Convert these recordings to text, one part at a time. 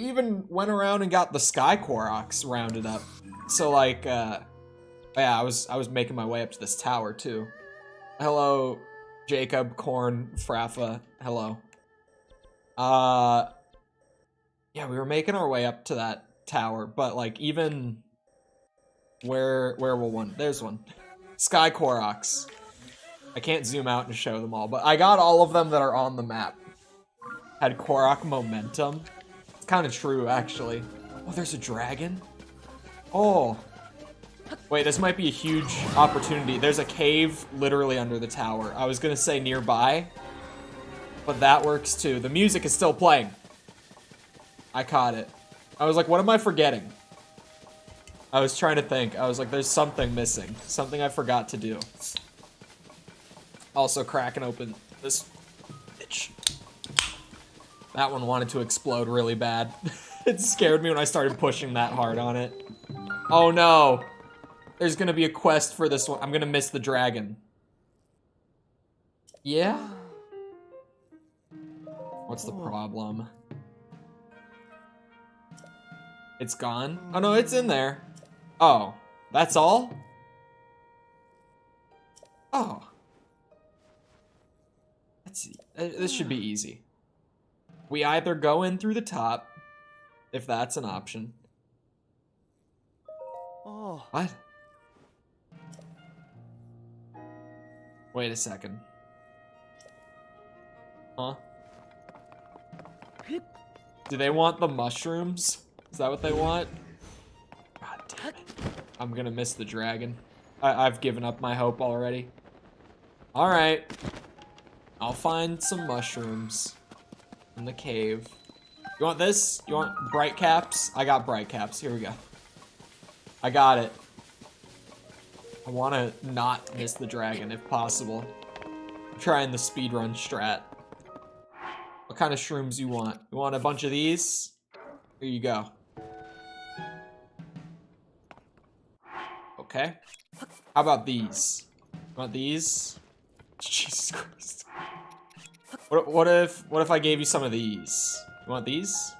even went around and got the Sky Koroks rounded up. So like, yeah, I was making my way up to this tower too. Hello, Jacob, Korn, Frafa. Hello. Yeah, we were making our way up to that tower, but like even where will one? There's one. Sky Koroks. I can't zoom out and show them all, but I got all of them that are on the map. Had Korok momentum. It's kind of true, actually. Oh, there's a dragon? Oh. Wait, this might be a huge opportunity. There's a cave literally under the tower. I was gonna say nearby, but that works too. The music is still playing. I caught it. I was like, what am I forgetting? I was trying to think. I was like, there's something missing. Something I forgot to do. Also cracking open this bitch. That one wanted to explode really bad. It scared me when I started pushing that hard on it. Oh no. There's gonna be a quest for this one. I'm gonna miss the dragon. Yeah? What's the problem? It's gone? Oh no, it's in there. Oh, that's all? Oh. Let's see. This should be easy. We either go in through the top, if that's an option. Oh. What? Wait a second. Huh? Do they want the mushrooms? Is that what they want? God damn it. I'm gonna miss the dragon. I've given up my hope already. Alright. I'll find some mushrooms in the cave. You want this? You want bright caps? I got bright caps. Here we go. I got it. I want to not miss the dragon if possible. I'm trying the speedrun strat. What kind of shrooms you want? You want a bunch of these? Here you go. Okay. How about these? You want these? Jesus Christ. What if I gave you some of these? You want these?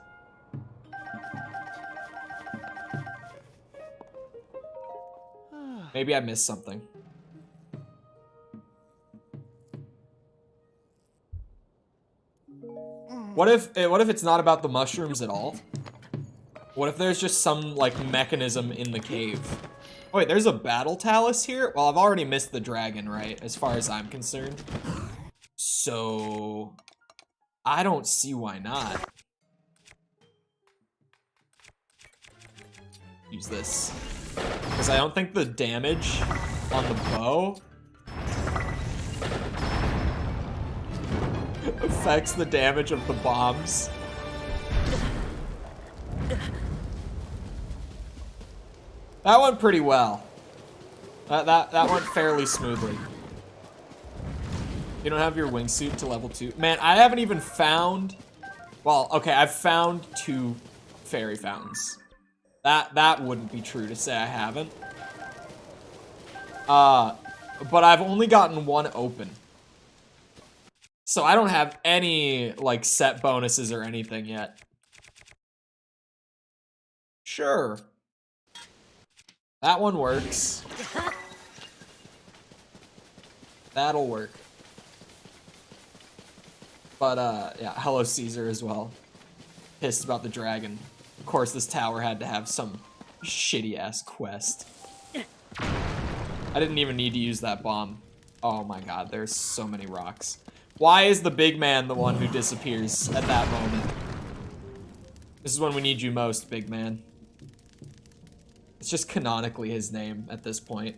Maybe I missed something. What if it's not about the mushrooms at all? What if there's just some like mechanism in the cave? Oh, wait, there's a battle talus here? Well, I've already missed the dragon, right? As far as I'm concerned. So I don't see why not. Use this. Because I don't think the damage on the bow affects the damage of the bombs. That went pretty well. That went fairly smoothly. You don't have your wingsuit to level 2. Man, I haven't even found... Well, okay, I've found 2 fairy fountains. That wouldn't be true to say I haven't. But I've only gotten 1 open. So I don't have any, like, set bonuses or anything yet. Sure. That one works. That'll work. But, yeah, hello Caesar as well. Pissed about the dragon. Of course, this tower had to have some shitty-ass quest. I didn't even need to use that bomb. Oh my god, there's so many rocks. Why is the big man the one who disappears at that moment? This is when we need you most, big man. It's just canonically his name at this point.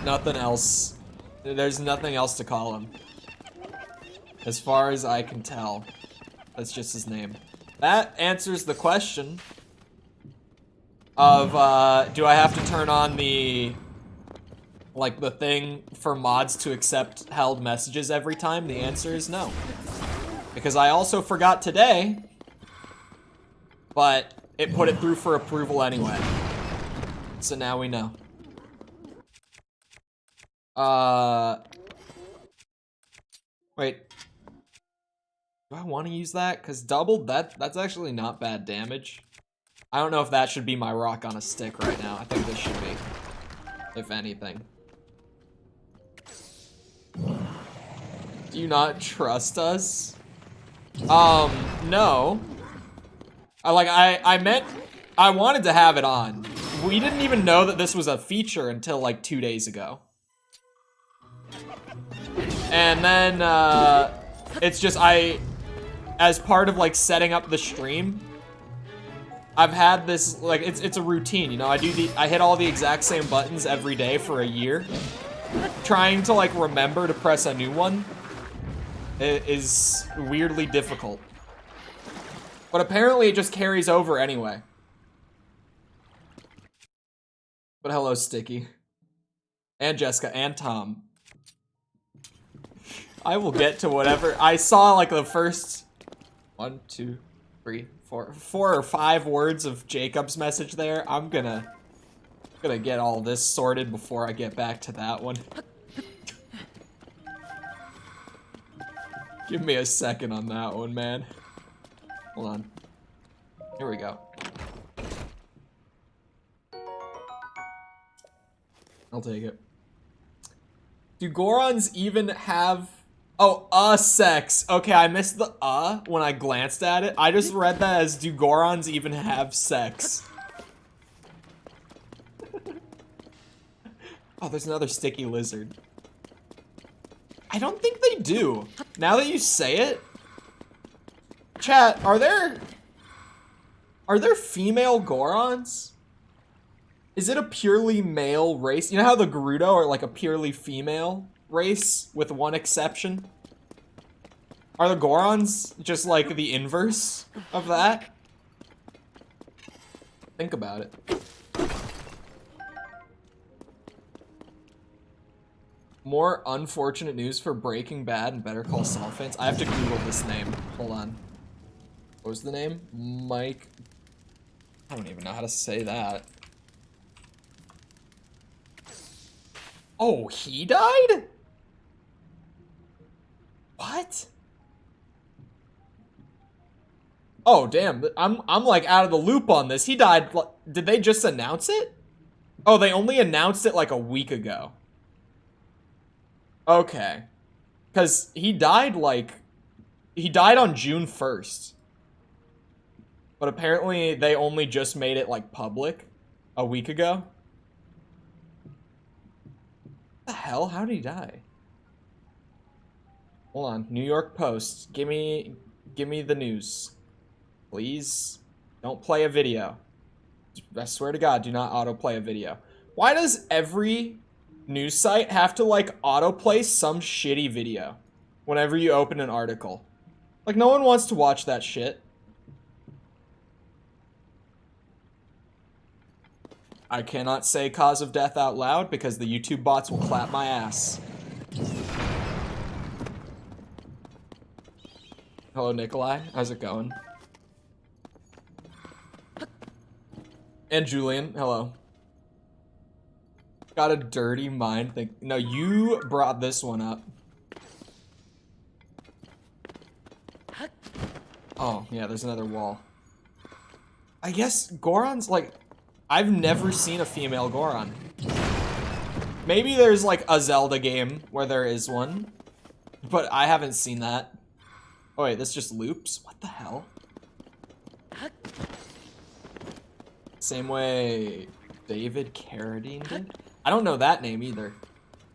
Nothing else. There's nothing else to call him. As far as I can tell. That's just his name. That answers the question of, do I have to turn on the, like, the thing for mods to accept held messages every time? The answer is no. Because I also forgot today, but it put it through for approval anyway. So now we know. Wait. Do I want to use that? Because doubled, that's actually not bad damage. I don't know if that should be my rock on a stick right now. I think this should be, if anything. Do you not trust us? No. I wanted to have it on. We didn't even know that this was a feature until like 2 days ago. And then, it's just, as part of like setting up the stream, I've had this, like, it's a routine, you know? I hit all the exact same buttons every day for a year. Trying to like remember to press a new one is weirdly difficult. But apparently it just carries over anyway. But hello, Sticky. And Jessica, and Tom. I will get to whatever. I saw like the first 1, 2, 3, 4 or 5 words of Jacob's message there. I'm gonna get all this sorted before I get back to that one. Give me a second on that one, man. Hold on. Here we go. I'll take it. Do Gorons even have... Oh, sex. Okay, I missed the when I glanced at it. I just read that as, do Gorons even have sex? Oh, there's another sticky lizard. I don't think they do. Now that you say it. Chat, are there female Gorons? Is it a purely male race? You know how the Gerudo are like a purely female race with one exception? Are the Gorons just like the inverse of that? Think about it. More unfortunate news for Breaking Bad and Better Call Saul fans. I have to Google this name. Hold on. What was the name? Mike. I don't even know how to say that. Oh, he died? What? Oh, damn. I'm like out of the loop on this. He died. Did they just announce it? Oh, they only announced it like a week ago. Okay. Because he died on June 1st. But apparently they only just made it like public a week ago. What the hell? How did he die? Hold on. New York Post. Give me the news. Please. Don't play a video. I swear to God, do not autoplay a video. Why does every news site have to like autoplay some shitty video whenever you open an article? Like, no one wants to watch that shit. I cannot say cause of death out loud because the YouTube bots will clap my ass. Hello, Nikolai. How's it going? And Julian, hello. Got a dirty mind thing. No, you brought this one up. Oh, yeah, there's another wall. I guess Goron's like... I've never seen a female Goron. Maybe there's like a Zelda game where there is one, but I haven't seen that. Oh wait, this just loops? What the hell? Same way David Carradine did? I don't know that name either.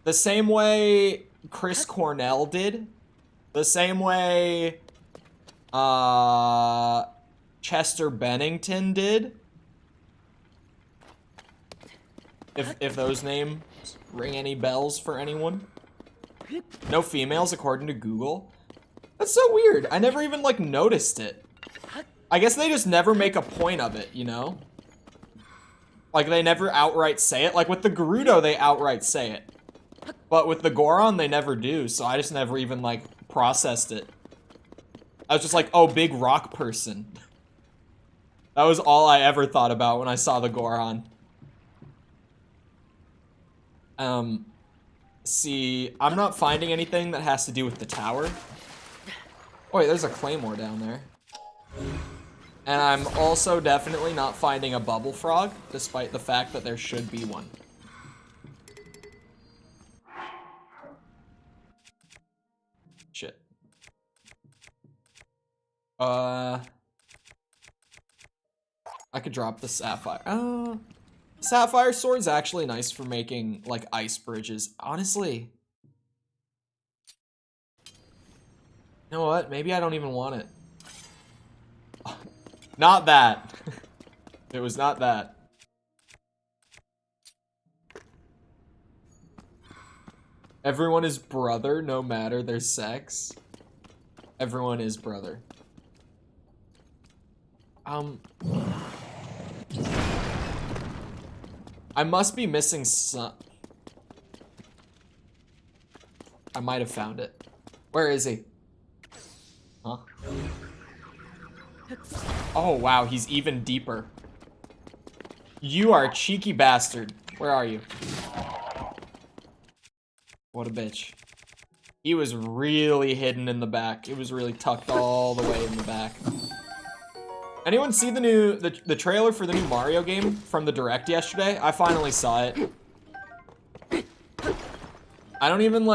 The same way Chris Cornell did. The same way Chester Bennington did. If those names ring any bells for anyone. No females according to Google. That's so weird. I never even like noticed it. I guess they just never make a point of it, you know? Like they never outright say it. Like with the Gerudo, they outright say it. But with the Goron, they never do. So I just never even like processed it. I was just like, oh, big rock person. That was all I ever thought about when I saw the Goron. See, I'm not finding anything that has to do with the tower. Oh, wait, there's a claymore down there. And I'm also definitely not finding a bubble frog, despite the fact that there should be one. Shit. I could drop the sapphire. Sapphire sword's actually nice for making, like, ice bridges. Honestly. You know what? Maybe I don't even want it. Not that. It was not that. Everyone is brother, no matter their sex. Everyone is brother. I must be missing some. I might have found it. Where is he? Huh? Oh, wow, he's even deeper. You are a cheeky bastard. Where are you? What a bitch. He was really hidden in the back. It was really tucked all the way in the back. Anyone see the trailer for the new Mario game from the Direct yesterday? I finally saw it. I don't even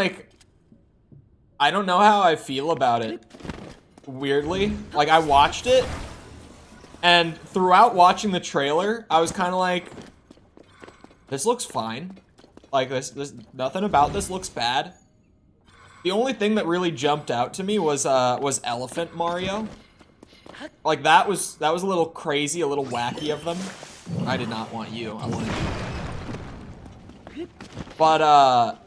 I don't know how I feel about it. Weirdly. Like, I watched it, and throughout watching the trailer, I was kind of like, this looks fine. Like, this nothing about this looks bad. The only thing that really jumped out to me was Elephant Mario. Like, that was a little crazy, a little wacky of them. I did not want you. I wanted you. But,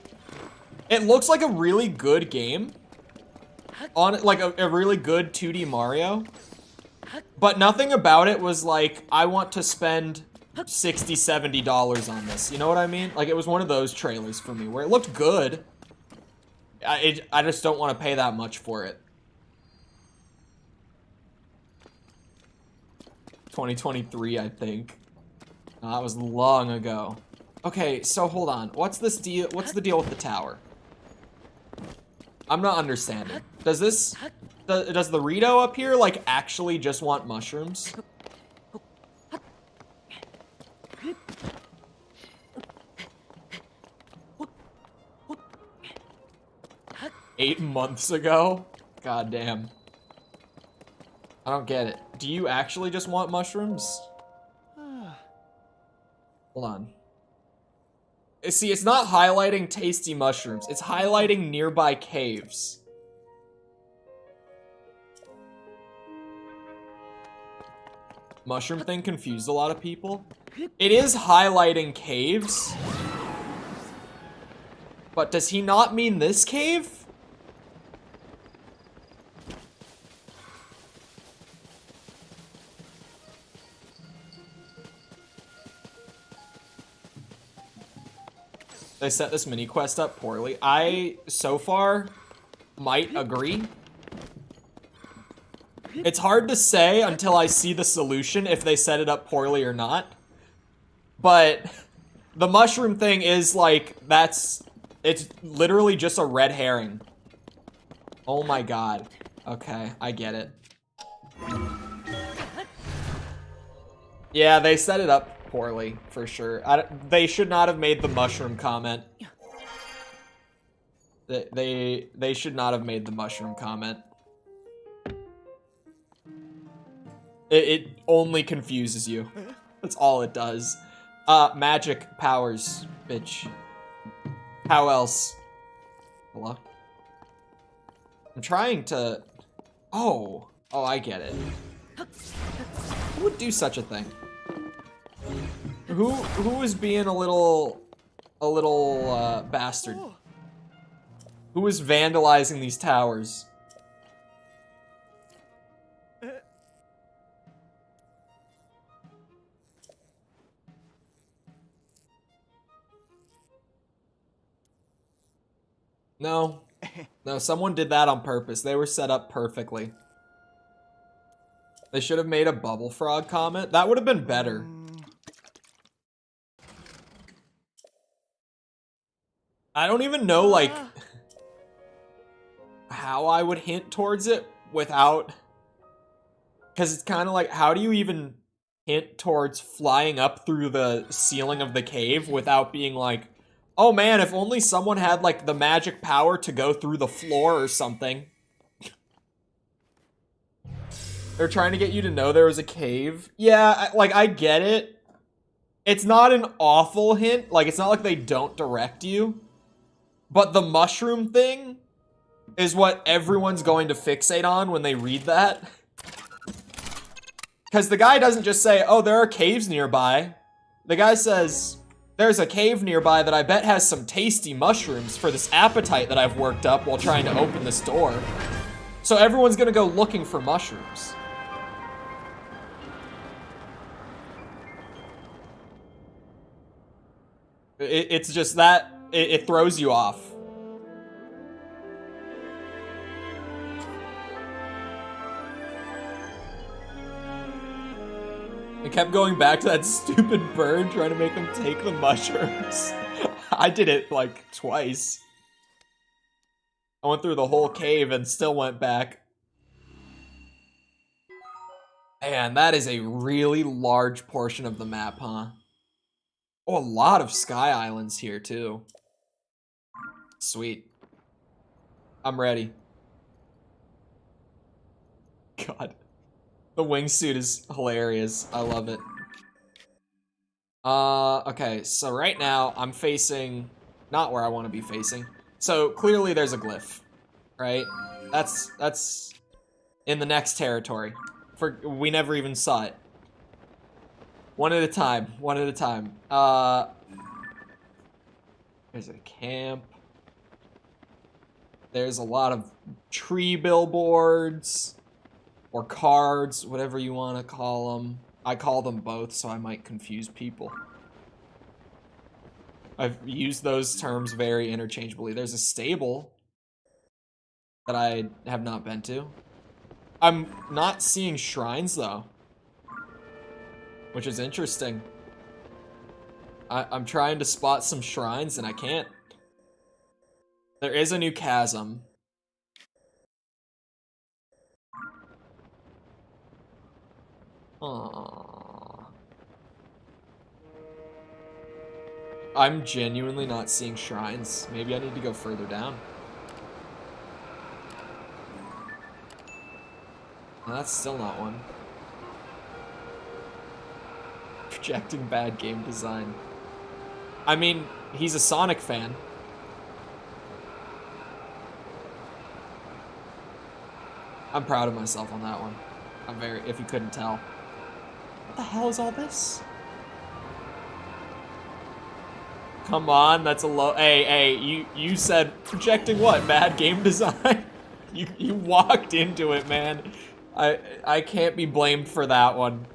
it looks like a really good game. Like, a really good 2D Mario. But nothing about it was like, I want to spend $60, $70 on this. You know what I mean? Like, it was one of those trailers for me where it looked good. I just don't want to pay that much for it. 2023, I think. No, that was long ago. Okay, so hold on. What's this deal? What's the deal with the tower? I'm not understanding. Does the Rito up here, like, actually just want mushrooms? $8 months ago? God damn. I don't get it. Do you actually just want mushrooms? Hold on. See, it's not highlighting tasty mushrooms. It's highlighting nearby caves. Mushroom thing confused a lot of people. It is highlighting caves. But does he not mean this cave? They set this mini quest up poorly. I, so far, might agree. It's hard to say until I see the solution if they set it up poorly or not. But the mushroom thing is like, it's literally just a red herring. Oh my god. Okay, I get it. Yeah, they set it up poorly, for sure. They should not have made the mushroom comment. They should not have made the mushroom comment. It only confuses you. That's all it does. Magic powers, bitch. How else? Hello? I'm trying to... Oh, I get it. Who would do such a thing? Who is being a little bastard? Who is vandalizing these towers? No, someone did that on purpose. They were set up perfectly. They should have made a bubble frog comment. That would have been better. I don't even know, like, how I would hint towards it without... Because it's kind of like, how do you even hint towards flying up through the ceiling of the cave without being like, oh man, if only someone had like the magic power to go through the floor or something. They're trying to get you to know there was a cave. Yeah, like, I get it. It's not an awful hint. Like, it's not like they don't direct you. But the mushroom thing is what everyone's going to fixate on when they read that. Because the guy doesn't just say, oh, there are caves nearby. The guy says, there's a cave nearby that I bet has some tasty mushrooms for this appetite that I've worked up while trying to open this door. So everyone's gonna go looking for mushrooms. It's just that, it throws you off. I kept going back to that stupid bird trying to make him take the mushrooms. I did it like twice. I went through the whole cave and still went back. Man, that is a really large portion of the map, huh? Oh, a lot of sky islands here, too. Sweet. I'm ready. God. The wingsuit is hilarious. I love it. Okay, so right now I'm facing not where I want to be facing. So clearly there's a glyph, right? That's in the next territory. We never even saw it. One at a time, one at a time. There's a camp. There's a lot of tree billboards. Or cards, whatever you want to call them. I call them both, so I might confuse people. I've used those terms very interchangeably. There's a stable that I have not been to. I'm not seeing shrines, though. Which is interesting. I'm trying to spot some shrines, and I can't. There is a new chasm. Aww. I'm genuinely not seeing shrines. Maybe I need to go further down. No, that's still not one. Projecting bad game design. I mean, he's a Sonic fan. I'm proud of myself on that one. I'm very, if you couldn't tell. What the hell is all this? Come on, that's a low. Hey, you said projecting what? Bad game design? you walked into it, man. I can't be blamed for that one.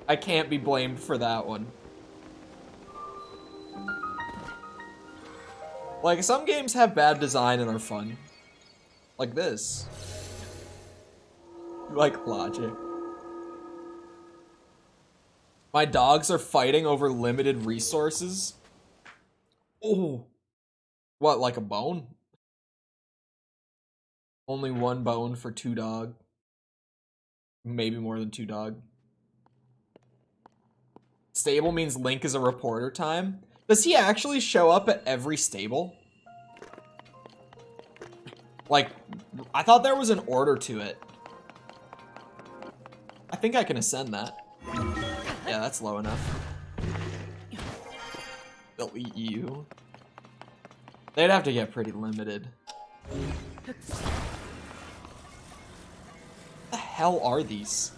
I can't be blamed for that one. Like, some games have bad design and are fun. Like this. Like logic. My dogs are fighting over limited resources. Oh. What, like a bone? Only one bone for 2 dog. Maybe more than 2 dog. Stable means Link is a reporter time. Does he actually show up at every stable? Like, I thought there was an order to it. I think I can ascend that. Yeah, that's low enough. They'll eat you. They'd have to get pretty limited. What the hell are these?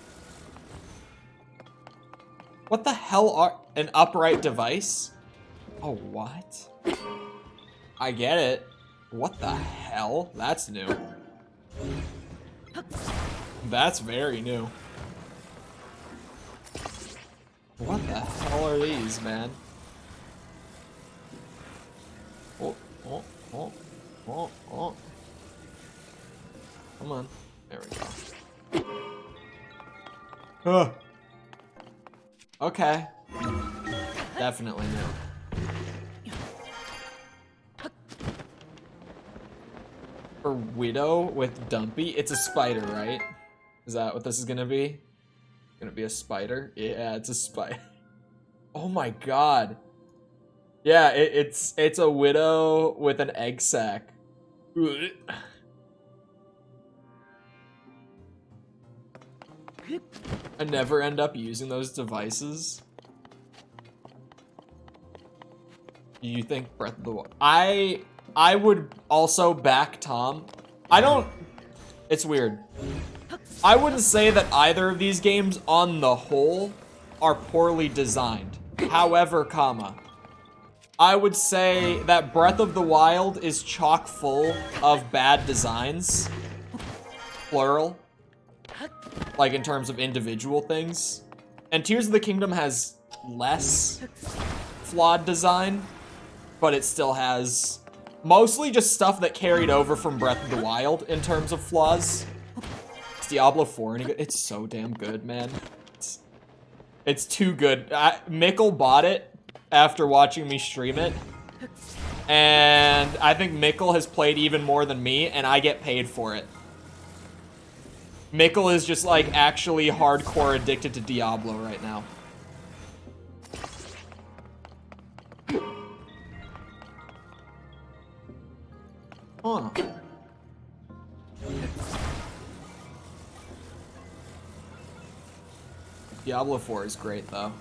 What the hell are... An upright device? Oh, what? I get it. What the hell? That's new. That's very new. What the hell are these, man? Oh, oh, oh, oh, oh. Come on. There we go. Huh. Okay. Definitely new. For Widow with Dumpy, it's a spider, right? Is that what this is gonna be? Gonna be a spider? Yeah, it's a spider. Oh my god. Yeah, it's a Widow with an egg sac. I never end up using those devices. Do you think Breath of the Wild? I would also back Tom. I don't. It's weird. I wouldn't say that either of these games, on the whole, are poorly designed. However, comma, I would say that Breath of the Wild is chock full of bad designs. Plural. Like, in terms of individual things. And Tears of the Kingdom has less flawed design, but it still has mostly just stuff that carried over from Breath of the Wild in terms of flaws. Is Diablo 4 any good? It's so damn good, man. It's too good. Mikkel bought it after watching me stream it. And I think Mikkel has played even more than me, and I get paid for it. Mikkel is just, like, actually hardcore addicted to Diablo right now. Huh. Diablo 4 is great, though.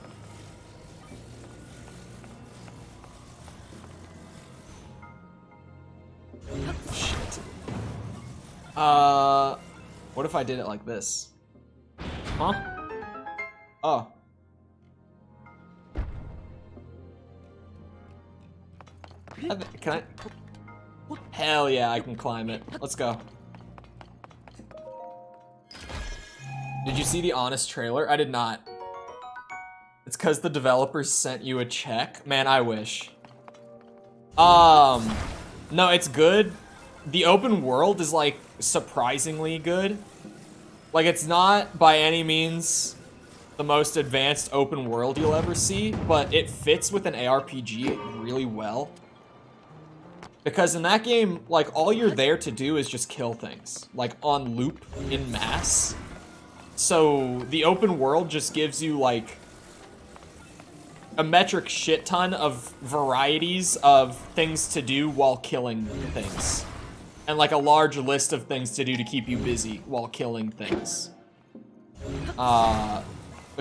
Shit. What if I did it like this? Huh? Oh. Can I? Hell yeah, I can climb it. Let's go. Did you see the Honest trailer? I did not. It's because the developers sent you a check? Man, I wish. No, it's good. The open world is, like, surprisingly good. Like, it's not by any means the most advanced open world you'll ever see, but it fits with an ARPG really well. Because in that game, like, all you're there to do is just kill things, like, on loop in mass. So the open world just gives you, like, a metric shit ton of varieties of things to do while killing things. And, like, a large list of things to do to keep you busy while killing things. The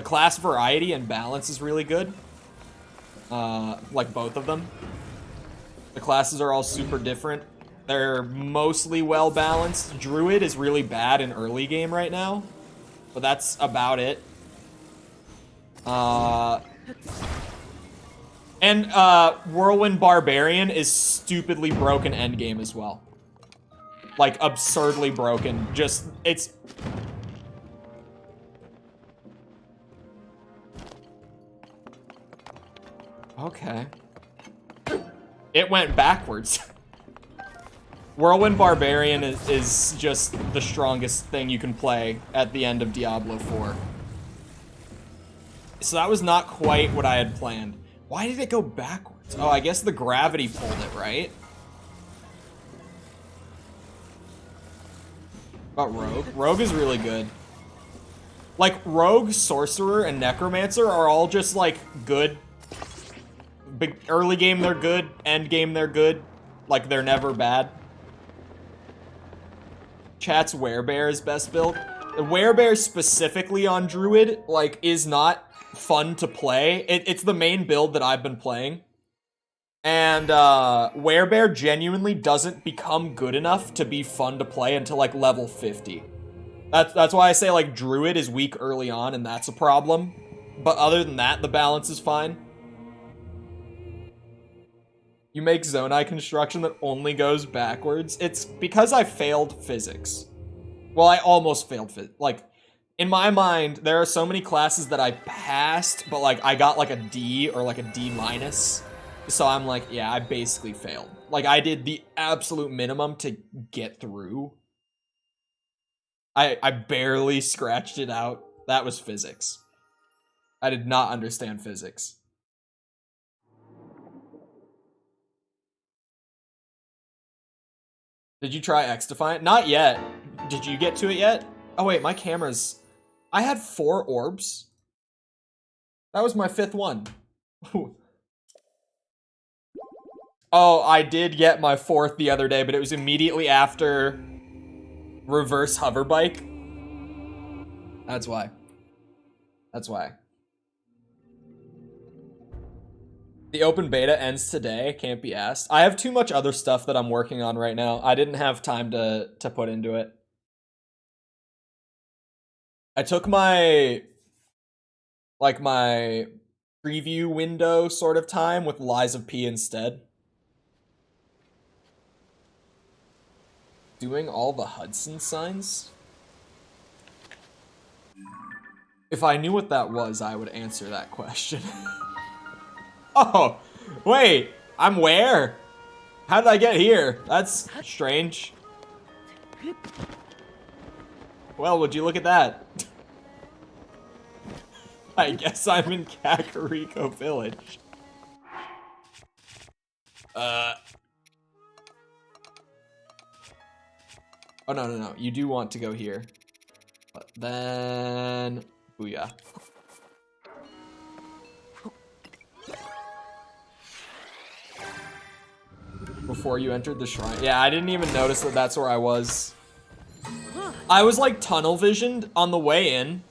class variety and balance is really good. Like, both of them. The classes are all super different. They're mostly well-balanced. Druid is really bad in early game right now. But that's about it. And Whirlwind Barbarian is stupidly broken endgame as well. Like, absurdly broken. Just, it's... Okay. It went backwards. Whirlwind Barbarian is just the strongest thing you can play at the end of Diablo 4. So that was not quite what I had planned. Why did it go backwards? Oh, I guess the gravity pulled it, right? About Rogue? Rogue is really good. Like, Rogue, Sorcerer, and Necromancer are all just, like, good. Early game, they're good. End game, they're good. Like, they're never bad. Chat's Werebear is best build. The Werebear specifically on Druid, like, is not fun to play. It's the main build that I've been playing. And, Werebear genuinely doesn't become good enough to be fun to play until, like, level 50. That's why I say, like, Druid is weak early on, and that's a problem. But other than that, the balance is fine. You make Zonai construction that only goes backwards. It's because I failed physics. Well, I almost failed physics. Like, in my mind, there are so many classes that I passed, but, like, I got, like, a D or, like, a D minus. So I'm like, yeah, I basically failed. Like, I did the absolute minimum to get through. I barely scratched it out. That was physics. I did not understand physics. Did you try X Defiant? Not yet. Did you get to it yet? Oh wait, my camera's... I had 4 orbs. That was my 5th one. Oh, I did get my 4th the other day, but it was immediately after reverse hover bike. That's why. That's why. The open beta ends today, can't be asked. I have too much other stuff that I'm working on right now. I didn't have time to put into it. I took my preview window sort of time with Lies of P instead. Doing all the Hudson signs? If I knew what that was, I would answer that question. Oh, wait, I'm where? How did I get here? That's strange. Well, would you look at that? I guess I'm in Kakariko Village. Oh, no. You do want to go here. But then... Booyah. Before you entered the shrine. Yeah, I didn't even notice that that's where I was. I was like tunnel visioned on the way in.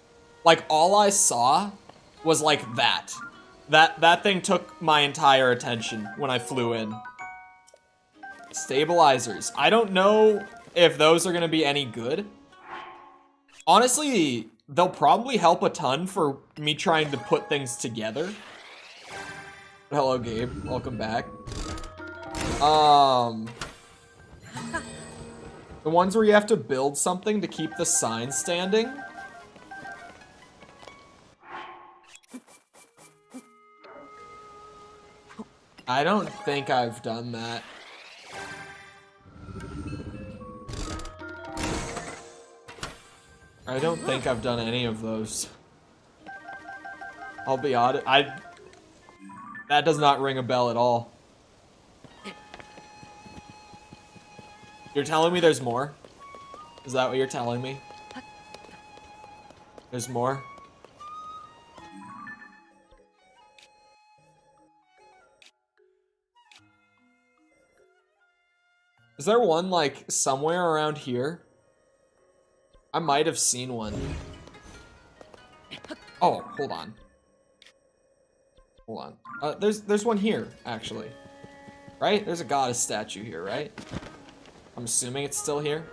Like all I saw was like that. That thing took my entire attention when I flew in. Stabilizers. I don't know if those are gonna be any good. Honestly, they'll probably help a ton for me trying to put things together. Hello, Gabe. Welcome back. The ones where you have to build something to keep the sign standing. I don't think I've done that. I don't think I've done any of those. I'll be honest. That does not ring a bell at all. You're telling me there's more? Is that what you're telling me? There's more? Is there one, like, somewhere around here? I might have seen one. Oh, hold on. Hold on. There's one here, actually. Right? There's a goddess statue here, right? I'm assuming it's still here.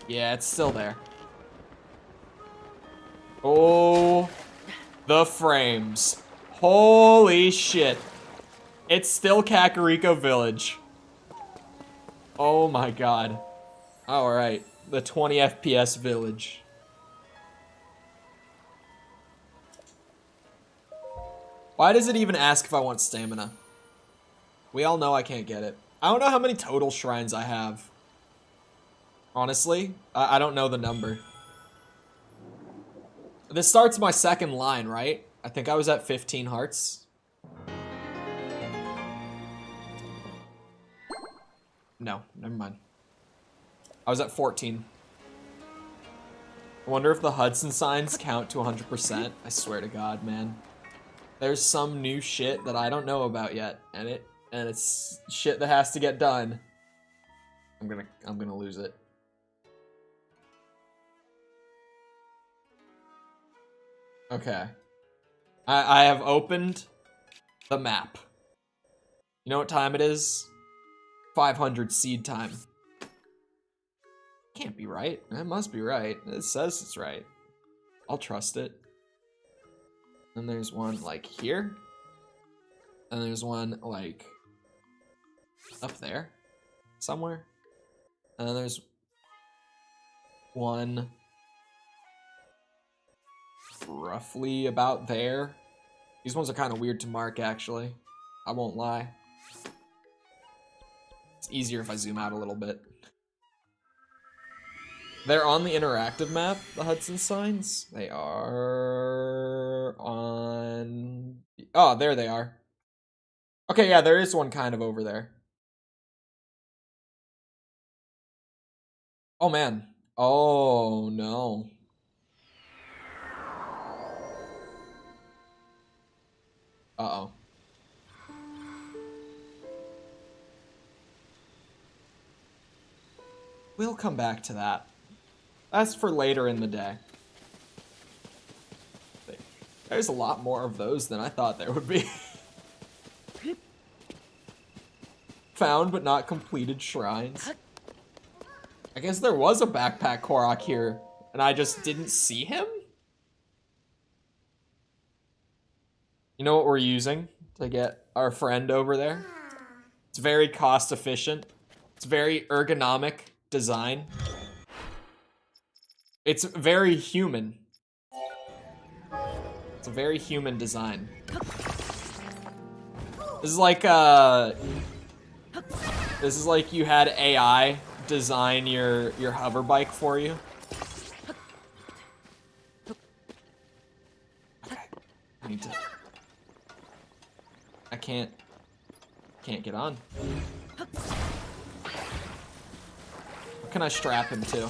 Yeah, it's still there. Oh, the frames. Holy shit. It's still Kakariko Village. Oh my god. Alright, the 20 FPS village. Why does it even ask if I want stamina? We all know I can't get it. I don't know how many total shrines I have. Honestly, I don't know the number. This starts my second line, right? I think I was at 15 hearts. No, never mind. I was at 14. I wonder if the Hudson signs count to 100%. I swear to God, man. There's some new shit that I don't know about yet, and it's shit that has to get done. I'm gonna lose it. Okay. I have opened the map. You know what time it is? 500 seed time. Can't be right. That must be right. It says it's right. I'll trust it. And there's one like here. And there's one like up there somewhere. And then there's one roughly about there. These ones are kind of weird to mark, actually. I won't lie. It's easier if I zoom out a little bit. They're on the interactive map, the Hudson signs. They are on... Oh, there they are. Okay, yeah, there is one kind of over there. Oh man. Oh no. Uh-oh. We'll come back to that. That's for later in the day. There's a lot more of those than I thought there would be. Found but not completed shrines. I guess there was a backpack Korok here, and I just didn't see him? You know what we're using to get our friend over there? It's very cost efficient. It's very ergonomic design. It's very human. It's a very human design. This is like you had AI design your hover bike for you. Okay. I can't get on. What can I strap him to?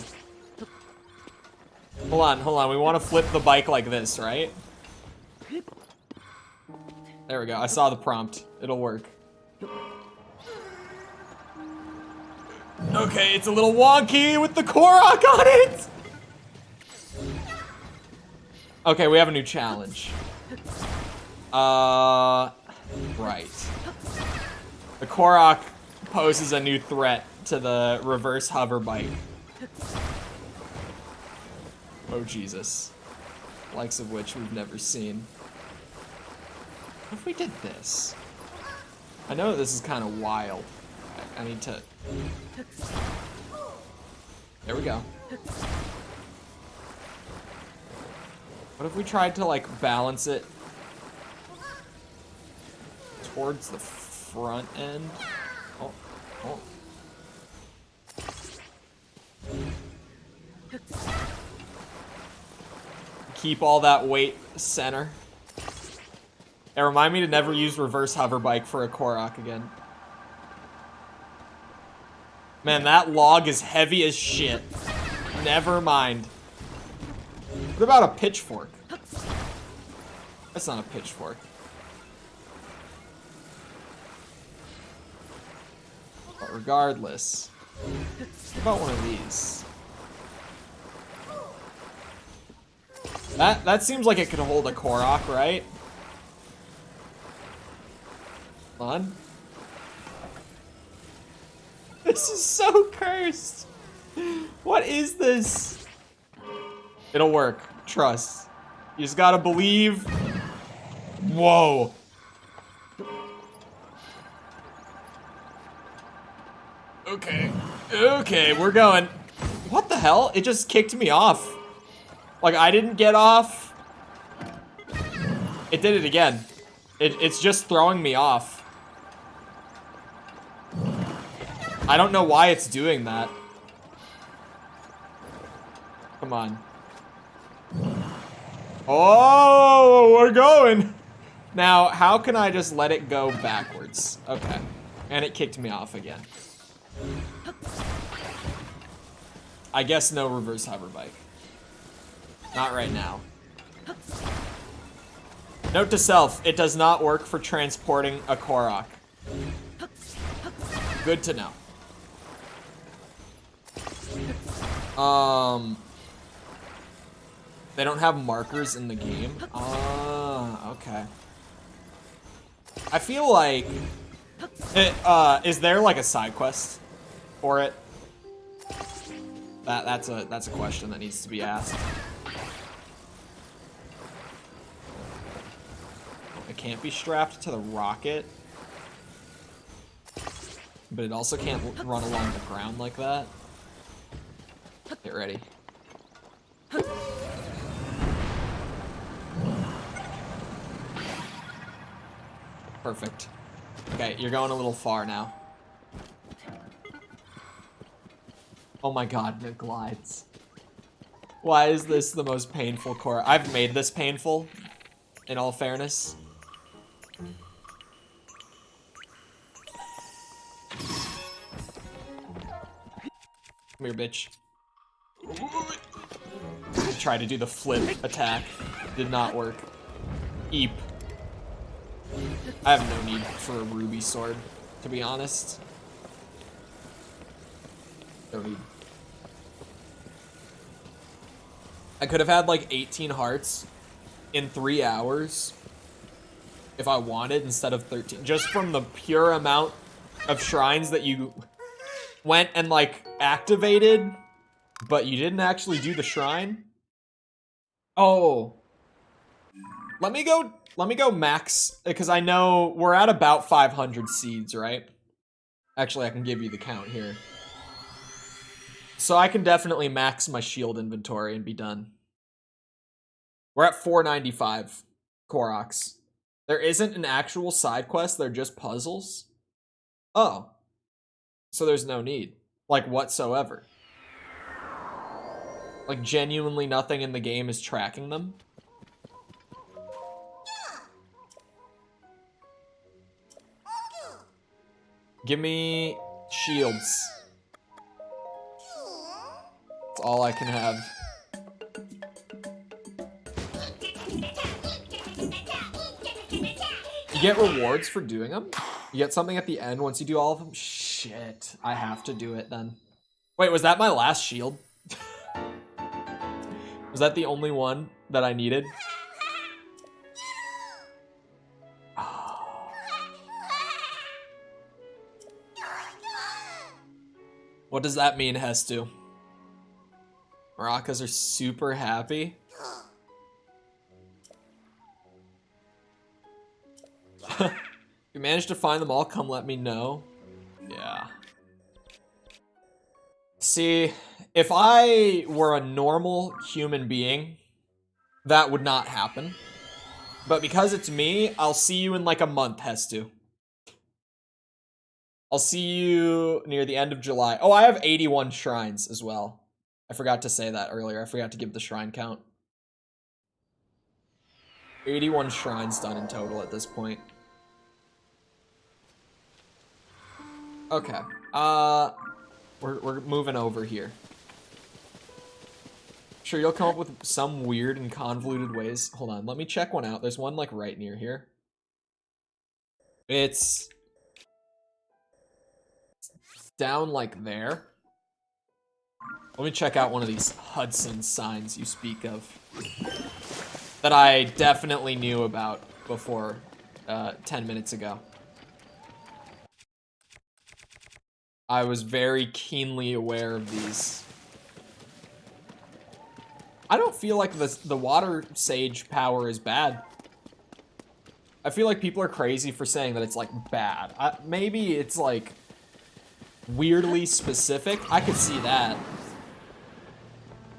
Hold on. We want to flip the bike like this, right? There we go. I saw the prompt. It'll work. Okay, it's a little wonky with the Korok on it! Okay, we have a new challenge. Right. The Korok poses a new threat to the reverse hover bike. Oh, Jesus. Likes of which we've never seen. What if we did this? I know this is kind of wild. I need to... There we go. What if we tried to, like, balance it towards the front end? Oh. Keep all that weight center. And remind me to never use reverse hover bike for a Korok again. Man, that log is heavy as shit. Never mind. What about a pitchfork? That's not a pitchfork. But regardless, what about one of these? That seems like it could hold a Korok, right? Come on. This is so cursed. What is this? It'll work. Trust. You just gotta believe. Whoa. Okay, we're going. What the hell? It just kicked me off. Like, I didn't get off. It did it again. It's just throwing me off. I don't know why it's doing that. Come on. Oh, we're going. Now, how can I just let it go backwards? Okay. And it kicked me off again. I guess no reverse hover bike. Not right now. Note to self, it does not work for transporting a Korok. Good to know. They don't have markers in the game. Okay. I feel like is there like a side quest for it? That's a question that needs to be asked. It can't be strapped to the rocket, but it also can't run along the ground like that. Get ready. Perfect. Okay, you're going a little far now. Oh my god, it glides. Why is this the most painful core? I've made this painful, in all fairness. Come here, bitch. try to do the flip attack. Did not work. Eep. I have no need for a ruby sword, to be honest. No need. I could have had like 18 hearts in 3 hours if I wanted instead of 13. Just from the pure amount of shrines that you went and like activated, but you didn't actually do the shrine. Oh. Let me go max, because I know we're at about 500 seeds, right? Actually, I can give you the count here. So I can definitely max my shield inventory and be done. We're at 495 Koroks. There isn't an actual side quest, they're just puzzles. Oh. So there's no need. Like, whatsoever. Like, genuinely nothing in the game is tracking them. Give me shields. That's all I can have. You get rewards for doing them? You get something at the end once you do all of them? Shit, I have to do it then. Wait, was that my last shield? Was that the only one that I needed? What does that mean, Hestu? Maracas are super happy. If you manage to find them all, come let me know. Yeah. See, if I were a normal human being, that would not happen. But because it's me, I'll see you in like a month, Hestu. I'll see you near the end of July. Oh, I have 81 shrines as well. I forgot to say that earlier. I forgot to give the shrine count. 81 shrines done in total at this point. Okay. We're moving over here. Sure, you'll come up with some weird and convoluted ways. Hold on, let me check one out. There's one like right near here. It's down like there. Let me check out one of these Hudson signs you speak of that I definitely knew about before 10 minutes ago. I was very keenly aware of these. I don't feel like the water sage power is bad. I feel like people are crazy for saying that it's like bad. Maybe it's like weirdly specific. I could see that.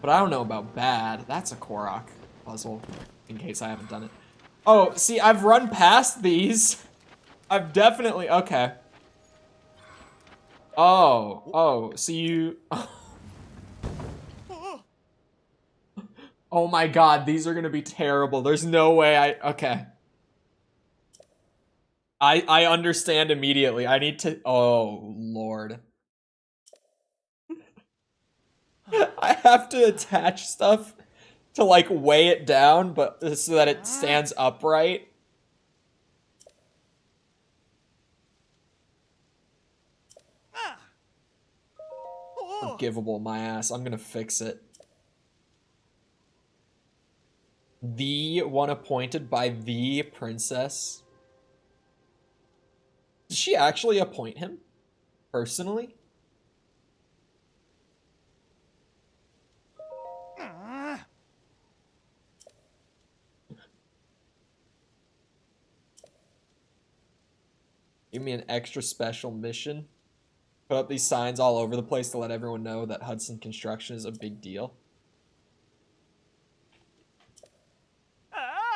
But I don't know about bad. That's a Korok puzzle, in case I haven't done it. Oh, see, I've run past these. I've definitely, okay. Oh, so you... Oh my god, these are gonna be terrible. There's no way okay. I understand immediately. I need to, oh lord. I have to attach stuff to like weigh it down, but so that it stands upright. Forgivable, my ass. I'm gonna fix it. The one appointed by the princess. Did she actually appoint him? Personally? Give me an extra special mission. Put up these signs all over the place to let everyone know that Hudson construction is a big deal.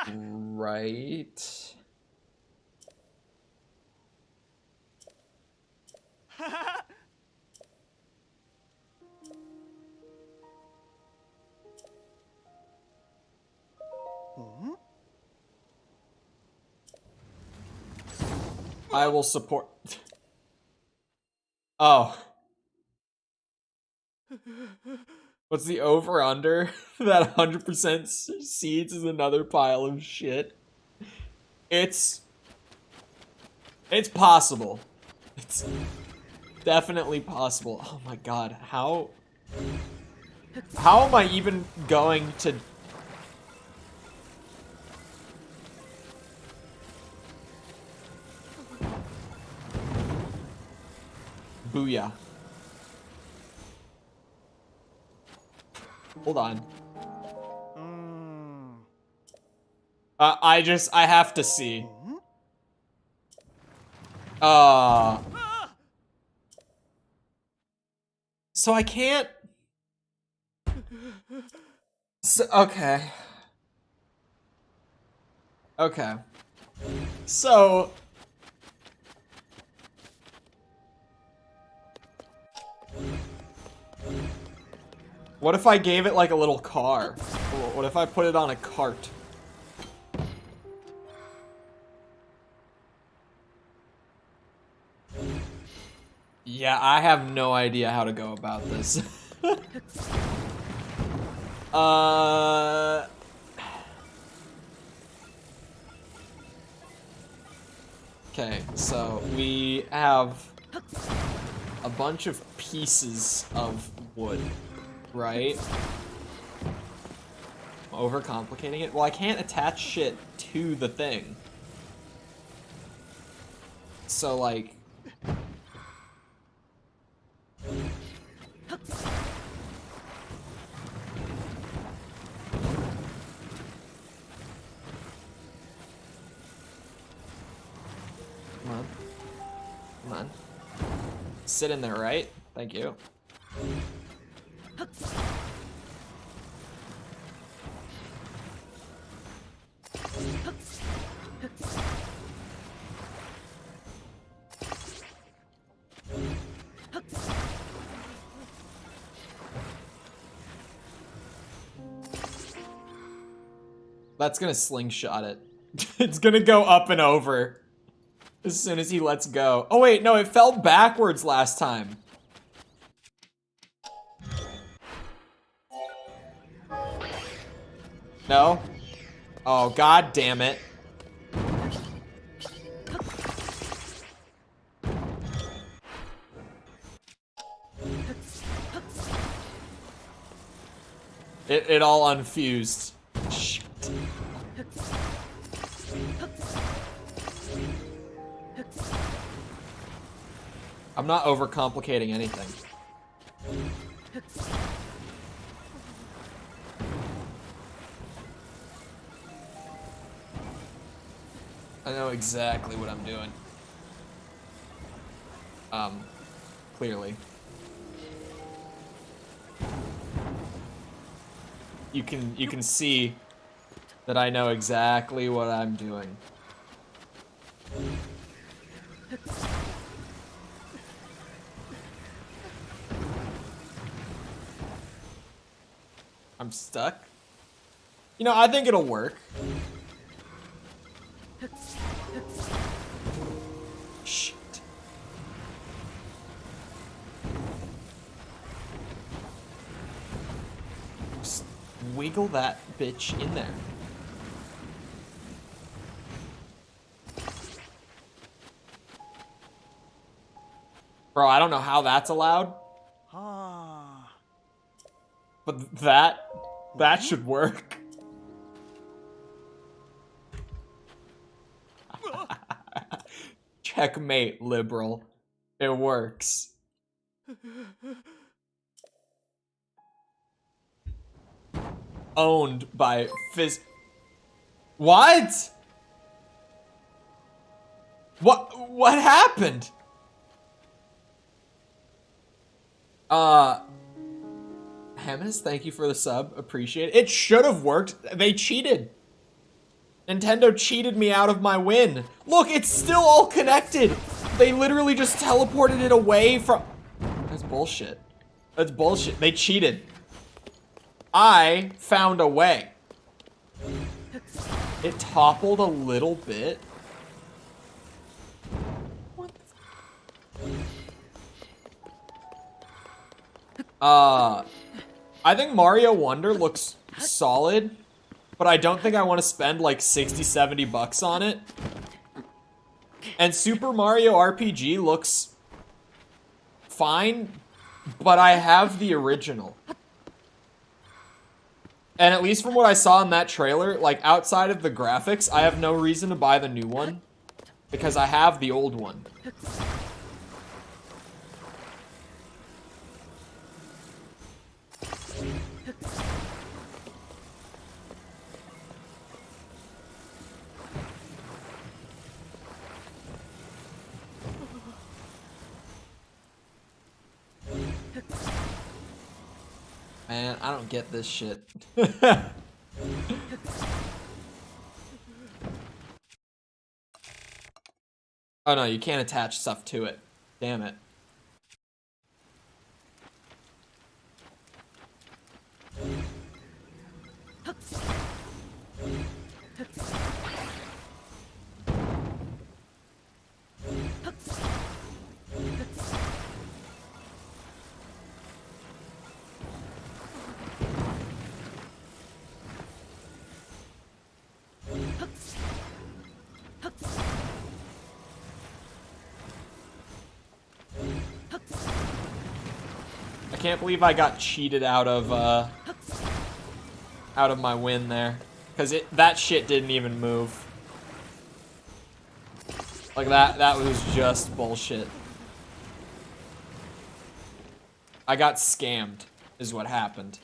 Right. I will support. Oh. What's the over-under? That 100% seeds is another pile of shit. It's possible. It's definitely possible. Oh my god, how am I even going to... Booyah. Hold on. I have to see. So I can't... okay. Okay. So... what if I gave it like a little car? What if I put it on a cart? Yeah, I have no idea how to go about this. Okay, so we have a bunch of pieces of wood, right? Overcomplicating it? Well, I can't attach shit to the thing. So, like... come on. Come on. Sit in there, right? Thank you. That's gonna slingshot it. It's gonna go up and over as soon as he lets go. Oh wait, no, it fell backwards last time. No? Oh, god damn it. It all unfused. Shit. I'm not overcomplicating anything. I know exactly what I'm doing. Clearly. You can see that I know exactly what I'm doing. I'm stuck. You know, I think it'll work. Shit. Just wiggle that bitch in there. Bro, I don't know how that's allowed. But that should work. Checkmate, liberal. It works. Owned by What? What happened? Hemis, thank you for the sub. Appreciate it. It should have worked. They cheated. Nintendo cheated me out of my win. Look, it's still all connected. They literally just teleported it away from... That's bullshit. That's bullshit. They cheated. I found a way. It toppled a little bit. What the... I think Mario Wonder looks solid, but I don't think I want to spend like 60, 70 bucks on it. And Super Mario RPG looks fine, but I have the original. And at least from what I saw in that trailer, like outside of the graphics, I have no reason to buy the new one because I have the old one. Man, I don't get this shit. Oh no, you can't attach stuff to it. Damn it. I can't believe I got cheated out of my win there, because that shit didn't even move. Like that was just bullshit. I got scammed, is what happened.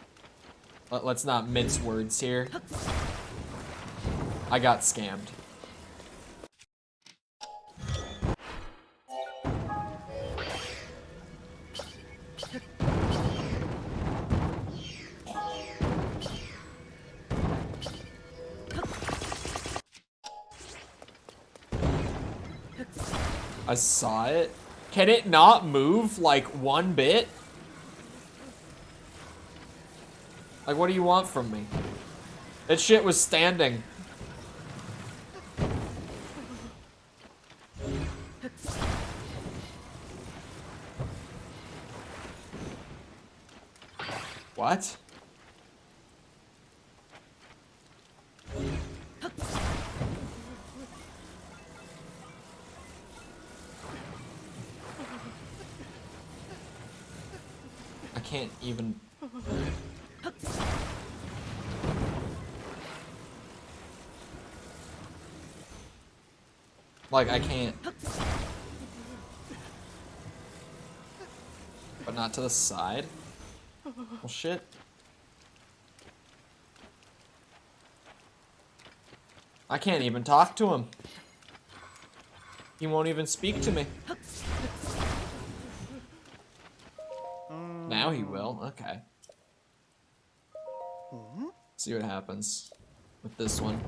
Let's not mince words here. I got scammed. I saw it. Can it not move like one bit? Like, what do you want from me? That shit was standing. What? I can't even... Like, I can't. But not to the side? Well, shit. I can't even talk to him. He won't even speak to me. Now he will. Okay. See what happens with this one.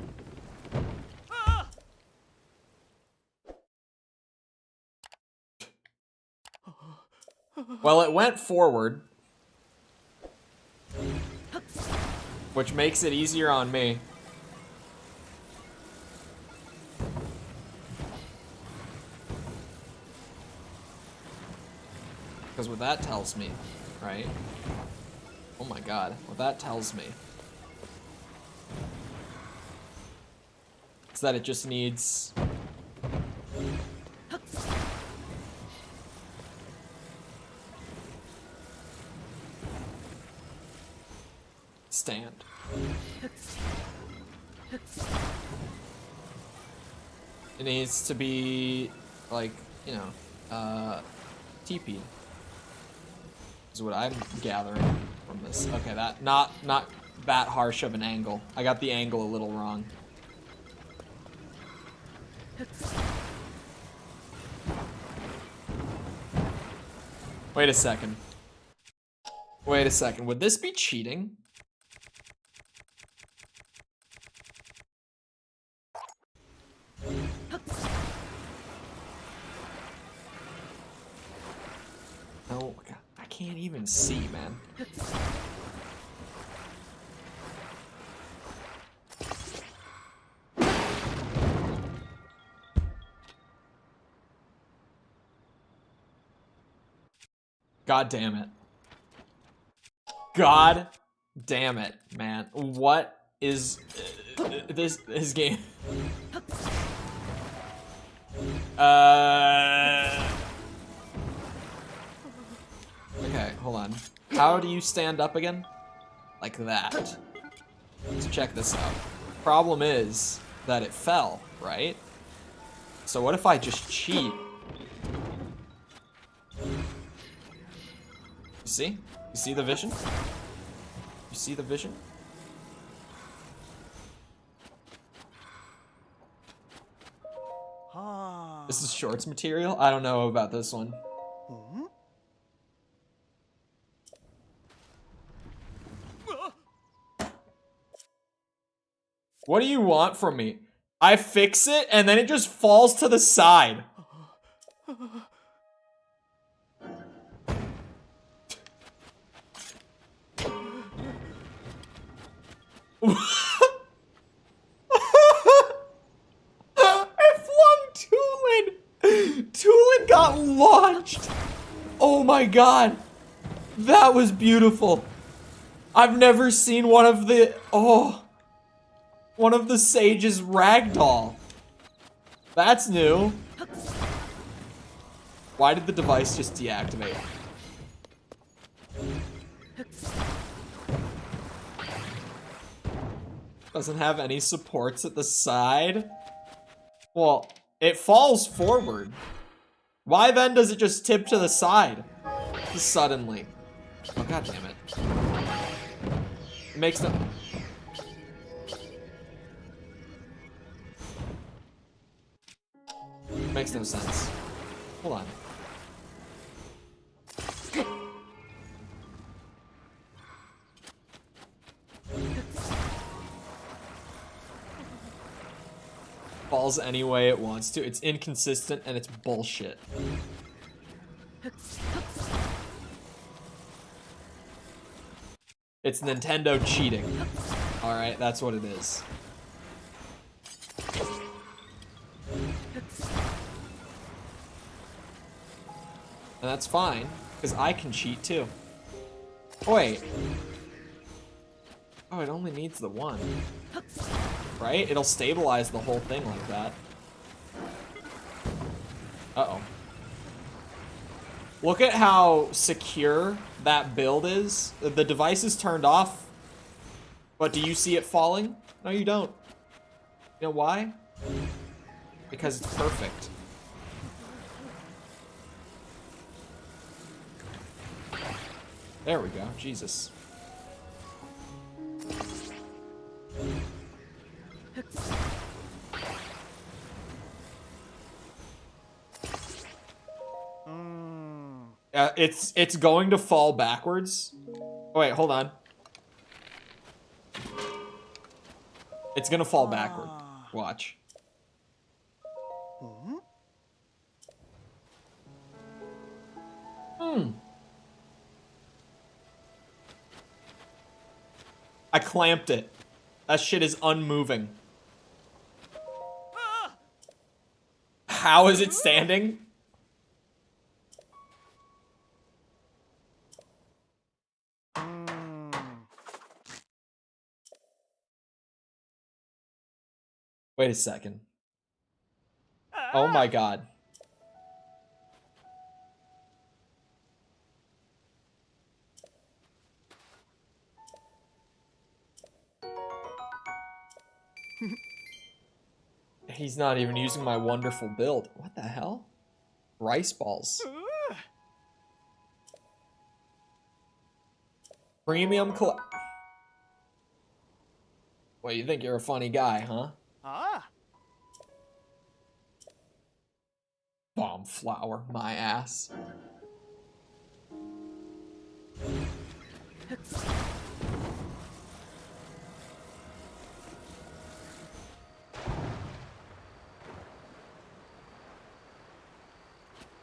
Well, it went forward, which makes it easier on me. Because what that tells me, right? Oh my god, what that tells me is that it just needs... stand. It needs to be, like, you know, TP'd. Is what I'm gathering from this. Okay, that not that harsh of an angle. I got the angle a little wrong. Wait a second. Wait a second. Would this be cheating? Oh my god. I can't even see, man. God damn it. God Damn it, man. What is this game? Okay, hold on. How do you stand up again? Like that. Let's check this out. Problem is that it fell, right? So what if I just cheat? You see? You see the vision? You see the vision? This is shorts material? I don't know about this one. What do you want from me? I fix it and then it just falls to the side. I flung Tulin! Tulin got launched! Oh my god. That was beautiful. I've never seen one of the sages ragdoll. That's new. Why did the device just deactivate? Doesn't have any supports at the side. Well, it falls forward. Why then does it just tip to the side? Suddenly. Oh, god damn it. It makes no... Makes no sense. Hold on. Falls any way it wants to. It's inconsistent and it's bullshit. It's Nintendo cheating. Alright, that's what it is. And that's fine, because I can cheat too. Oh, wait. Oh, it only needs the one. Right? It'll stabilize the whole thing like that. Uh-oh. Look at how secure that build is. The device is turned off, but do you see it falling? No, you don't. You know why? Because it's perfect. There we go. Jesus. It's going to fall backwards. Oh, wait, hold on. It's gonna fall backward. Watch. I clamped it. That shit is unmoving. How is it standing? Wait a second. Oh my god. He's not even using my wonderful build. What the hell? Rice balls. Premium collect. Well, you think you're a funny guy, huh? Bomb flower, my ass.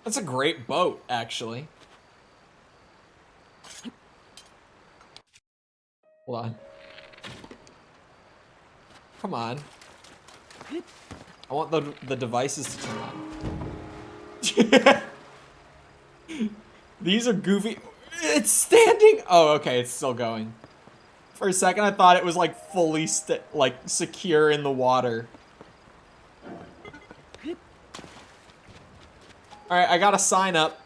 That's a great boat, actually. Hold on. Come on. I want the devices to turn on. These are goofy. It's standing. Oh, okay, it's still going. For a second, I thought it was like fully secure in the water. All right, I gotta sign up.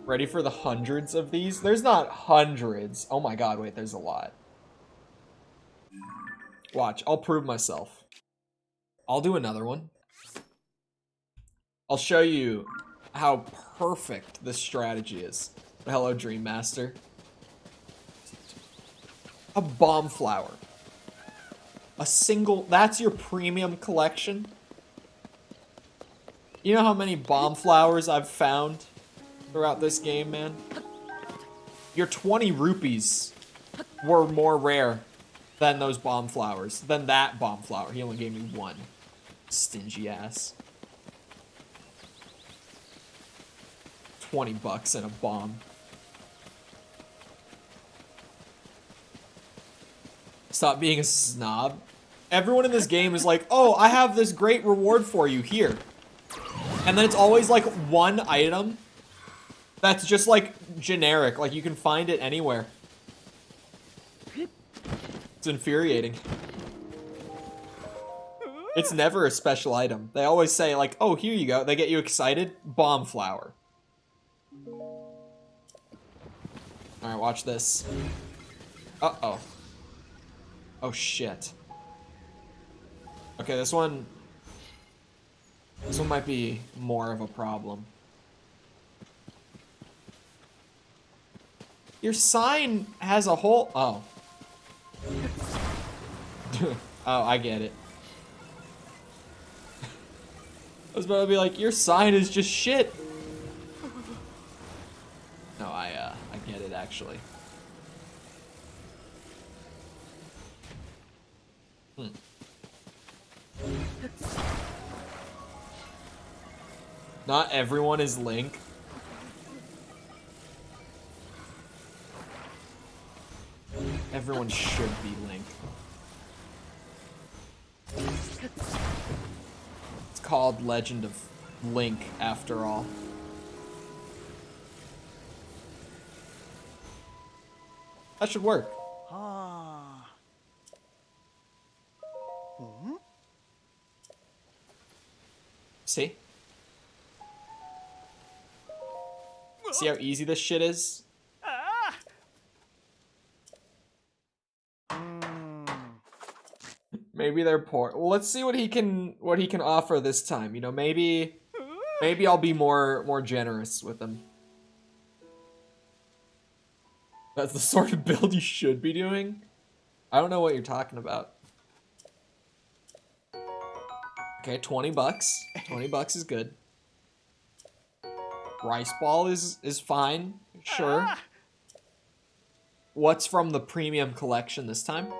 Ready for the hundreds of these? There's not hundreds. Oh my god, wait, there's a lot. Watch, I'll prove myself. I'll do another one. I'll show you how perfect this strategy is. Hello, Dream Master. A bomb flower. A single, that's your premium collection? You know how many bomb flowers I've found throughout this game, man? Your 20 rupees were more rare than those bomb flowers, than that bomb flower. He only gave me one. Stingy ass. 20 bucks and a bomb. Stop being a snob. Everyone in this game is like, oh, I have this great reward for you here. And then it's always like one item that's just like generic. Like you can find it anywhere. It's infuriating. It's never a special item. They always say like, oh, here you go. They get you excited. Bomb flower. All right, watch this. Uh-oh. Oh, shit. Okay, this one might be more of a problem. Your sign has a hole. Oh. Oh, I get it. I was about to be like, your sign is just shit. No, I get it, actually. Not everyone is Link. Everyone should be Link. It's called Legend of Link, after all. That should work. See? See how easy this shit is? Maybe they're poor. Well, let's see what he can offer this time. You know, maybe I'll be more generous with them. That's the sort of build you should be doing? I don't know what you're talking about. Okay, 20 bucks. 20 bucks is good. Rice ball is fine. Sure. What's from the premium collection this time?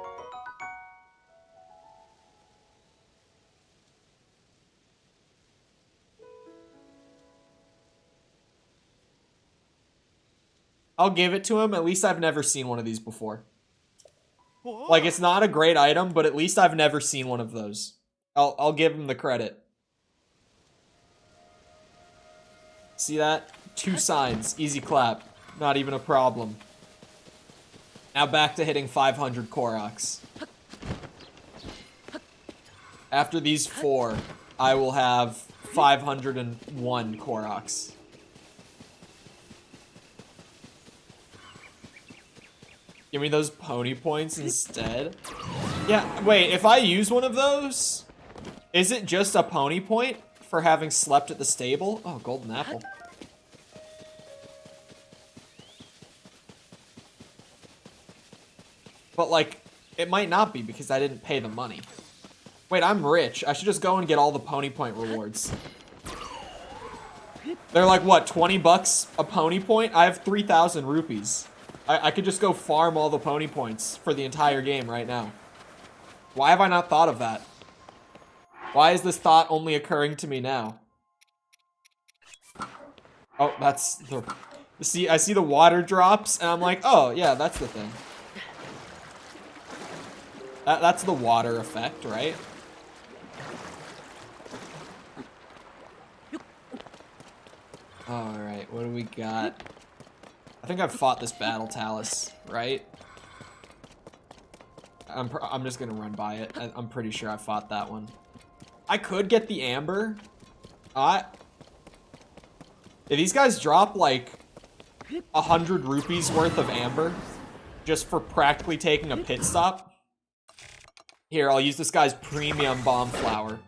I'll give it to him. At least I've never seen one of these before. Like, it's not a great item, but at least I've never seen one of those. I'll give him the credit. See that? 2 signs. Easy clap. Not even a problem. Now back to hitting 500 Koroks. After these 4, I will have 501 Koroks. Give me those pony points instead. Yeah, wait, if I use one of those, is it just a pony point for having slept at the stable? Oh, golden apple. But like, it might not be because I didn't pay the money. Wait, I'm rich. I should just go and get all the pony point rewards. They're like, what, 20 bucks a pony point? I have 3,000 rupees. I could just go farm all the pony points for the entire game right now. Why have I not thought of that? Why is this thought only occurring to me now? Oh, that's the... See, I see the water drops, and I'm like, oh, yeah, that's the thing. That's the water effect, right? Alright, what do we got? I think I've fought this battle talus, right? I'm just gonna run by it. I'm pretty sure I fought that one. I could get the amber. If these guys drop like 100 rupees worth of amber just for practically taking a pit stop. Here, I'll use this guy's premium bomb flower.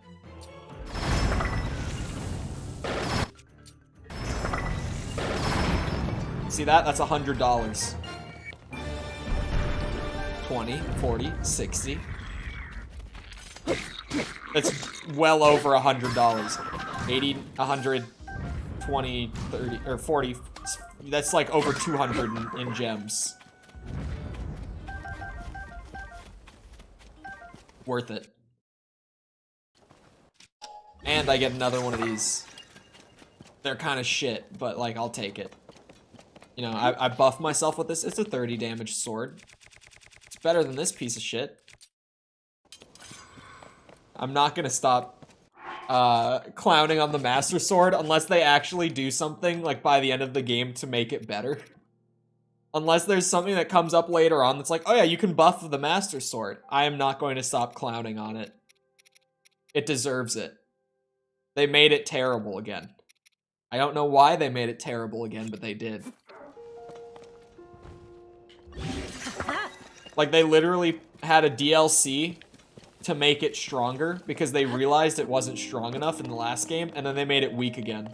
See that? That's $100. 20, 40, 60. That's well over $100. 80, 100, 20, 30, or 40. That's like over 200 in gems. Worth it. And I get another one of these. They're kind of shit, but like, I'll take it. You know, I buff myself with this. It's a 30 damage sword. It's better than this piece of shit. I'm not gonna stop clowning on the Master Sword unless they actually do something like by the end of the game to make it better. Unless there's something that comes up later on that's like, oh yeah, you can buff the Master Sword. I am not going to stop clowning on it. It deserves it. They made it terrible again. I don't know why they made it terrible again, but they did. Like, they literally had a DLC to make it stronger because they realized it wasn't strong enough in the last game, and then they made it weak again.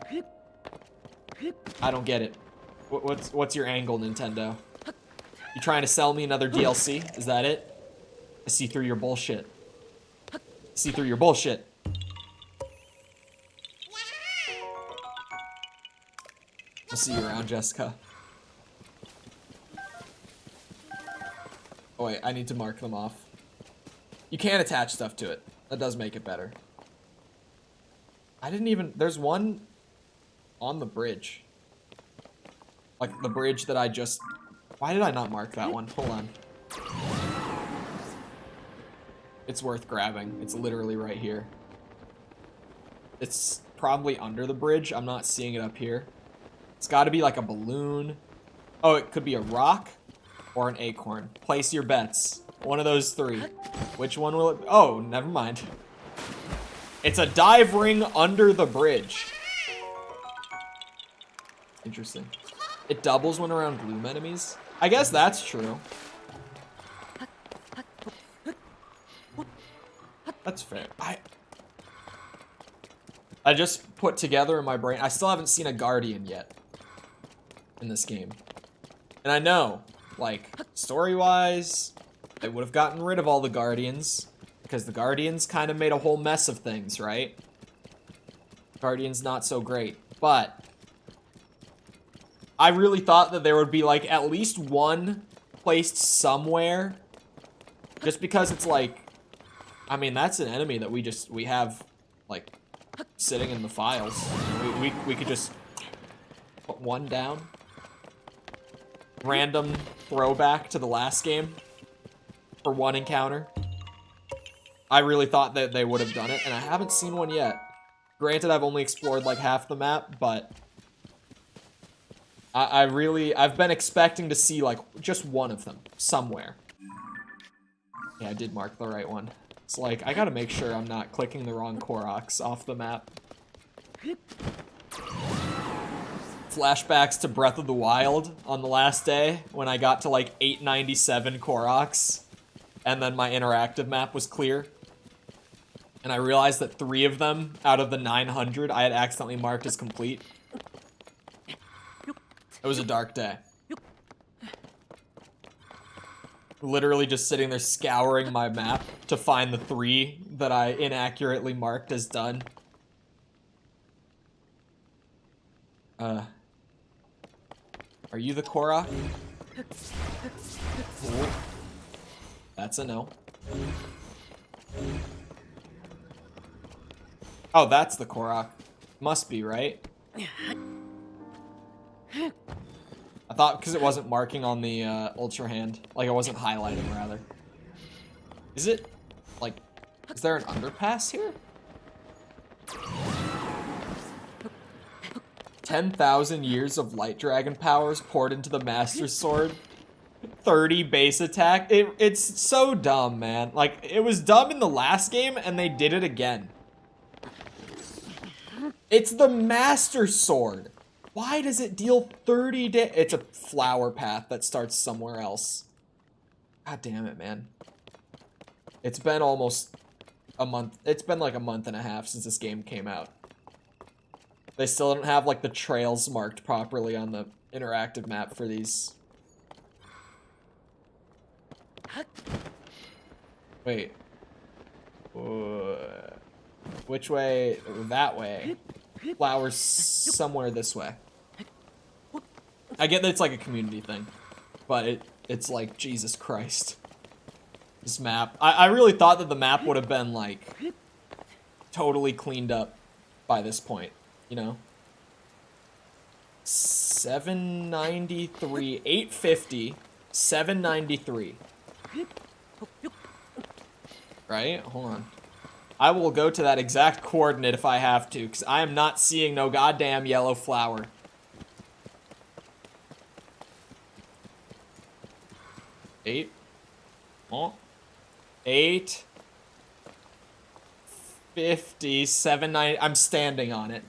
I don't get it. What's your angle, Nintendo? You trying to sell me another DLC? Is that it? I see through your bullshit. I see through your bullshit. I'll see you around, Jessica. Oh wait, I need to mark them off. You can attach stuff to it. That does make it better. I didn't even... There's one on the bridge. Like, the bridge that I just... Why did I not mark that one? Hold on. It's worth grabbing. It's literally right here. It's probably under the bridge. I'm not seeing it up here. It's got to be like a balloon. Oh, it could be a rock or an acorn. Place your bets. One of those three. Which one will it be? Oh, never mind. It's a dive ring under the bridge. Interesting. It doubles when around gloom enemies. I guess that's true. That's fair. I just put together in my brain. I still haven't seen a guardian yet in this game. And I know, like, story-wise, they would have gotten rid of all the guardians because the guardians kind of made a whole mess of things, right? Guardians not so great, but I really thought that there would be like at least one placed somewhere, just because it's like, I mean, that's an enemy that we have like sitting in the files. We could just put one down. Random throwback to the last game for one encounter. I really thought that they would have done it, and I haven't seen one yet. Granted, I've only explored like half the map, but I've been expecting to see like just one of them somewhere. Yeah, I did mark the right one. It's like, I gotta make sure I'm not clicking the wrong Koroks off the map. Flashbacks to Breath of the Wild on the last day when I got to like 897 Koroks and then my interactive map was clear. And I realized that 3 of them out of the 900 I had accidentally marked as complete. It was a dark day. Literally just sitting there scouring my map to find the 3 that I inaccurately marked as done. Are you the Korok? Cool. That's a no. Oh, that's the Korok. Must be, right? I thought because it wasn't marking on the Ultra Hand. Like, it wasn't highlighting, rather. Is it? Like, is there an underpass here? 10,000 years of light dragon powers poured into the Master Sword. 30 base attack. It's so dumb, man. Like, it was dumb in the last game, and they did it again. It's the Master Sword. Why does it deal 30 damage? It's a flower path that starts somewhere else. God damn it, man. It's been almost a month. It's been like a month and a half since this game came out. They still don't have, like, the trails marked properly on the interactive map for these. Wait. Which way? That way. Flowers somewhere this way. I get that it's like a community thing, but it's like, Jesus Christ. This map. I really thought that the map would have been, like, totally cleaned up by this point, you know? 793, 850, 793. Right? Hold on. I will go to that exact coordinate if I have to, because I am not seeing no goddamn yellow flower. Eight. Oh. 850, 790. I'm standing on it.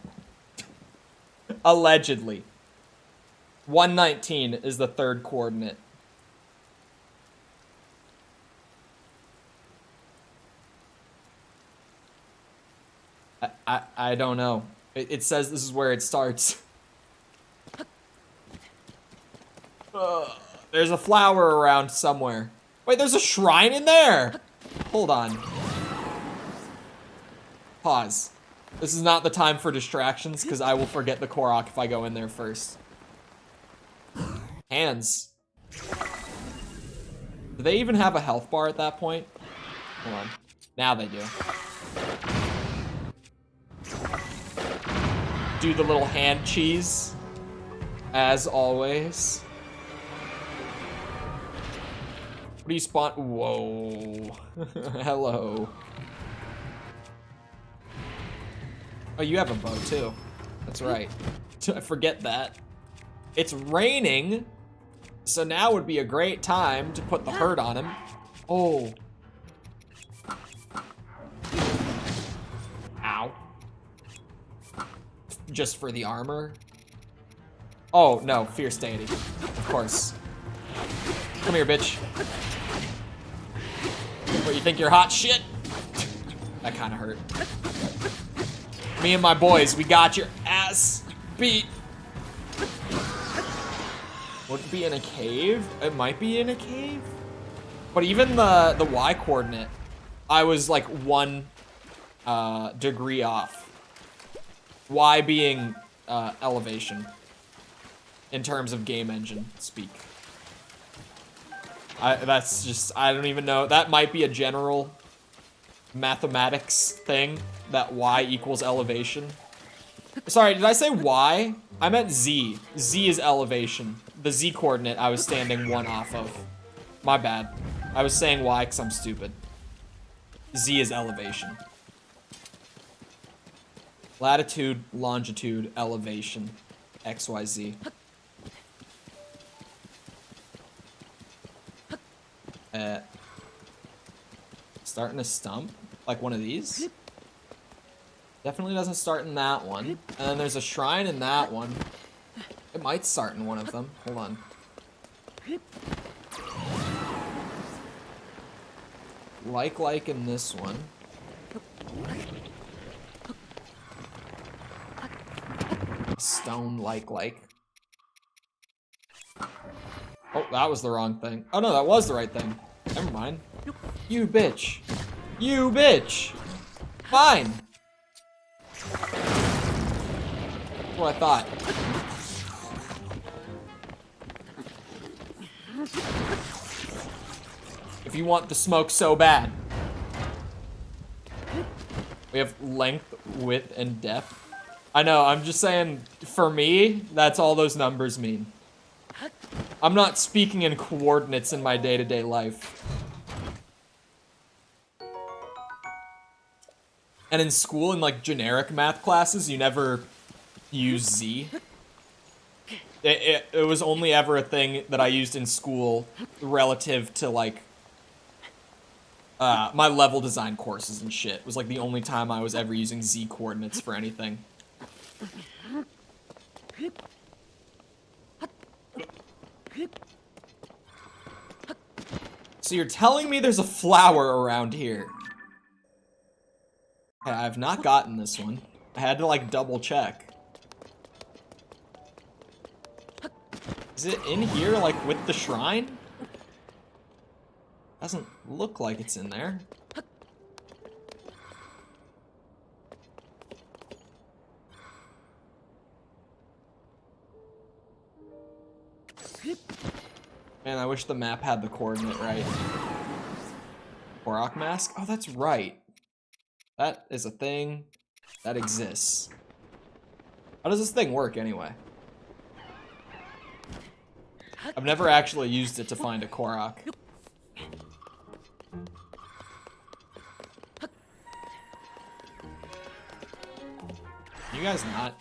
Allegedly. 119 is the third coordinate. I don't know. It says this is where it starts. There's a flower around somewhere. Wait, there's a shrine in there! Hold on. Pause. This is not the time for distractions, because I will forget the Korok if I go in there first. Hands. Do they even have a health bar at that point? Hold on. Now they do. Do the little hand cheese, as always. What do you spawn? Whoa. Hello. Oh, you have a bow too. That's right. I forget that. It's raining, so now would be a great time to put the hurt on him. Oh. Ow. Just for the armor? Oh, no, fierce deity. Of course. Come here, bitch. What, you think you're hot shit? That kind of hurt. Me and my boys, we got your ass beat. Would it be in a cave? It might be in a cave. But even the Y coordinate, I was like 1 degree off. Y being elevation in terms of game engine speak. That's just, I don't even know. That might be a general mathematics thing, that Y equals elevation. Sorry, did I say Y? I meant Z. Z is elevation. The Z coordinate I was standing 1 off of. My bad. I was saying Y because I'm stupid. Z is elevation. Latitude, longitude, elevation, XYZ. Starting to stump? Like one of these? Definitely doesn't start in that one. And then there's a shrine in that one. It might start in one of them. Hold on. Like in this one. Stone like. Oh, that was the wrong thing. Oh no, that was the right thing. Never mind. You bitch. You bitch. Fine. That's what I thought. If you want the smoke so bad. We have length, width, and depth. I know, I'm just saying, for me, that's all those numbers mean. I'm not speaking in coordinates in my day-to-day life. And in school, in like generic math classes, you never use Z. It was only ever a thing that I used in school relative to, like, my level design courses and shit. It was, like, the only time I was ever using Z coordinates for anything. So you're telling me there's a flower around here? Okay, I've not gotten this one. I had to, like, double check. Is it in here, like, with the shrine? Doesn't look like it's in there. Man, I wish the map had the coordinate right. Korok mask? Oh, that's right. That is a thing that exists. How does this thing work anyway? I've never actually used it to find a Korok. You guys not?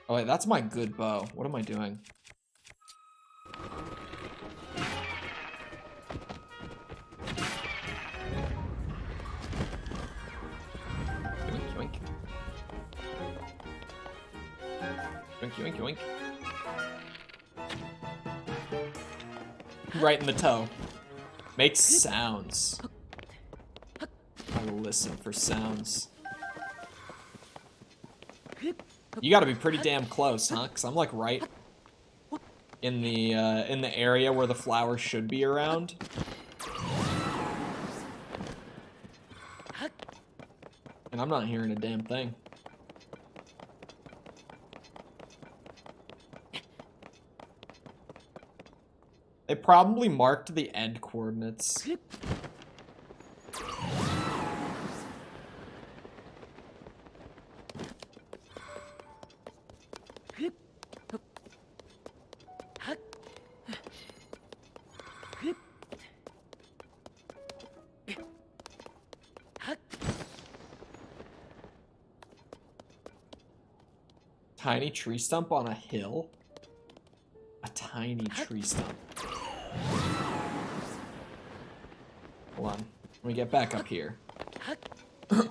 Oh wait, that's my good bow. What am I doing? Yoink, yoink. Yoink, yoink, yoink. Right in the toe. Makes sounds. I listen for sounds. You gotta be pretty damn close, huh? Cause I'm like right in the area where the flower should be around. And I'm not hearing a damn thing. They probably marked the end coordinates. Tiny tree stump on a hill? A tiny tree stump. Hold on. Let me get back up here. A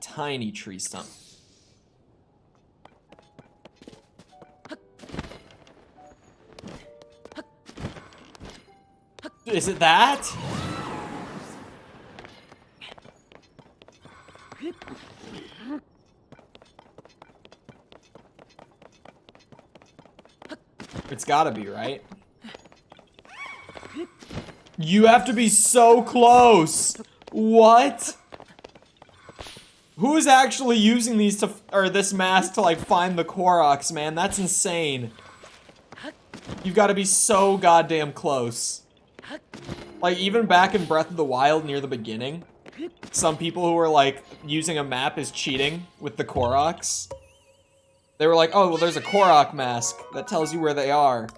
tiny tree stump. Is it that? It's gotta be, right? You have to be so close! What? Who is actually using these to, or this mask to, like, find the Koroks, man? That's insane. You've gotta be so goddamn close. Like, even back in Breath of the Wild near the beginning, some people who were, like, using a map is cheating with the Koroks. They were like, oh, well, there's a Korok mask that tells you where they are.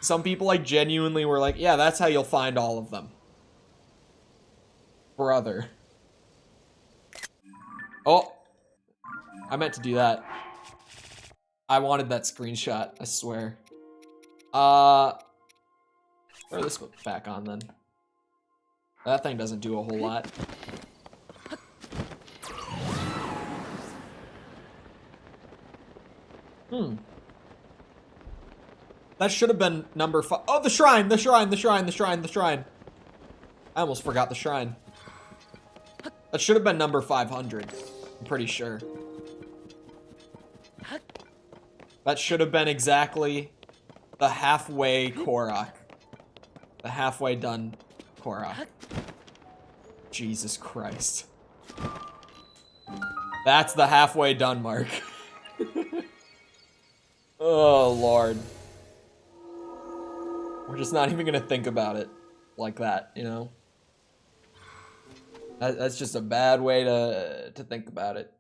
Some people, like, genuinely were like, yeah, that's how you'll find all of them. Brother. Oh. I meant to do that. I wanted that screenshot, I swear. Throw this back on, then. That thing doesn't do a whole lot. That should have been number 5. Oh, the shrine! The shrine! The shrine! The shrine! The shrine! I almost forgot the shrine. That should have been number 500. I'm pretty sure. That should have been exactly the halfway Korok. The halfway done Korok. Jesus Christ. That's the halfway done mark. Oh, Lord. We're just not even gonna think about it like that, you know? That's just a bad way to think about it.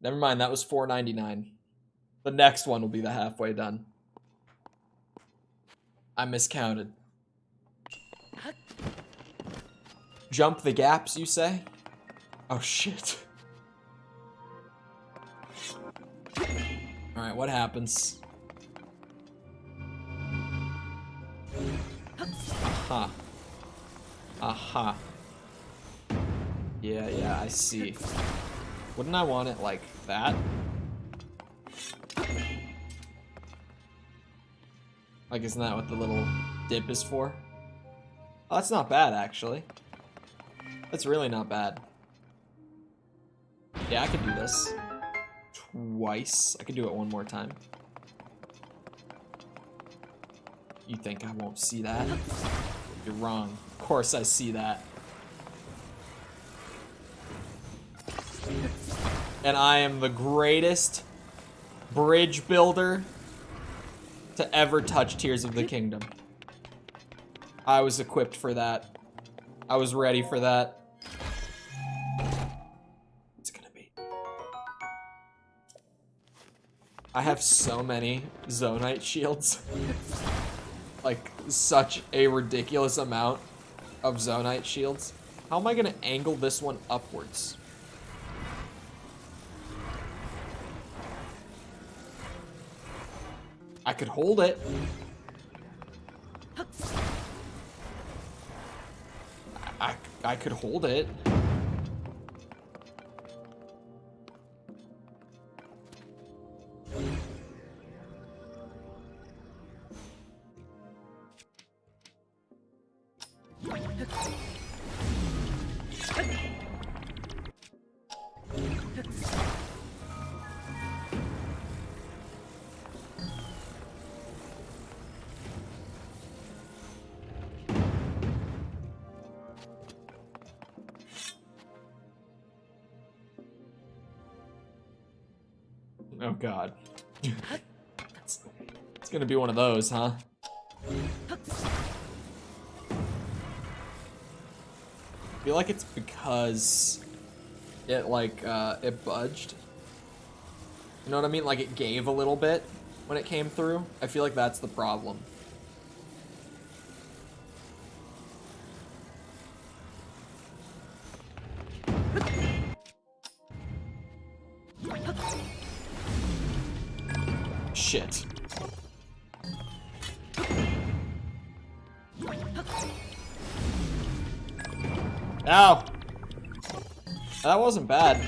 Never mind, that was $4.99. The next one will be the halfway done. I miscounted. Jump the gaps, you say? Oh, shit. Alright, what happens? Aha. Aha. Yeah, I see. Wouldn't I want it like that? Like, isn't that what the little dip is for? Oh, that's not bad, actually. That's really not bad. Yeah, I could do this. Twice. I could do it one more time. You think I won't see that? You're wrong. Of course I see that. And I am the greatest bridge builder to ever touch Tears of the Kingdom. I was equipped for that. I was ready for that. What's it gonna be? I have so many Zonite shields. Like, such a ridiculous amount of Zonite shields. How am I gonna angle this one upwards? I could hold it. I could hold it. Oh god. It's gonna be one of those, huh? I feel like it's because it it budged. You know what I mean? Like it gave a little bit when it came through. I feel like that's the problem. Shit. Ow! That wasn't bad.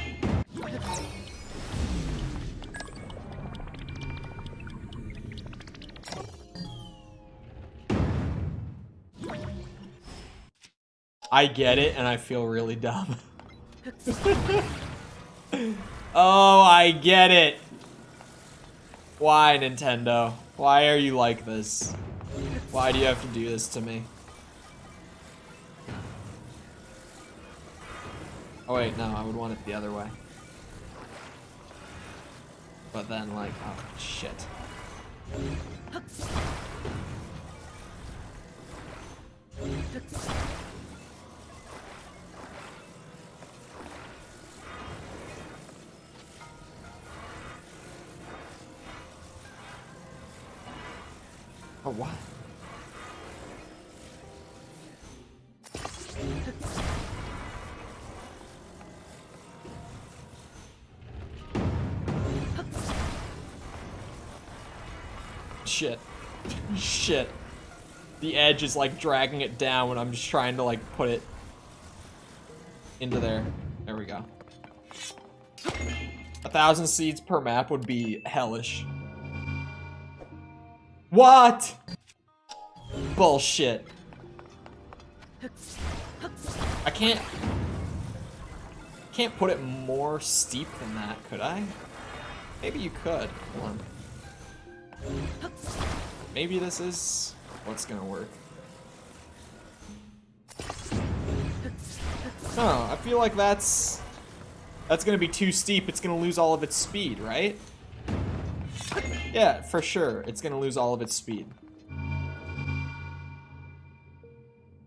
I get it, and I feel really dumb. Oh, I get it. Why, Nintendo? Why are you like this? Why do you have to do this to me? Oh wait, no, I would want it the other way. But then, like, oh, shit. Oh, what? Shit. Shit. The edge is like dragging it down when I'm just trying to like put it into there. There we go. 1,000 seeds per map would be hellish. What? Bullshit. I can't put it more steep than that, could I? Maybe you could. Hold on. Maybe this is what's gonna work. No, I feel like that's gonna be too steep. It's gonna lose all of its speed, right? Yeah, for sure. It's gonna lose all of its speed.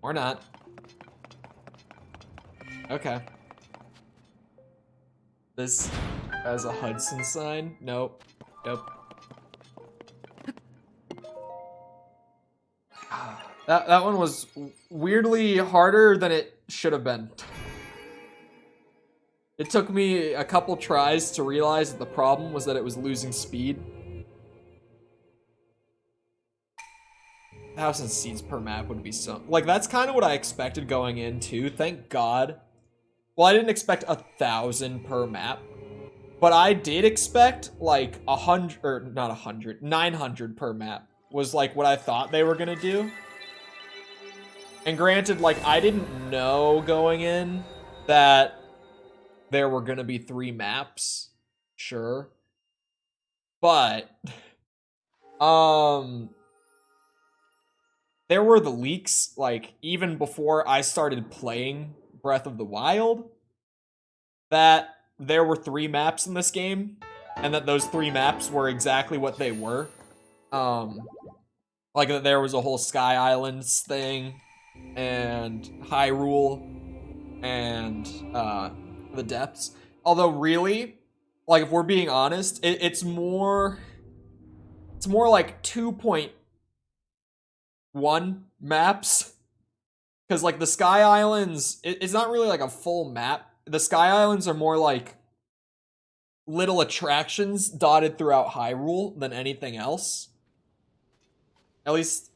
Or not. Okay. This as a Hudson sign? Nope. Nope. That one was weirdly harder than it should have been. It took me a couple tries to realize that the problem was that it was losing speed. 1,000 seeds per map would be so... Like, that's kind of what I expected going in, too. Thank God. Well, I didn't expect 1,000 per map. But I did expect, like, 100... Or, not 100. 900 per map was, like, what I thought they were gonna do. And granted, like, I didn't know going in that there were gonna be 3 maps. Sure. But... there were the leaks, like, even before I started playing Breath of the Wild, that there were 3 maps in this game, and that those 3 maps were exactly what they were. Like, that there was a whole Sky Islands thing, and Hyrule, and, the Depths. Although, really, like, if we're being honest, it's more like 2.1 maps, because like the Sky Islands, it's not really like a full map. The Sky Islands are more like little attractions dotted throughout Hyrule than anything else. At least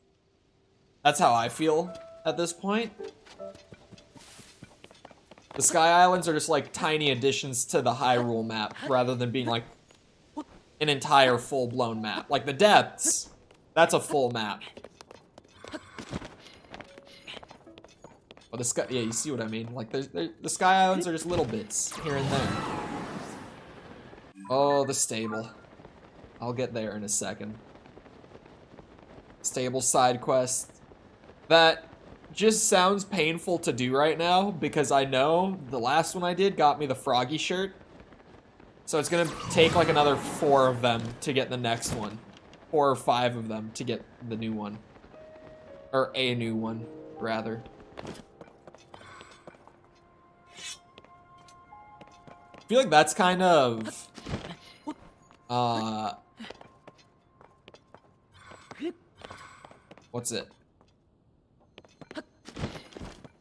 that's how I feel at this point. The Sky Islands are just like tiny additions to the Hyrule map rather than being like an entire full-blown map. Like the Depths, that's a full map. Oh, the sky, yeah, you see what I mean? Like, the Sky Islands are just little bits here and there. Oh, the stable. I'll get there in a second. Stable side quest. That just sounds painful to do right now because I know the last one I did got me the Froggy shirt. So it's gonna take like another 4 of them to get the next one. 4 or 5 of them to get the new one. Or a new one, rather. I feel like that's kind of what's it?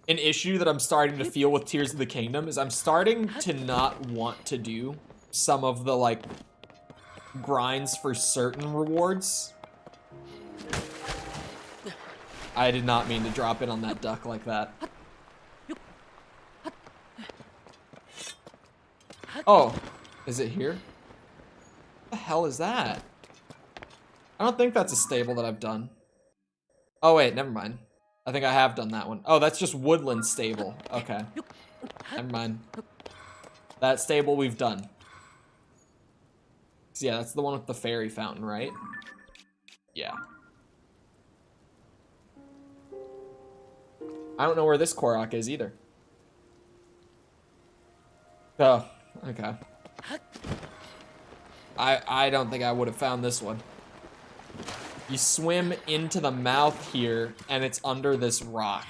An issue that I'm starting to feel with Tears of the Kingdom is I'm starting to not want to do some of the like grinds for certain rewards. I did not mean to drop in on that duck like that. Oh, is it here? What the hell is that? I don't think that's a stable that I've done. Oh wait, never mind. I think I have done that one. Oh, that's just Woodland Stable. Okay. Never mind. That stable we've done. So yeah, that's the one with the fairy fountain, right? Yeah. I don't know where this Korok is either. Oh, okay. I don't think I would have found this one. You swim into the mouth here, and it's under this rock.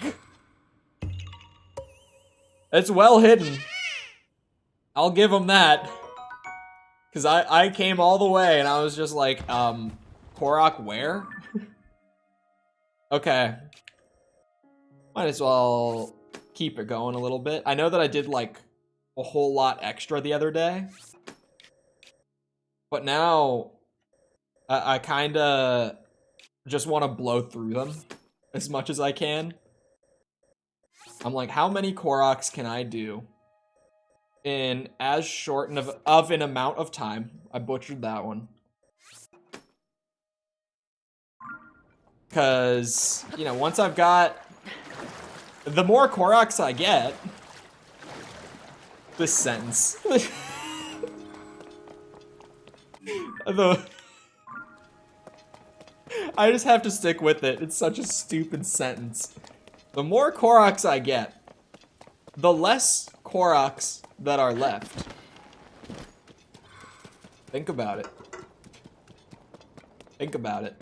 It's well hidden. I'll give them that. Because I came all the way, and I was just like, Korok where? Okay. Might as well keep it going a little bit. I know that I did, like, a whole lot extra the other day. But now, I kinda just want to blow through them as much as I can. I'm like, how many Koroks can I do in as short of an amount of time? I butchered that one. Because, you know, once I've got... The more Koroks I get... This sentence. I just have to stick with it. It's such a stupid sentence. The more Koroks I get, the less Koroks that are left. Think about it. Think about it.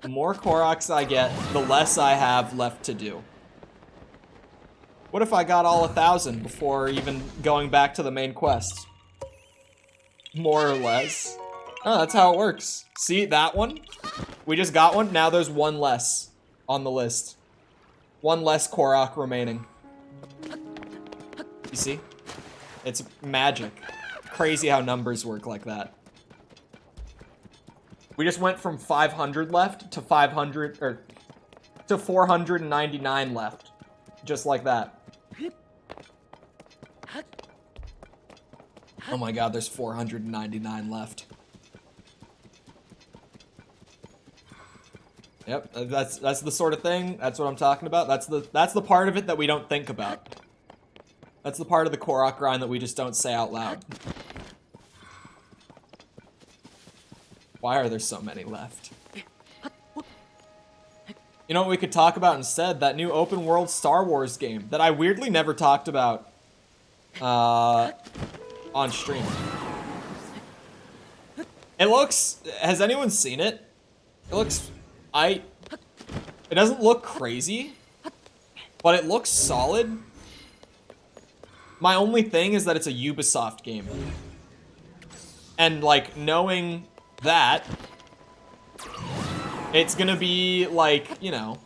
The more Koroks I get, the less I have left to do. What if I got all 1,000 before even going back to the main quest? More or less. Oh, that's how it works. See, that one? We just got one. Now there's one less on the list. One less Korok remaining. You see? It's magic. Crazy how numbers work like that. We just went from 500 left to 500, or to 499 left. Just like that. Oh my god, there's 499 left. Yep, that's the sort of thing. That's what I'm talking about. That's the part of it that we don't think about. That's the part of the Korok grind that we just don't say out loud. Why are there so many left? You know what we could talk about instead? That new open world Star Wars game that I weirdly never talked about on stream. It looks... Has anyone seen it? It looks... It doesn't look crazy, but it looks solid. My only thing is that it's a Ubisoft game. And, like, knowing that, it's gonna be, like, you know,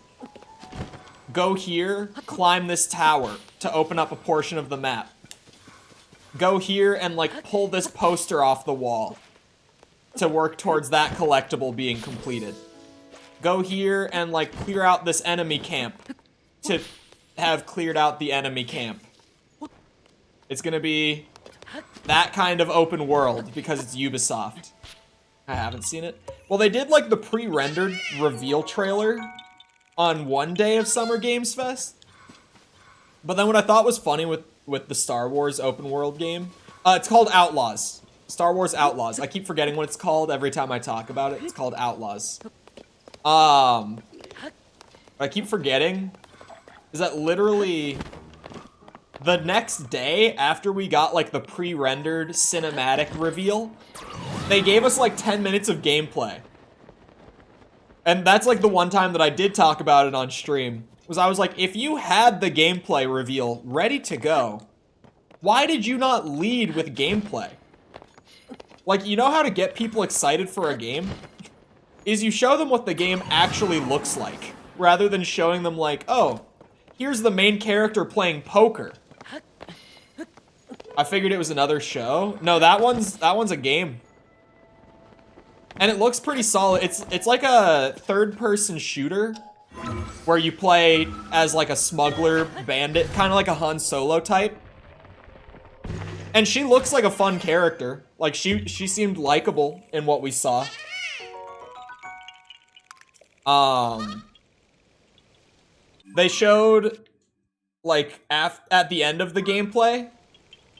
go here, climb this tower to open up a portion of the map. Go here and, like, pull this poster off the wall to work towards that collectible being completed. Go here and, like, clear out this enemy camp to have cleared out the enemy camp. It's gonna be that kind of open world because it's Ubisoft. I haven't seen it. Well, they did, like, the pre-rendered reveal trailer on one day of Summer Games Fest. But then what I thought was funny with the Star Wars open world game, it's called Outlaws. Star Wars Outlaws. I keep forgetting what it's called every time I talk about it. It's called Outlaws. What I keep forgetting is that literally the next day after we got, like, the pre-rendered cinematic reveal, they gave us, like, 10 minutes of gameplay. And that's, like, the one time that I did talk about it on stream. Was I was like, if you had the gameplay reveal ready to go, why did you not lead with gameplay? Like, you know how to get people excited for a game? Is you show them what the game actually looks like, rather than showing them, like, oh, here's the main character playing poker. I figured it was another show. No, that one's a game. And it looks pretty solid. It's like a third-person shooter where you play as, like, a smuggler bandit, kind of like a Han Solo type. And she looks like a fun character. Like, she seemed likable in what we saw. They showed, like, at the end of the gameplay,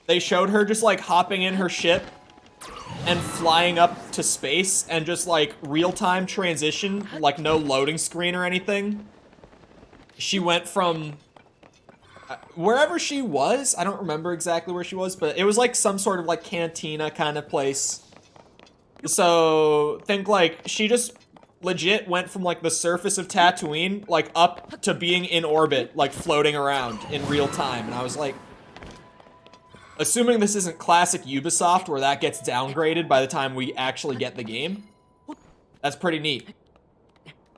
they showed her just, like, hopping in her ship and flying up to space and just, like, real-time transition, like, no loading screen or anything. She went from wherever she was, I don't remember exactly where she was, but it was, like, some sort of, like, cantina kind of place. So, think, like, she just legit went from, like, the surface of Tatooine, like, up to being in orbit, like, floating around in real time. And I was like, assuming this isn't classic Ubisoft where that gets downgraded by the time we actually get the game, that's pretty neat.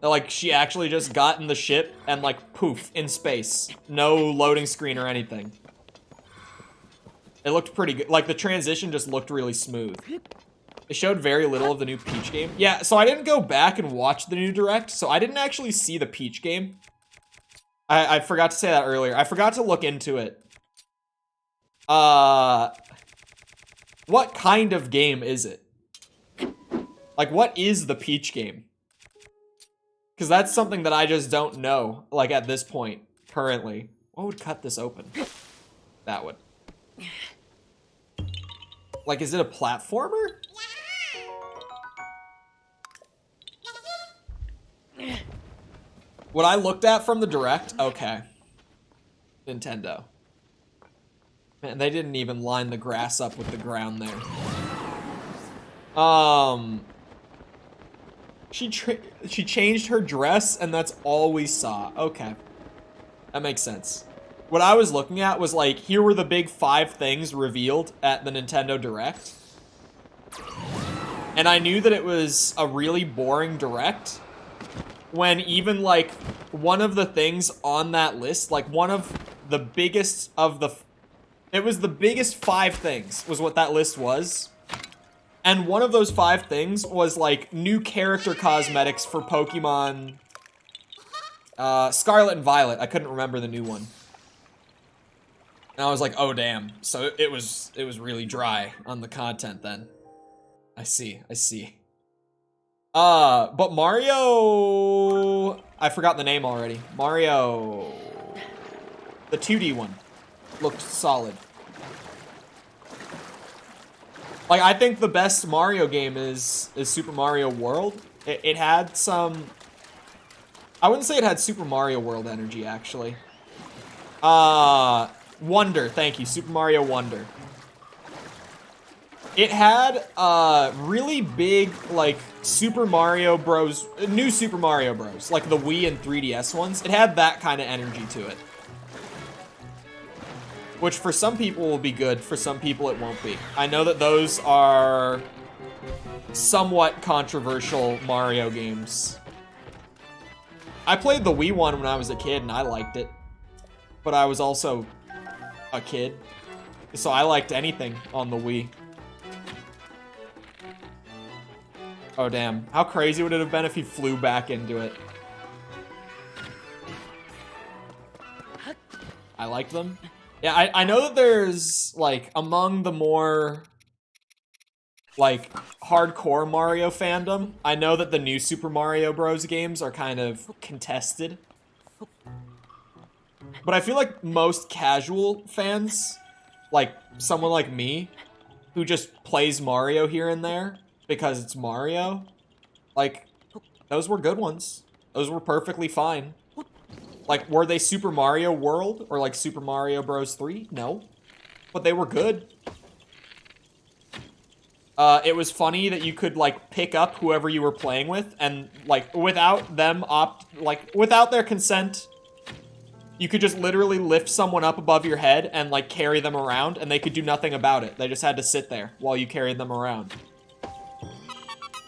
Like, she actually just got in the ship and, like, poof, in space. No loading screen or anything. It looked pretty good. Like, the transition just looked really smooth. They showed very little of the new Peach game. Yeah, so I didn't go back and watch the new Direct, so I didn't actually see the Peach game. I forgot to say that earlier. I forgot to look into it. What kind of game is it? Like, what is the Peach game? Because that's something that I just don't know, like, at this point, currently. What would cut this open? That would. Like, is it a platformer? What I looked at from the Direct? Okay. Nintendo. Man, they didn't even line the grass up with the ground there. She changed her dress, and that's all we saw. Okay. That makes sense. What I was looking at was, like, here were the big 5 things revealed at the Nintendo Direct. And I knew that it was a really boring Direct, when even, like, one of the things on that list, like, one of the biggest of the... It was the biggest 5 things, was what that list was. And one of those 5 things was, like, new character cosmetics for Pokemon... Scarlet and Violet. I couldn't remember the new one. And I was like, oh, damn. So it was really dry on the content then. I see. But Mario... I forgot the name already. Mario... The 2D one. Looked solid. Like, I think the best Mario game is Super Mario World. It had some... I wouldn't say it had Super Mario World energy, actually. Wonder, thank you. Super Mario Wonder. It had really big, like, Super Mario Bros. New Super Mario Bros. Like the Wii and 3DS ones. It had that kind of energy to it. Which for some people will be good, for some people it won't be. I know that those are somewhat controversial Mario games. I played the Wii one when I was a kid and I liked it. But I was also a kid. So I liked anything on the Wii. Oh damn, how crazy would it have been if he flew back into it? I liked them. Yeah, I know that there's, like, among the more, like, hardcore Mario fandom, I know that the new Super Mario Bros. Games are kind of contested. But I feel like most casual fans, like someone like me, who just plays Mario here and there because it's Mario, like, those were good ones. Those were perfectly fine. Like, were they Super Mario World or, like, Super Mario Bros. 3? No. But they were good. It was funny that you could, like, pick up whoever you were playing with and, like, without them without their consent, you could just literally lift someone up above your head and, like, carry them around, and they could do nothing about it. They just had to sit there while you carried them around.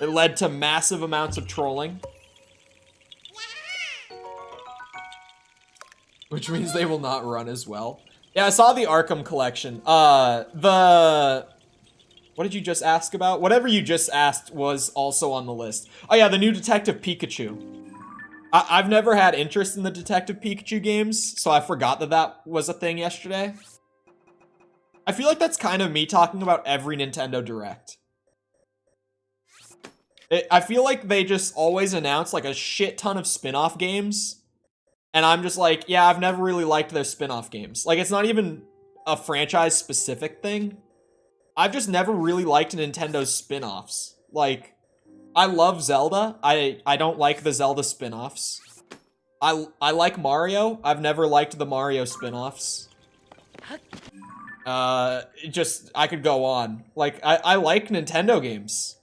It led to massive amounts of trolling. Which means they will not run as well. Yeah, I saw the Arkham collection. What did you just ask about? Whatever you just asked was also on the list. Oh yeah, the new Detective Pikachu. I've never had interest in the Detective Pikachu games, so I forgot that that was a thing yesterday. I feel like that's kind of me talking about every Nintendo Direct. I feel like they just always announce like a shit ton of spin-off games. And I'm just like, yeah, I've never really liked their spin-off games. Like, it's not even a franchise-specific thing. I've just never really liked Nintendo's spin-offs. Like, I love Zelda. I don't like the Zelda spin-offs. I like Mario. I've never liked the Mario spin-offs. I could go on. Like, I like Nintendo games.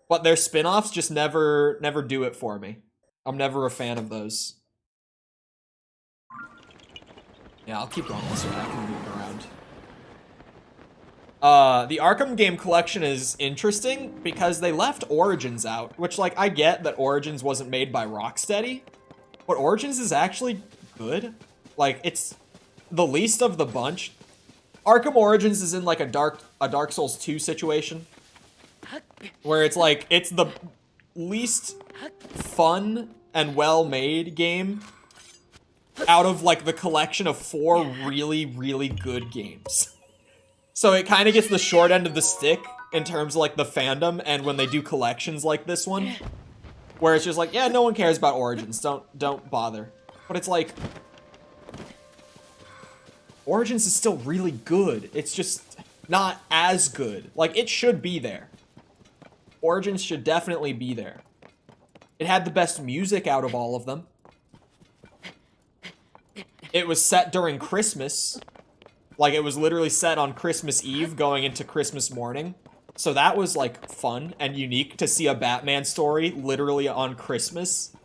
But their spin-offs just never do it for me. I'm never a fan of those. Yeah, I'll keep going this way. I can move around. The Arkham game collection is interesting because they left Origins out, which, like, I get that Origins wasn't made by Rocksteady, but Origins is actually good. Like, it's the least of the bunch. Arkham Origins is in, like, a Dark Souls 2 situation, where it's, like, it's the least fun and well-made game out of, like, the collection of 4 really, really good games. So it kind of gets the short end of the stick in terms of, like, the fandom, and when they do collections like this one, where it's just like, yeah, no one cares about Origins, don't bother. But it's like, Origins is still really good. It's just not as good. Like, it should be there. Origins should definitely be there. It had the best music out of all of them. It was set during Christmas. Like, it was literally set on Christmas Eve going into Christmas morning. So that was, like, fun and unique to see a Batman story literally on Christmas.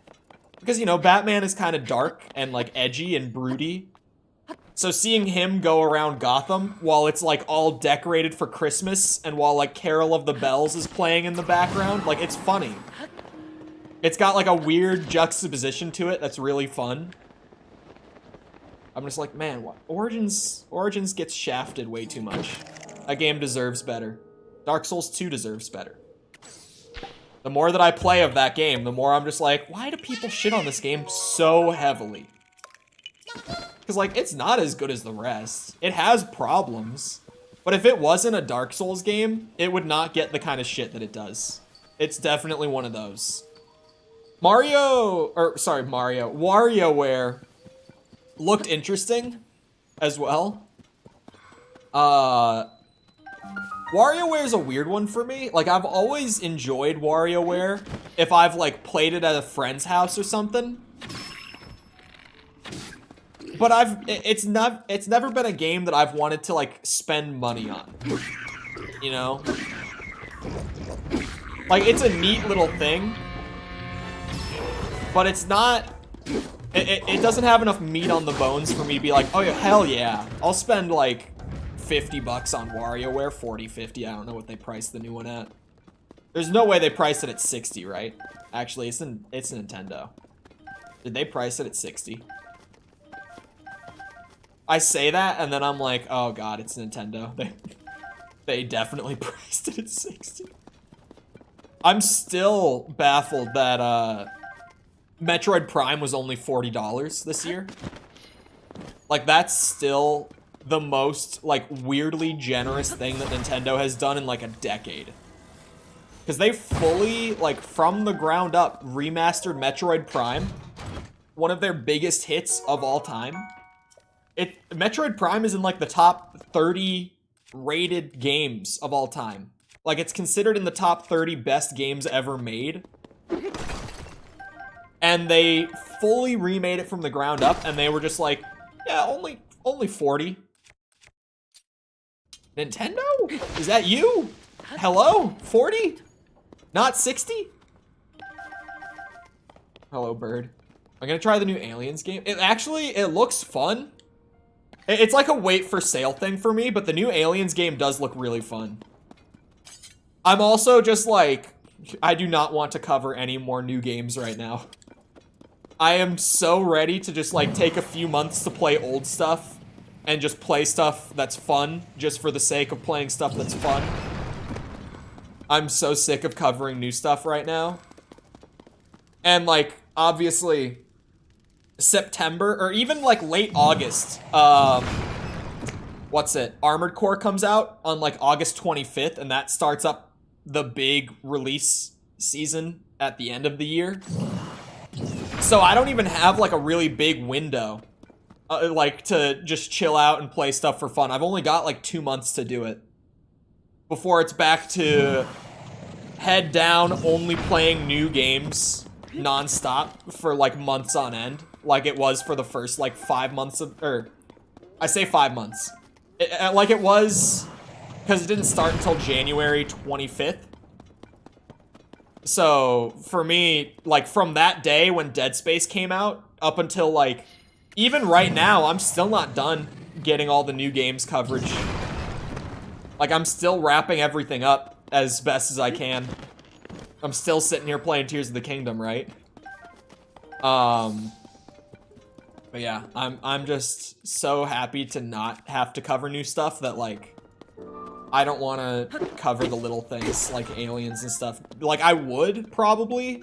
Because, you know, Batman is kind of dark and, like, edgy and broody. So seeing him go around Gotham while it's, like, all decorated for Christmas and while, like, Carol of the Bells is playing in the background, like, it's funny. It's got like a weird juxtaposition to it that's really fun. I'm just like, man, what? Origins gets shafted way too much. That game deserves better. Dark Souls 2 deserves better. The more that I play of that game, the more I'm just like, why do people shit on this game so heavily? Because, like, it's not as good as the rest. It has problems. But if it wasn't a Dark Souls game, it would not get the kind of shit that it does. It's definitely one of those. WarioWare looked interesting as well. WarioWare is a weird one for me. Like, I've always enjoyed WarioWare if I've, like, played it at a friend's house or something. But it's never been a game that I've wanted to, like, spend money on. You know? Like, it's a neat little thing. But it's not... It doesn't have enough meat on the bones for me to be like, oh yeah, hell yeah. I'll spend, like, $50 on WarioWare. 40, 50, I don't know what they priced the new one at. There's no way they priced it at 60, right? Actually, it's Nintendo. Did they price it at 60? I say that, and then I'm like, oh god, it's Nintendo. They definitely priced it at 60. I'm still baffled that, Metroid Prime was only $40 this year. Like, that's still the most, like, weirdly generous thing that Nintendo has done in, like, a decade. Because they fully, like, from the ground up, remastered Metroid Prime. One of their biggest hits of all time. Metroid Prime is in, like, the top 30 rated games of all time. Like, it's considered in the top 30 best games ever made. And they fully remade it from the ground up, and they were just like, yeah, only 40. Nintendo? Is that you? Hello? 40? Not 60? Hello, bird. I'm gonna try the new Aliens game. It looks fun. It's like a wait for sale thing for me, but the new Aliens game does look really fun. I'm also just like, I do not want to cover any more new games right now. I am so ready to just, like, take a few months to play old stuff and just play stuff that's fun just for the sake of playing stuff that's fun. I'm so sick of covering new stuff right now. And, like, obviously, September, or even, like, late August, Armored Core comes out on, like, August 25th, and that starts up the big release season at the end of the year. So I don't even have, like, a really big window, like, to just chill out and play stuff for fun. I've only got, like, 2 months to do it before it's back to head down, only playing new games nonstop for, like, months on end, like it was for the first, like, 5 months of, or, I say 5 months. Like it was, because it didn't start until January 25th. So, for me, like, from that day when Dead Space came out, up until, like, even right now, I'm still not done getting all the new games coverage. Like, I'm still wrapping everything up as best as I can. I'm still sitting here playing Tears of the Kingdom, right? But yeah, I'm just so happy to not have to cover new stuff that, like, I don't want to cover the little things like Aliens and stuff. Like, I would, probably,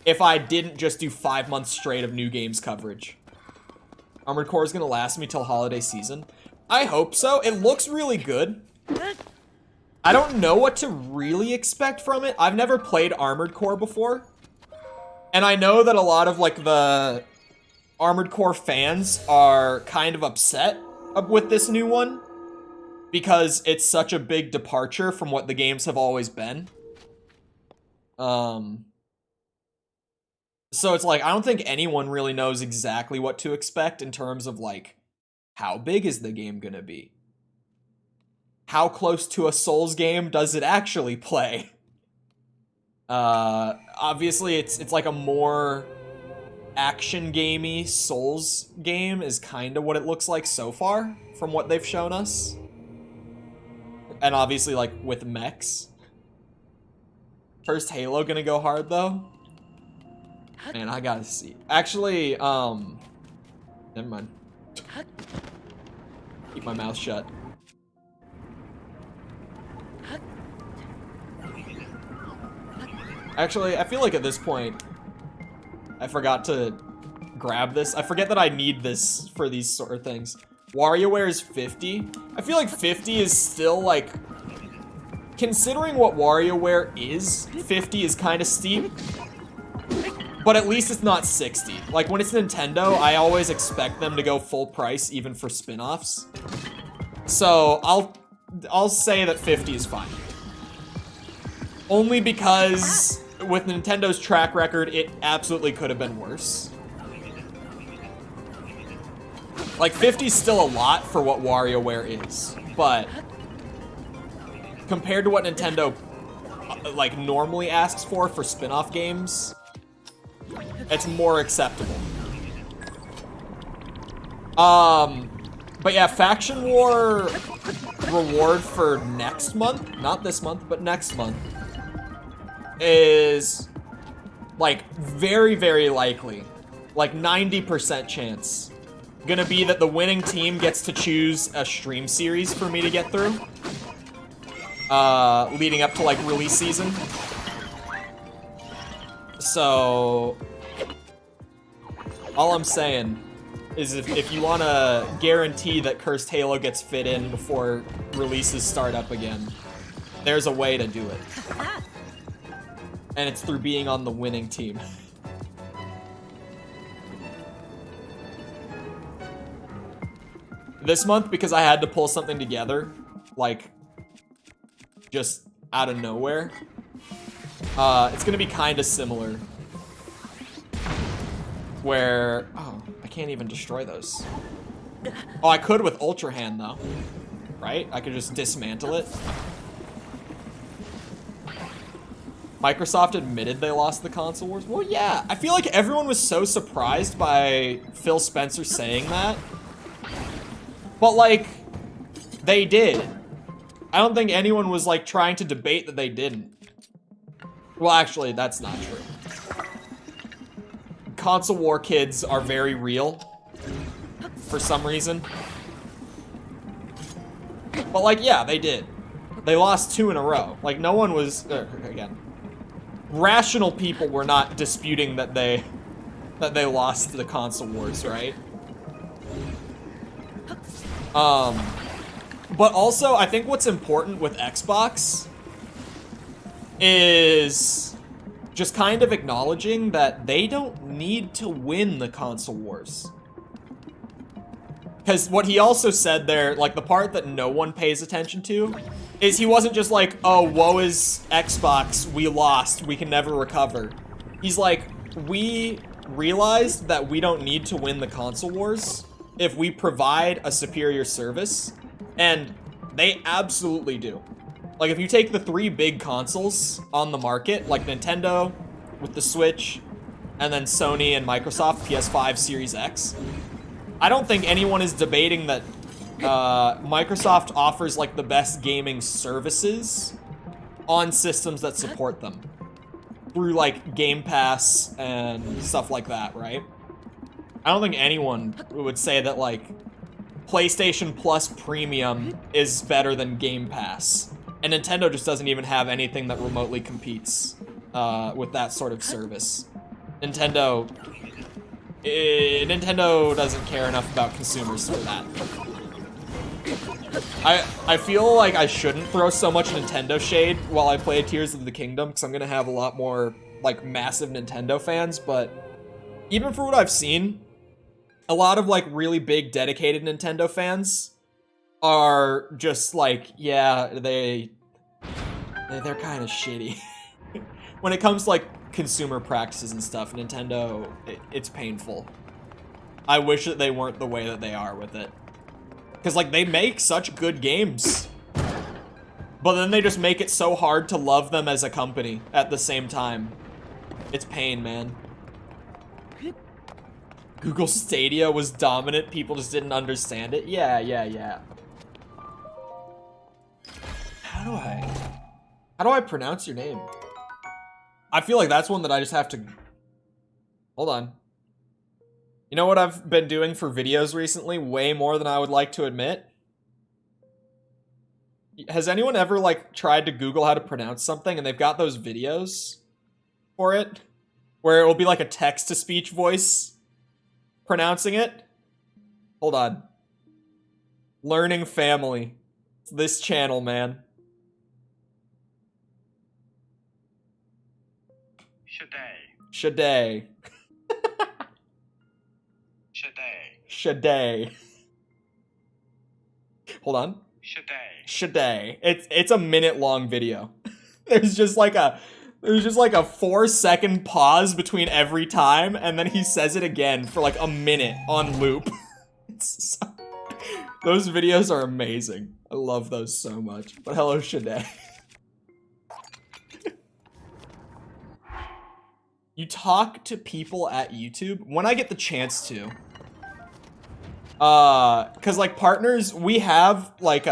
if I didn't just do 5 months straight of new games coverage. Armored Core is going to last me till holiday season. I hope so. It looks really good. I don't know what to really expect from it. I've never played Armored Core before. And I know that a lot of, like, the Armored Core fans are kind of upset with this new one, because it's such a big departure from what the games have always been. So it's like, I don't think anyone really knows exactly what to expect in terms of, like, how big is the game gonna be? How close to a Souls game does it actually play? Obviously, it's like a more action gamey Souls game is kind of what it looks like so far from what they've shown us. And obviously, like, with mechs. First Halo gonna go hard, though? Man, I gotta see. Actually, never mind. Keep my mouth shut. Actually, I feel like at this point, I forgot to grab this. I forget that I need this for these sort of things. WarioWare is 50. I feel like 50 is still like, considering what WarioWare is, 50 is kind of steep. But at least it's not 60. Like when it's Nintendo, I always expect them to go full price even for spin-offs. So I'll say that 50 is fine. Only because with Nintendo's track record, it absolutely could have been worse. Like 50 is still a lot for what WarioWare is, but compared to what Nintendo like normally asks for spin-off games, it's more acceptable. But yeah, Faction War reward for next month, not this month, but next month, is like very, very likely, like 90% chance, gonna be that the winning team gets to choose a stream series for me to get through, leading up to like release season. So all I'm saying is if you want to guarantee that Cursed Halo gets fit in before releases start up again, there's a way to do it. And it's through being on the winning team. This month, because I had to pull something together, like, just out of nowhere, it's gonna be kind of similar. Where, oh, I can't even destroy those. Oh, I could with Ultra Hand though, right? I could just dismantle it. Microsoft admitted they lost the console wars. Well, yeah, I feel like everyone was so surprised by Phil Spencer saying that. But like, they did. I don't think anyone was like trying to debate that they didn't. Well, actually, that's not true. Console war kids are very real for some reason. But like, yeah, they did. They lost 2 in a row. Like, no one was, again, rational people were not disputing that they lost the console wars, right? But also, I think what's important with Xbox is just kind of acknowledging that they don't need to win the console wars. Because what he also said there, like the part that no one pays attention to, is he wasn't just like, oh, woe is Xbox, we lost, we can never recover. He's like, we realized that we don't need to win the console wars if we provide a superior service, and they absolutely do. Like, if you take the 3 big consoles on the market, like Nintendo with the Switch, and then Sony and Microsoft PS5 Series X, I don't think anyone is debating that Microsoft offers, like, the best gaming services on systems that support them. Through, like, Game Pass and stuff like that, right? I don't think anyone would say that, like, PlayStation Plus Premium is better than Game Pass. And Nintendo just doesn't even have anything that remotely competes with that sort of service. Nintendo doesn't care enough about consumers for that. I feel like I shouldn't throw so much Nintendo shade while I play Tears of the Kingdom, because I'm gonna have a lot more, like, massive Nintendo fans, but even for what I've seen, a lot of, like, really big, dedicated Nintendo fans are just like, yeah, they're kind of shitty. When it comes to, like, consumer practices and stuff, Nintendo, it's painful. I wish that they weren't the way that they are with it. Because, like, they make such good games. But then they just make it so hard to love them as a company at the same time. It's pain, man. Google Stadia was dominant, people just didn't understand it. Yeah. How do I pronounce your name? I feel like that's one that I just have to Hold on. You know what I've been doing for videos recently? Way more than I would like to admit. Has anyone ever, like, tried to Google how to pronounce something and they've got those videos for it? Where it will be like a text-to-speech voice pronouncing it? Hold on. Learning Family. It's this channel, man. Shade. Shade. Hold on. Shade. It's a minute-long video. There's just like a 4-second pause between every time, and then he says it again for like a minute on loop. Those videos are amazing. I love those so much. But hello, Shade. You talk to people at YouTube? When I get the chance to. Cause like partners, we have like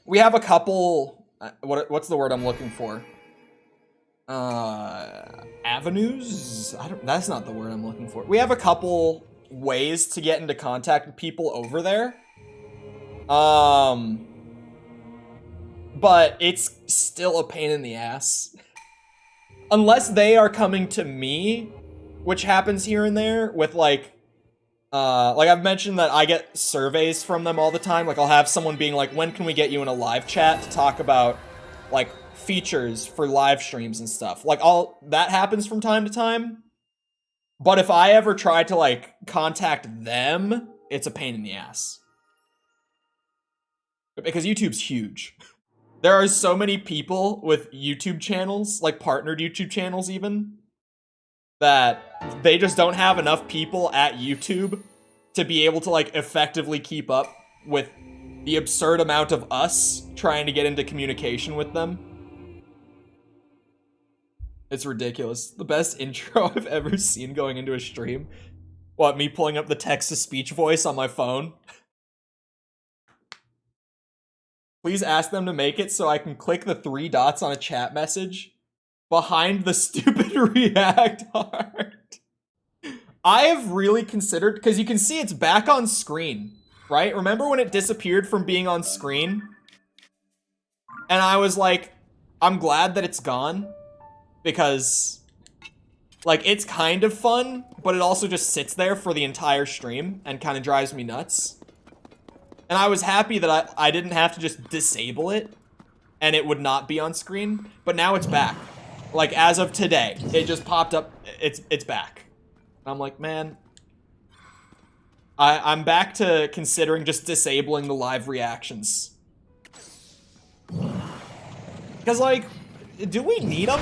we have a couple, what's the word I'm looking for? Avenues? That's not the word I'm looking for. We have a couple ways to get into contact with people over there. But it's still a pain in the ass. Unless they are coming to me, which happens here and there with like I've mentioned that I get surveys from them all the time. Like I'll have someone being like, when can we get you in a live chat to talk about like features for live streams and stuff. Like that happens from time to time. But if I ever try to like contact them, it's a pain in the ass. Because YouTube's huge. There are so many people with YouTube channels, like partnered YouTube channels even, that they just don't have enough people at YouTube to be able to like effectively keep up with the absurd amount of us trying to get into communication with them. It's ridiculous. The best intro I've ever seen going into a stream. What, me pulling up the text-to-speech voice on my phone? Please ask them to make it so I can click the 3 dots on a chat message behind the stupid react art. I have really considered, because you can see it's back on screen, right? Remember when it disappeared from being on screen? And I was like, I'm glad that it's gone, because like it's kind of fun, but it also just sits there for the entire stream and kind of drives me nuts. And I was happy that I didn't have to just disable it and it would not be on screen, but now it's back. Like as of today, it just popped up, it's back. And I'm like, man, I'm back to considering just disabling the live reactions. Because like, do we need them?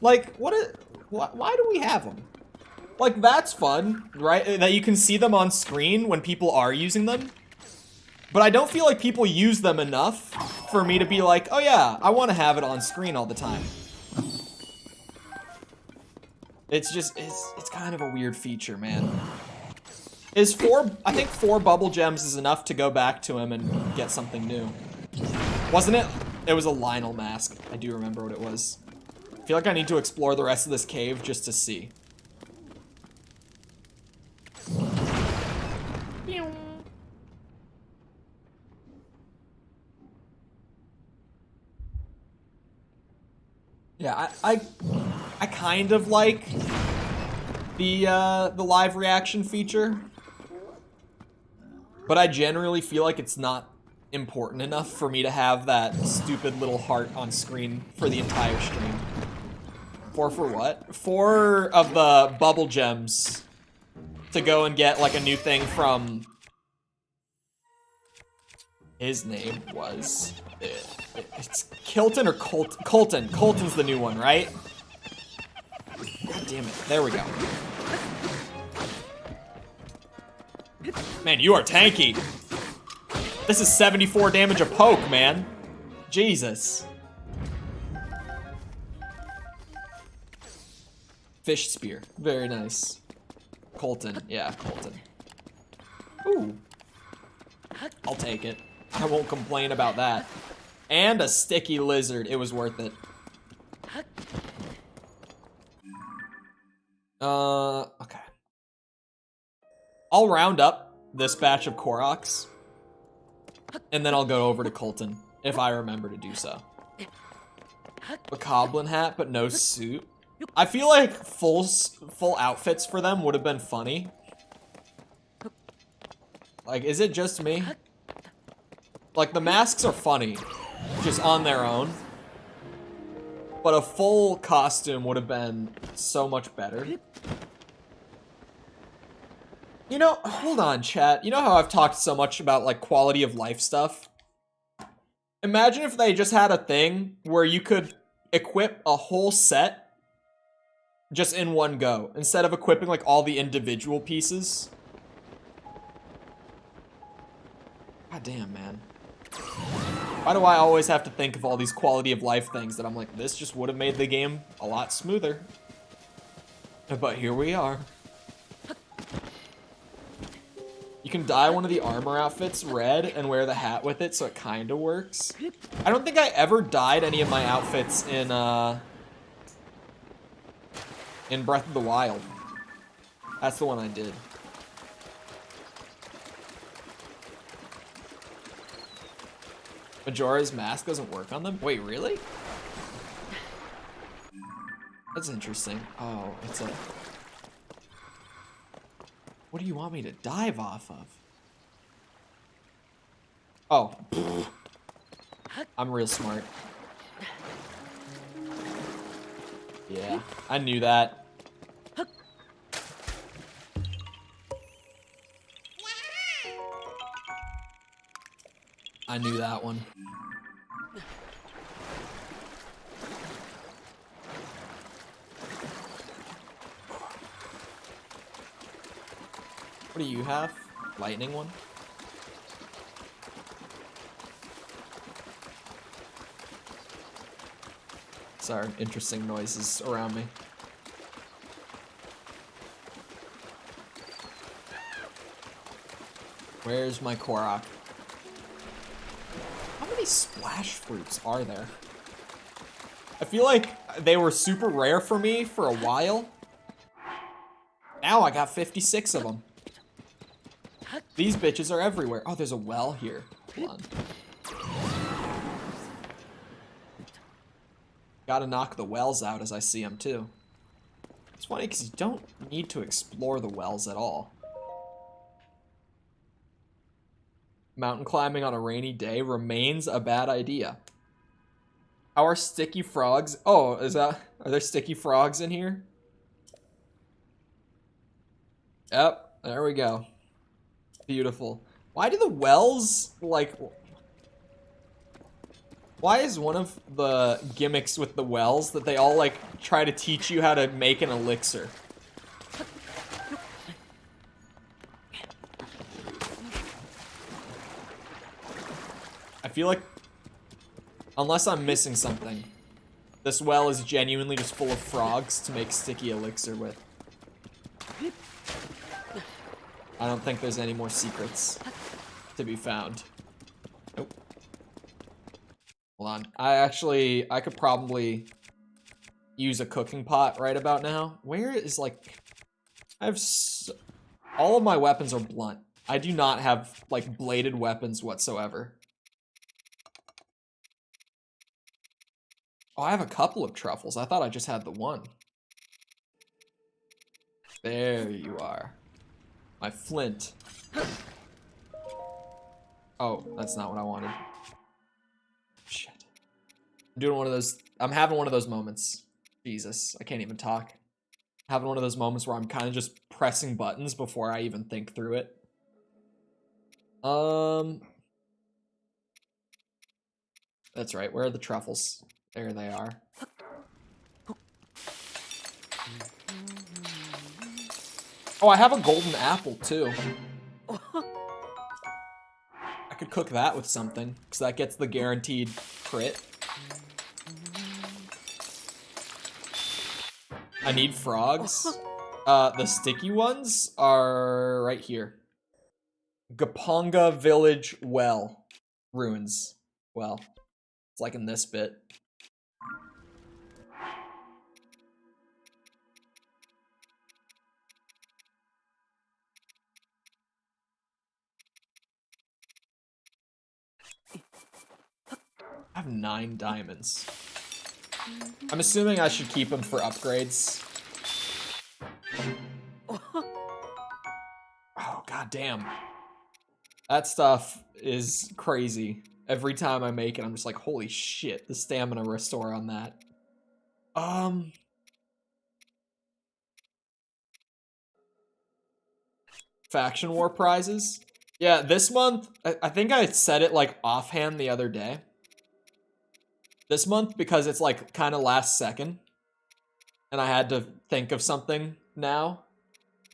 Like, why do we have them? Like, that's fun, right? That you can see them on screen when people are using them. But I don't feel like people use them enough for me to be like, oh yeah, I want to have it on screen all the time. It's just, it's kind of a weird feature, man. I think 4 bubble gems is enough to go back to him and get something new. Wasn't it? It was a Lionel mask. I do remember what it was. I feel like I need to explore the rest of this cave just to see. Yeah, I kind of like the live reaction feature, but I generally feel like it's not important enough for me to have that stupid little heart on screen for the entire stream. 4 for what? 4 of the bubble gems to go and get like a new thing from, his name was, it's Kilton or Colton. Colton's the new one, right? God damn it. There we go. Man, you are tanky. This is 74 damage a poke, man. Jesus. Fish spear. Very nice. Colton. Yeah, Colton. Ooh. I'll take it. I won't complain about that. And a sticky lizard. It was worth it. Okay. I'll round up this batch of Koroks, and then I'll go over to Colton, if I remember to do so. A Coblin hat, but no suit. I feel like full outfits for them would have been funny. Like, is it just me? Like, the masks are funny, just on their own. But a full costume would have been so much better. You know, hold on, chat. You know how I've talked so much about, like, quality of life stuff? Imagine if they just had a thing where you could equip a whole set just in one go, instead of equipping, like, all the individual pieces. God damn, man. Why do I always have to think of all these quality of life things that I'm like, this just would have made the game a lot smoother. But here we are. You can dye one of the armor outfits red and wear the hat with it, so it kinda works. I don't think I ever dyed any of my outfits in Breath of the Wild. That's the one I did. Majora's Mask doesn't work on them? Wait, really? That's interesting. Oh, it's a... What do you want me to dive off of? Oh. I'm real smart. Yeah, I knew that. I knew that one. What do you have? Lightning one? Sorry, interesting noises around me. Where's my Korok? How many splash fruits are there? I feel like they were super rare for me for a while. Now I got 56 of them. These bitches are everywhere. Oh, there's a well here. Hold on. Gotta knock the wells out as I see them too. It's funny because you don't need to explore the wells at all. Mountain climbing on a rainy day remains a bad idea. How are sticky frogs? Oh, are there sticky frogs in here? Yep, there we go. Beautiful. Why do the wells, like... Why is one of the gimmicks with the wells that they all, like, try to teach you how to make an elixir? I feel like, unless I'm missing something, this well is genuinely just full of frogs to make sticky elixir with. I don't think there's any more secrets to be found. Nope. Hold on. I could probably use a cooking pot right about now. Where is, like, all of my weapons are blunt. I do not have, like, bladed weapons whatsoever. Oh, I have a couple of truffles. I thought I just had the one. There you are. My flint. Oh, that's not what I wanted. Shit. I'm doing one of those. I'm having one of those moments. Jesus, I can't even talk. Having one of those moments where I'm kind of just pressing buttons before I even think through it. That's right. Where are the truffles? There they are. Oh, I have a golden apple too. I could cook that with something, because that gets the guaranteed crit. I need frogs. The sticky ones are right here. Gaponga Village Well. Ruins. Well, it's like in this bit. have 9 diamonds. I'm assuming I should keep them for upgrades. Oh, god damn. That stuff is crazy. Every time I make it, I'm just like, holy shit, the stamina restore on that. Faction War prizes? Yeah, this month, I think I said it like offhand the other day. This month, because it's like kind of last second, and I had to think of something now.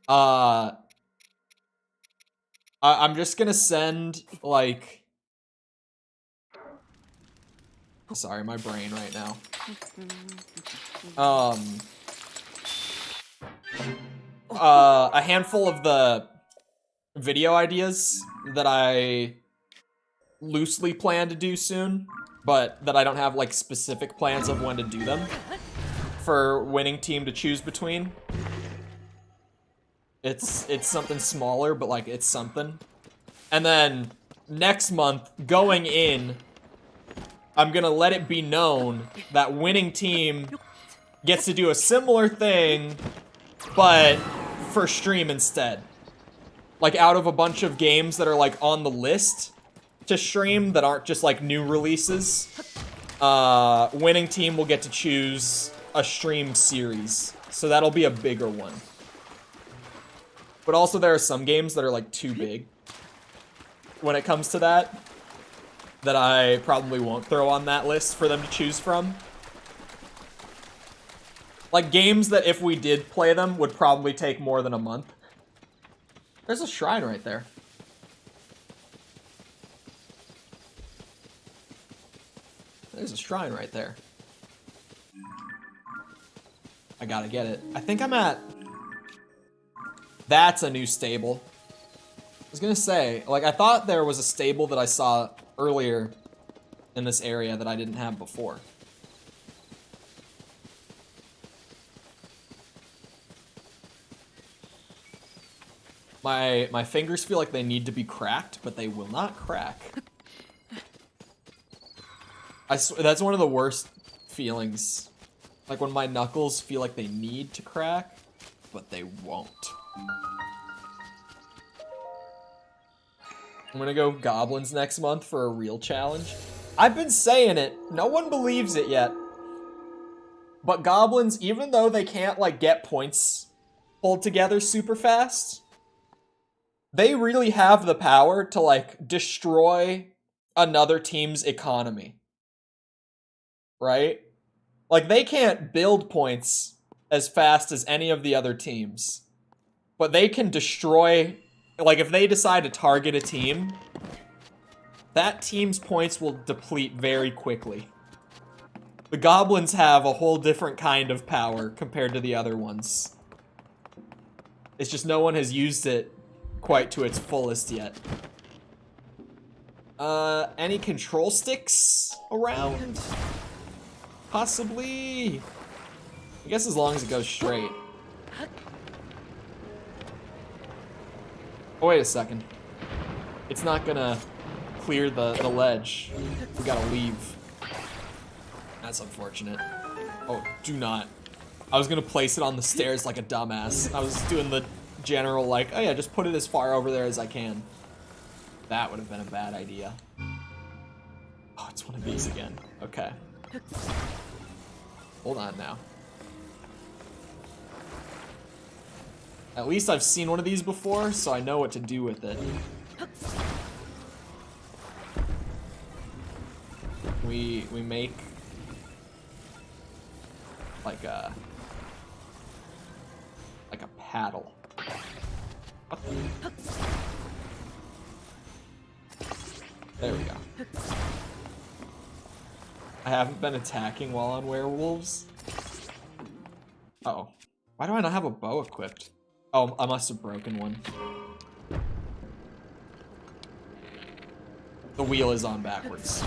I'm just gonna send like... Sorry, my brain right now. A handful of the video ideas that I loosely plan to do soon, but that I don't have like specific plans of when to do them for winning team to choose between. It's something smaller, but like it's something. And then next month, going in, I'm gonna let it be known that winning team gets to do a similar thing, but for stream instead. Like out of a bunch of games that are like on the list to stream that aren't just like new releases, winning team will get to choose a stream series. So that'll be a bigger one. But also there are some games that are like too big when it comes to that I probably won't throw on that list for them to choose from. Like games that if we did play them would probably take more than a month. There's a shrine right there. There's a shrine right there. I gotta get it. I think I'm at... That's a new stable. I was gonna say, like, I thought there was a stable that I saw earlier in this area that I didn't have before. My fingers feel like they need to be cracked, but they will not crack. That's one of the worst feelings. Like when my knuckles feel like they need to crack, but they won't. I'm gonna go goblins next month for a real challenge. I've been saying it. No one believes it yet. But goblins, even though they can't like get points pulled together super fast, they really have the power to like destroy another team's economy. Right? Like they can't build points as fast as any of the other teams. But they can destroy, like if they decide to target a team, that team's points will deplete very quickly. The goblins have a whole different kind of power compared to the other ones. It's just no one has used it quite to its fullest yet. Any control sticks around? Possibly. I guess as long as it goes straight. Oh, wait a second. It's not gonna clear the ledge. We gotta leave. That's unfortunate. Oh, do not. I was gonna place it on the stairs like a dumbass. I was doing the general like, oh yeah, just put it as far over there as I can. That would have been a bad idea. Oh, it's one of these again. Okay. Hold on now. At least I've seen one of these before, so I know what to do with it. We make like a paddle. There we go. I haven't been attacking while on werewolves. Uh-oh. Why do I not have a bow equipped? Oh, I must have broken one. The wheel is on backwards.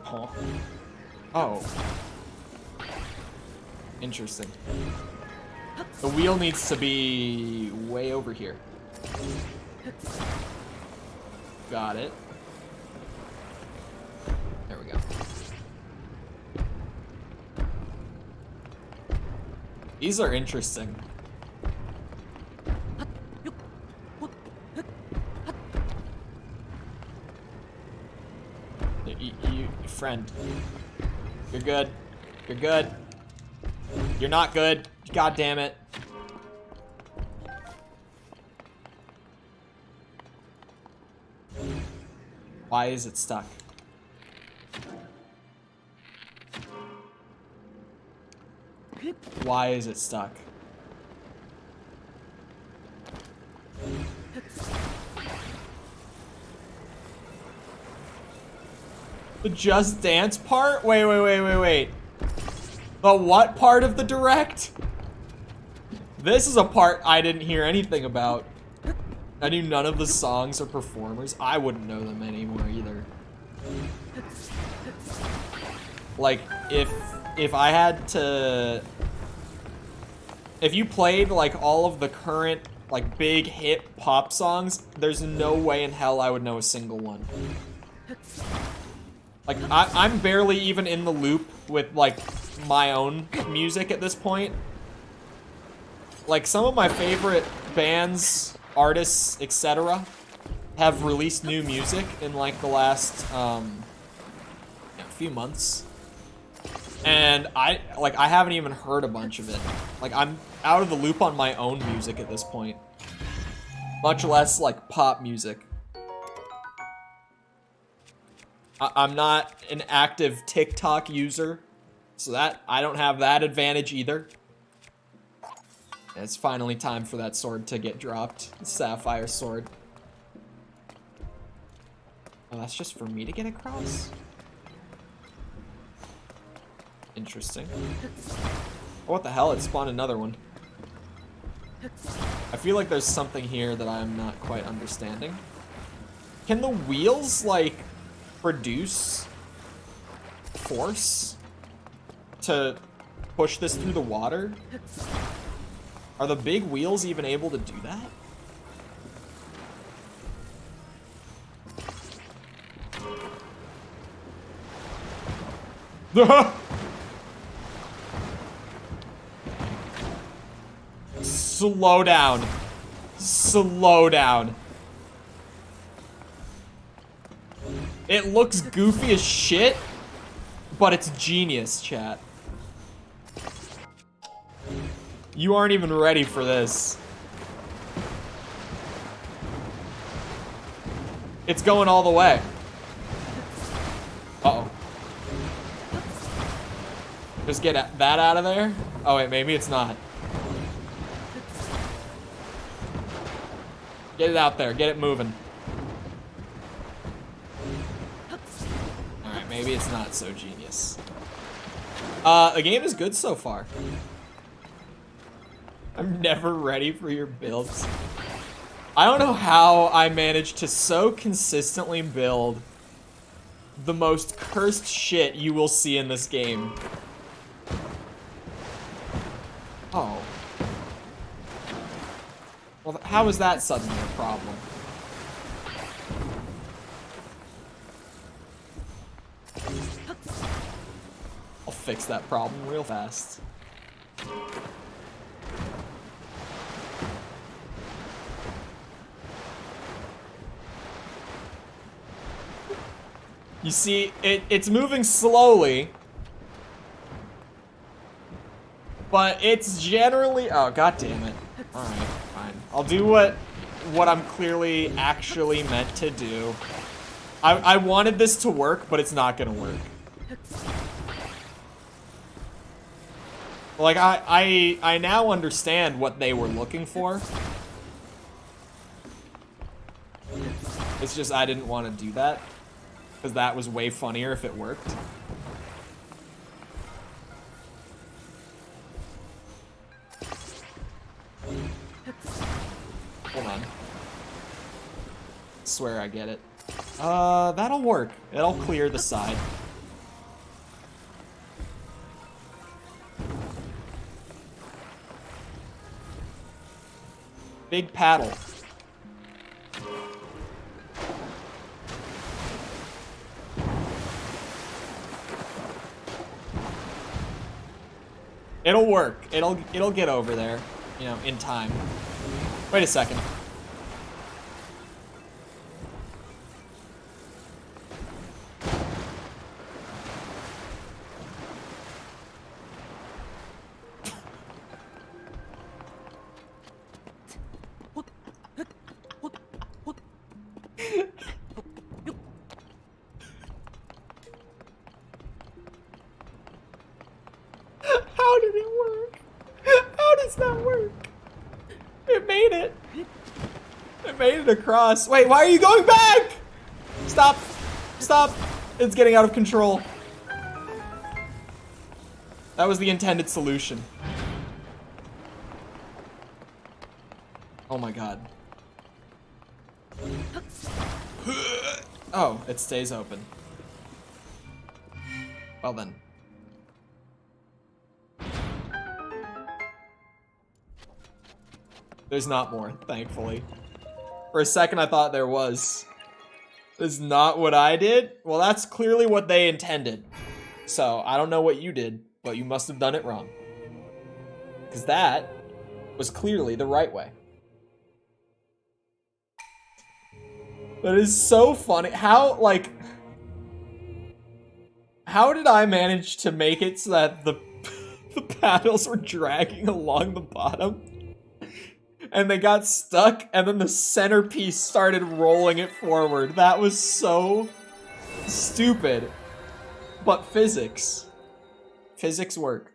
Huh. Oh. Interesting. The wheel needs to be way over here. Got it. There we go. These are interesting. You friend. You're good. You're good. You're not good. God damn it. Why is it stuck? Why is it stuck? The Just Dance part? Wait. The what part of the direct? This is a part I didn't hear anything about. I knew none of the songs or performers. I wouldn't know them anymore either. Like, if I had to... If you played, like, all of the current, like, big hit pop songs, there's no way in hell I would know a single one. Like, I'm barely even in the loop with, like, my own music at this point. Like, some of my favorite bands, artists, etc. have released new music in, like, the last, few months. And I haven't even heard a bunch of it. Like, I'm out of the loop on my own music at this point. Much less, like, pop music. I'm not an active TikTok user, so that I don't have that advantage either. It's finally time for that sword to get dropped. The sapphire sword. Oh, that's just for me to get across? Interesting. Oh, what the hell? It spawned another one. I feel like there's something here that I'm not quite understanding. Can the wheels, like, produce force to push this through the water? Are the big wheels even able to do that? Slow down. Slow down. It looks goofy as shit, but it's genius, chat. You aren't even ready for this. It's going all the way. Uh-oh. Just get that out of there? Oh, wait, maybe it's not. Get it out there. Get it moving. Alright, maybe it's not so genius. The game is good so far. I'm never ready for your builds. I don't know how I managed to so consistently build the most cursed shit you will see in this game. Oh. Well, how is that suddenly a problem? I'll fix that problem real fast. You see, it's moving slowly, but it's generally... Oh, god damn it. Alright, fine. I'll do what I'm clearly actually meant to do. I wanted this to work, but it's not gonna work. Like, I now understand what they were looking for. It's just I didn't want to do that, because that was way funnier if it worked. Hold on. Swear I get it. That'll work. It'll clear the side. Big paddle. It'll work. It'll get over there, you know, in time. Wait a second. How did it work? How does that work? It made it. It made it across. Wait, why are you going back? Stop. Stop. It's getting out of control. That was the intended solution. Oh my god. Oh, it stays open. Well then. There's not more, thankfully. For a second I thought there was. This is not what I did? Well, that's clearly what they intended. So, I don't know what you did, but you must have done it wrong. Because that was clearly the right way. That is so funny. How, like... How did I manage to make it so that the paddles were dragging along the bottom? And they got stuck, and then the centerpiece started rolling it forward. That was so stupid. But physics. Physics work.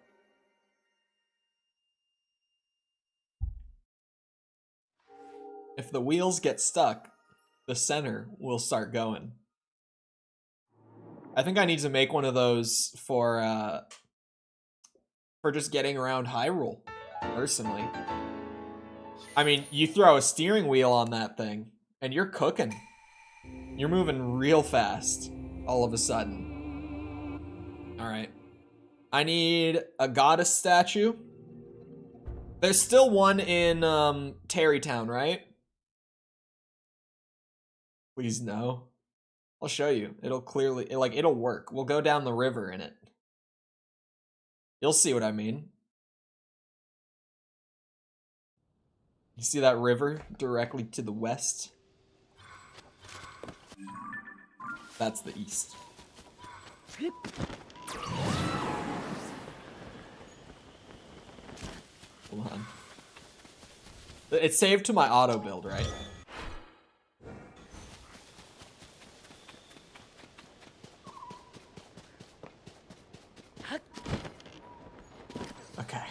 If the wheels get stuck, the center will start going. I think I need to make one of those for just getting around Hyrule, personally. I mean, you throw a steering wheel on that thing, and you're cooking. You're moving real fast, all of a sudden. Alright. I need a goddess statue. There's still one in, Terrytown, right? Please no. I'll show you. It'll clearly, it'll work. We'll go down the river in it. You'll see what I mean. You see that river directly to the west? That's the east. Hold on. It's saved to my auto build, right? Okay.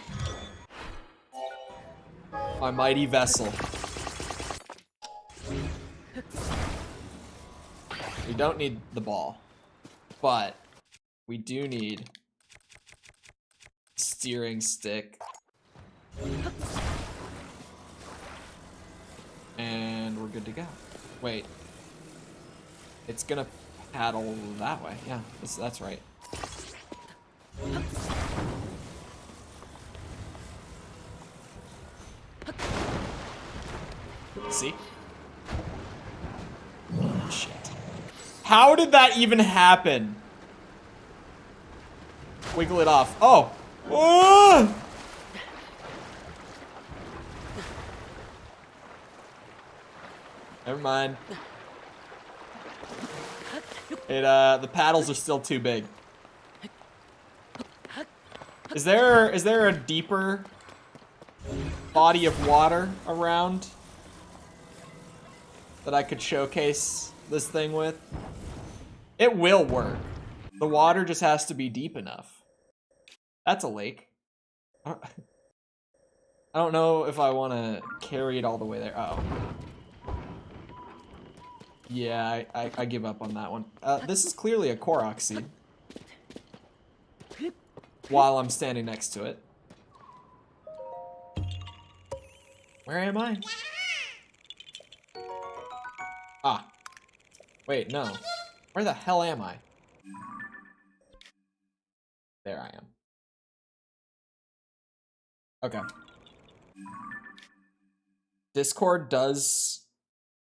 My mighty vessel. We don't need the ball, but we do need steering stick. And we're good to go. Wait. It's gonna paddle that way. Yeah, that's right. See? Oh, shit. How did that even happen? Wiggle it off. Oh! Oh! Never mind. The paddles are still too big. Is there a deeper body of water around that I could showcase this thing with? It will work. The water just has to be deep enough. That's a lake. I don't know if I want to carry it all the way there. Uh oh. Yeah, I give up on that one. This is clearly a Korok seed. While I'm standing next to it. Where am I? Ah. Wait, no. Where the hell am I? There I am. Okay. Discord does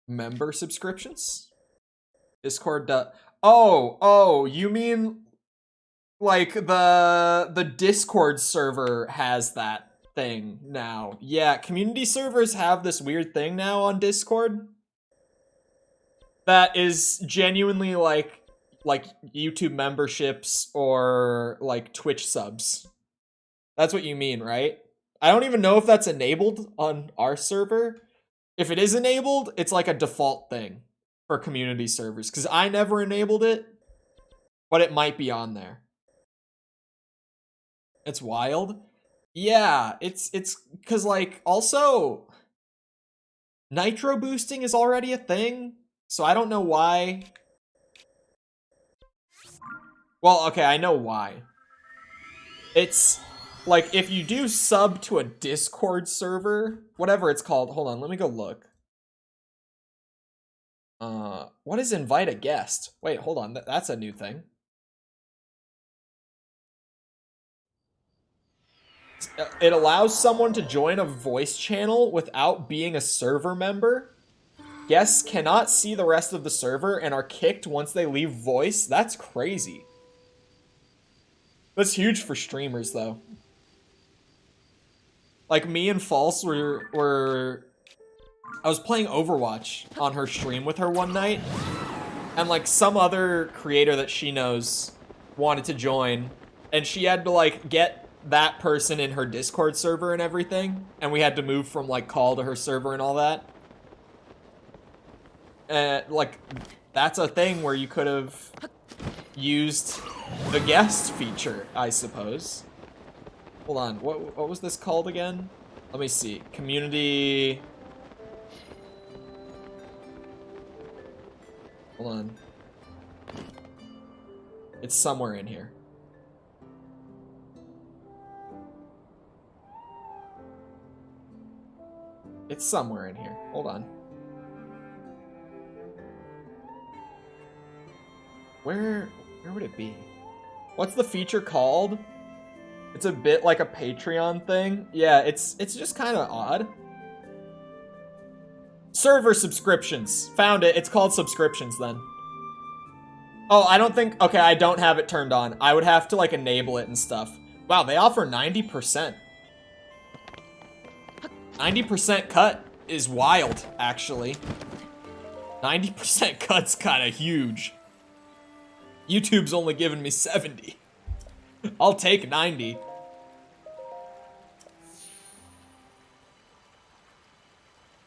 member subscriptions? Discord does... Oh, you mean like the Discord server has that thing now. Yeah, community servers have this weird thing now on Discord that is genuinely like YouTube memberships or like Twitch subs. That's what you mean, right? I don't even know if that's enabled on our server. If it is enabled, it's like a default thing for community servers, because I never enabled it, but it might be on there. It's wild. Yeah, it's because like also nitro boosting is already a thing, so I don't know why. Well, okay, I know why. It's like if you do sub to a Discord server, whatever it's called. Hold on, let me go look. What is invite a guest? Wait, hold on, that's a new thing. It allows someone to join a voice channel without being a server member. Guests cannot see the rest of the server and are kicked once they leave voice. That's crazy. That's huge for streamers, though. Like, me and False were... I was playing Overwatch on her stream with her one night, and, like, some other creator that she knows wanted to join, and she had to, like, get that person in her Discord server and everything, and we had to move from, like, call to her server and all that. Like, that's a thing where you could have used the guest feature, I suppose. Hold on, what was this called again? Let me see. Community... Hold on. It's somewhere in here. It's somewhere in here. Hold on. Where would it be? What's the feature called? It's a bit like a Patreon thing. Yeah, it's just kind of odd. Server subscriptions. Found it. It's called subscriptions then. Oh, I don't think... Okay, I don't have it turned on. I would have to, like, enable it and stuff. Wow, they offer 90%. 90% cut is wild, actually. 90% cut's kind of huge. YouTube's only giving me 70. I'll take 90.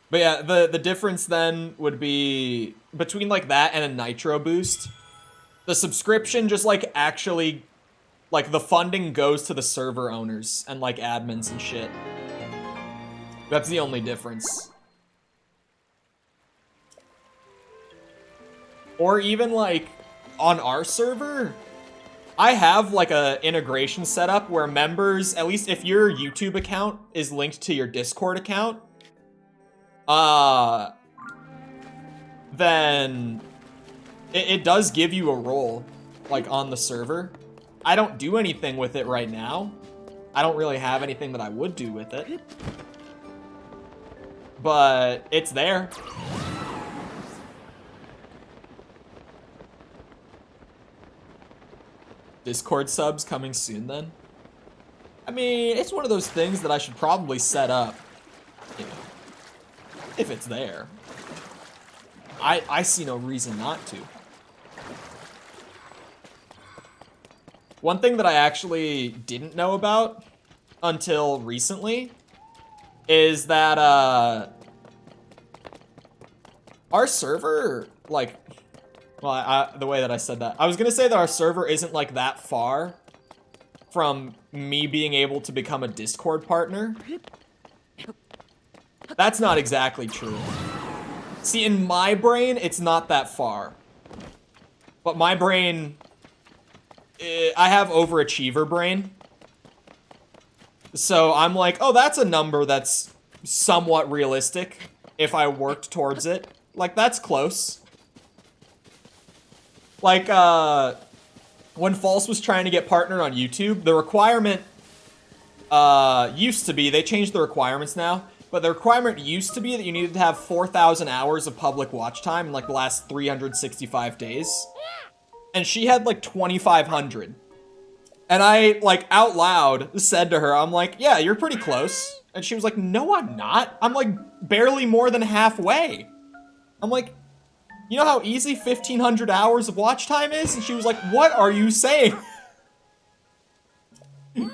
But yeah, the difference then would be between like that and a nitro boost. The subscription just like actually, like the funding goes to the server owners and like admins and shit. That's the only difference. Or even like on our server, I have like a integration set up where members, at least if your YouTube account is linked to your Discord account, then it does give you a role like on the server. I don't do anything with it right now. I don't really have anything that I would do with it. But it's there. Discord subs coming soon then? I mean, it's one of those things that I should probably set up, you know, if it's there. I see no reason not to. One thing that I actually didn't know about until recently is that our server, like, well, the way that I said that, I was gonna say that our server isn't like that far from me being able to become a Discord partner. That's not exactly true. See, in my brain, it's not that far. But my brain, I have overachiever brain. So I'm like, oh, that's a number that's somewhat realistic if I worked towards it. Like, that's close. Like, when False was trying to get partnered on YouTube, the requirement used to be, they changed the requirements now, But the requirement used to be that you needed to have 4,000 hours of public watch time in like the last 365 days. And she had like 2,500. And I, like, out loud said to her, I'm like, yeah, you're pretty close. And she was like, no, I'm not. I'm like barely more than halfway. I'm like, you know how easy 1,500 hours of watch time is? And she was like, what are you saying?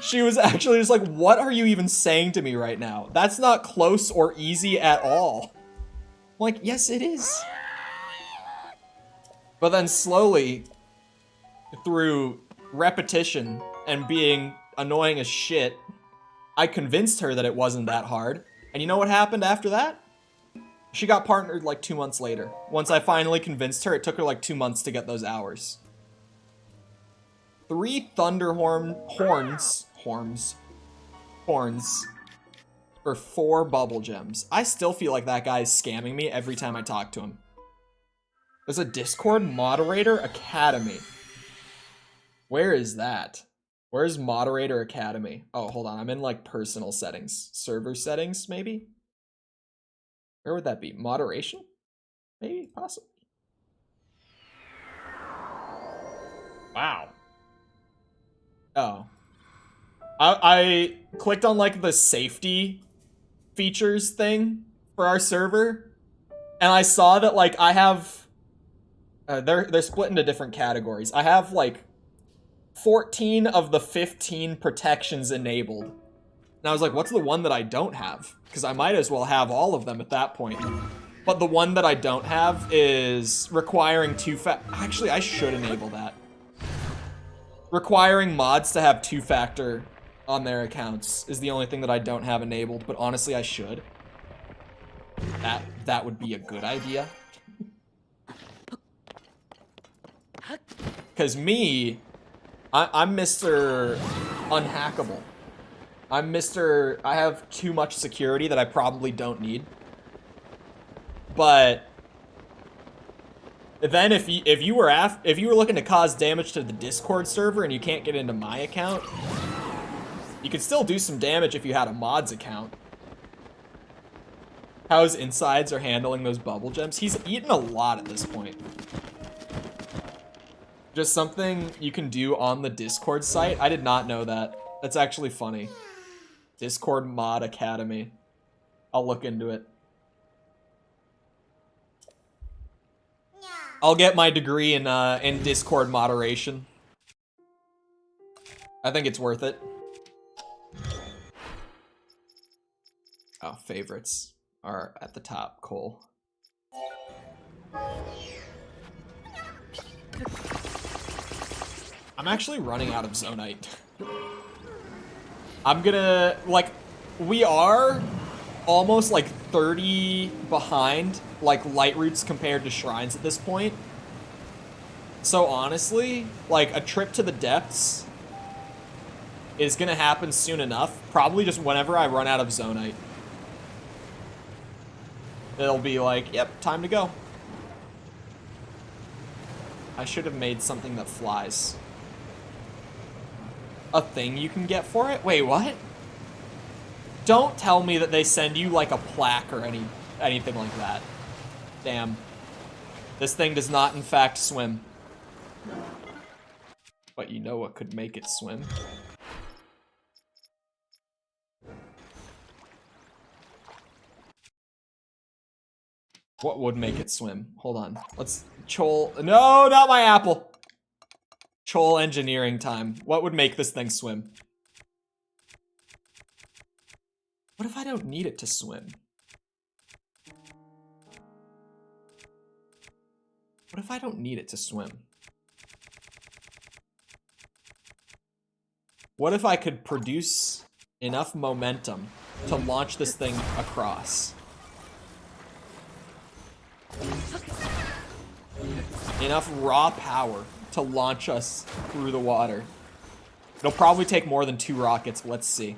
She was actually just like, what are you even saying to me right now? That's not close or easy at all. I'm like, yes, it is. But then slowly, through repetition and being annoying as shit, I convinced her that it wasn't that hard. And you know what happened after that? She got partnered like 2 months later. Once I finally convinced her, it took her like 2 months to get those hours. 3 thunder horns for 4 bubble gems. I still feel like that guy is scamming me every time I talk to him. There's a Discord moderator academy. Where is that? Where's moderator academy? Oh, hold on. I'm in like personal settings. Server settings, maybe? Where would that be? Moderation? Maybe? Possibly. Wow. Oh. I clicked on like the safety features thing for our server, and I saw that like I have they're split into different categories. I have like 14 of the 15 protections enabled. And I was like, what's the one that I don't have? Because I might as well have all of them at that point. But the one that I don't have is requiring actually, I should enable that. Requiring mods to have 2-factor on their accounts is the only thing that I don't have enabled, but honestly, I should. That would be a good idea. Because me, I'm Mr. Unhackable. I have too much security that I probably don't need. But then if you were looking to cause damage to the Discord server and you can't get into my account, you could still do some damage if you had a mods account. How his insides are handling those bubble gems. He's eaten a lot at this point. Just something you can do on the Discord site. I did not know that. That's actually funny. Discord Mod Academy. I'll look into it. I'll get my degree in Discord moderation. I think it's worth it. Oh, favorites are at the top. Chole. I'm actually running out of Zonite. I'm gonna, like, we are almost like 30 behind, like, light routes compared to shrines at this point. So honestly, like, a trip to the depths is gonna happen soon enough. Probably just whenever I run out of Zonite. It'll be like, yep, time to go. I should have made something that flies. A thing you can get for it? Wait, what? Don't tell me that they send you like a plaque or anything like that. Damn. This thing does not in fact swim. But you know what could make it swim? What would make it swim? Hold on. Let's Chole. No, not my apple. Chole engineering time. What would make this thing swim? What if I don't need it to swim? What if I don't need it to swim? What if I could produce enough momentum to launch this thing across? Enough raw power to launch us through the water. It'll probably take more than 2 rockets. Let's see.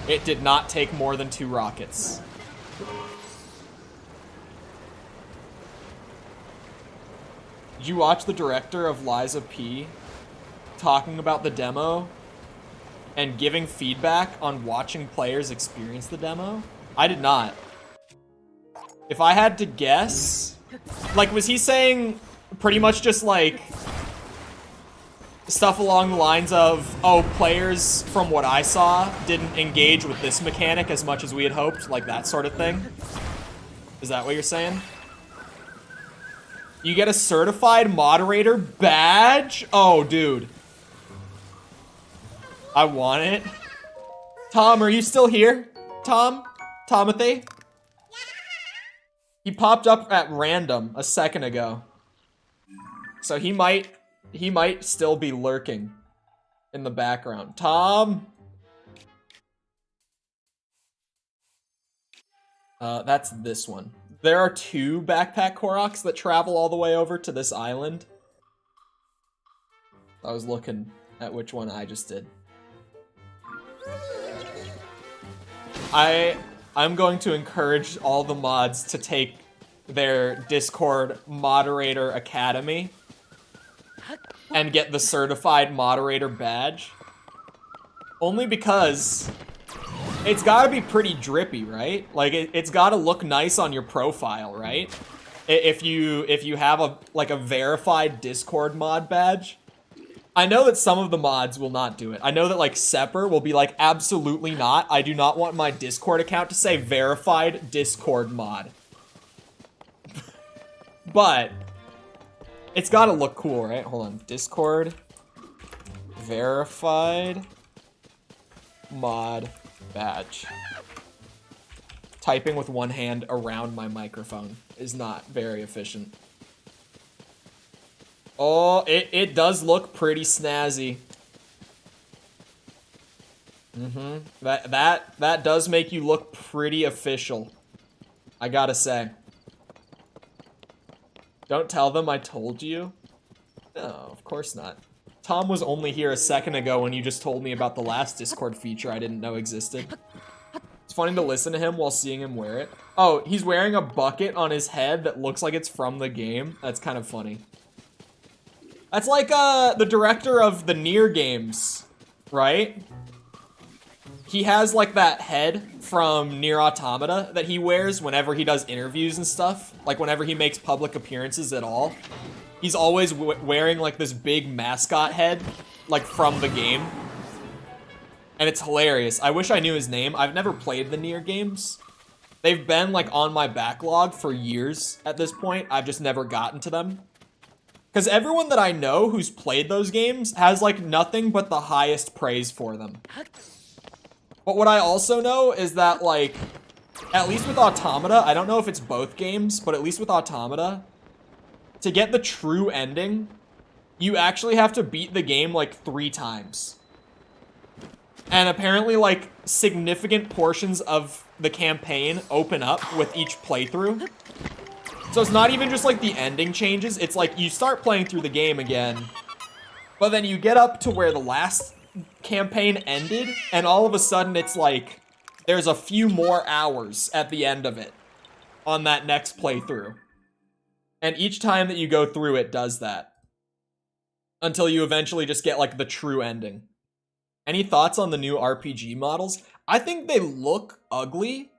It did not take more than 2 rockets. Did you watch the director of Lies of P talking about the demo and giving feedback on watching players experience the demo? I did not. If I had to guess, like, was he saying pretty much just like stuff along the lines of, oh, players from what I saw didn't engage with this mechanic as much as we had hoped, like that sort of thing? Is that what you're saying? You get a certified moderator badge? Oh, dude. I want it. Tom, are you still here? Tom? Tomothy? He popped up at random a second ago. So he might still be lurking in the background. Tom? That's this one. There are 2 backpack Koroks that travel all the way over to this island. I was looking at which one I just did. I'm going to encourage all the mods to take their Discord moderator academy and get the certified moderator badge. Only because it's gotta be pretty drippy, right? Like, it's gotta look nice on your profile, right? If you have a verified Discord mod badge. I know that some of the mods will not do it. I know that, like, Sepper will be like, absolutely not. I do not want my Discord account to say verified Discord mod. But it's gotta look cool, right? Hold on. Discord verified mod badge. Typing with one hand around my microphone is not very efficient. Oh, it does look pretty snazzy. Mm-hmm. That does make you look pretty official, I gotta say. Don't tell them I told you. No, of course not. Tom was only here a second ago when you just told me about the last Discord feature I didn't know existed. It's funny to listen to him while seeing him wear it. Oh, he's wearing a bucket on his head that looks like it's from the game. That's kind of funny. That's like the director of the Nier games, right? He has like that head from Nier Automata that he wears whenever he does interviews and stuff. Like whenever he makes public appearances at all. He's always wearing like this big mascot head, like from the game. And it's hilarious. I wish I knew his name. I've never played the Nier games. They've been like on my backlog for years at this point. I've just never gotten to them. Because everyone that I know who's played those games has like nothing but the highest praise for them. But what I also know is that like, at least with Automata, I don't know if it's both games, but at least with Automata, to get the true ending, you actually have to beat the game like 3 times. And apparently like significant portions of the campaign open up with each playthrough. So it's not even just like the ending changes, it's like you start playing through the game again, but then you get up to where the last campaign ended, and all of a sudden it's like, there's a few more hours at the end of it on that next playthrough. And each time that you go through it does that. Until you eventually just get like the true ending. Any thoughts on the new RPG models? I think they look ugly.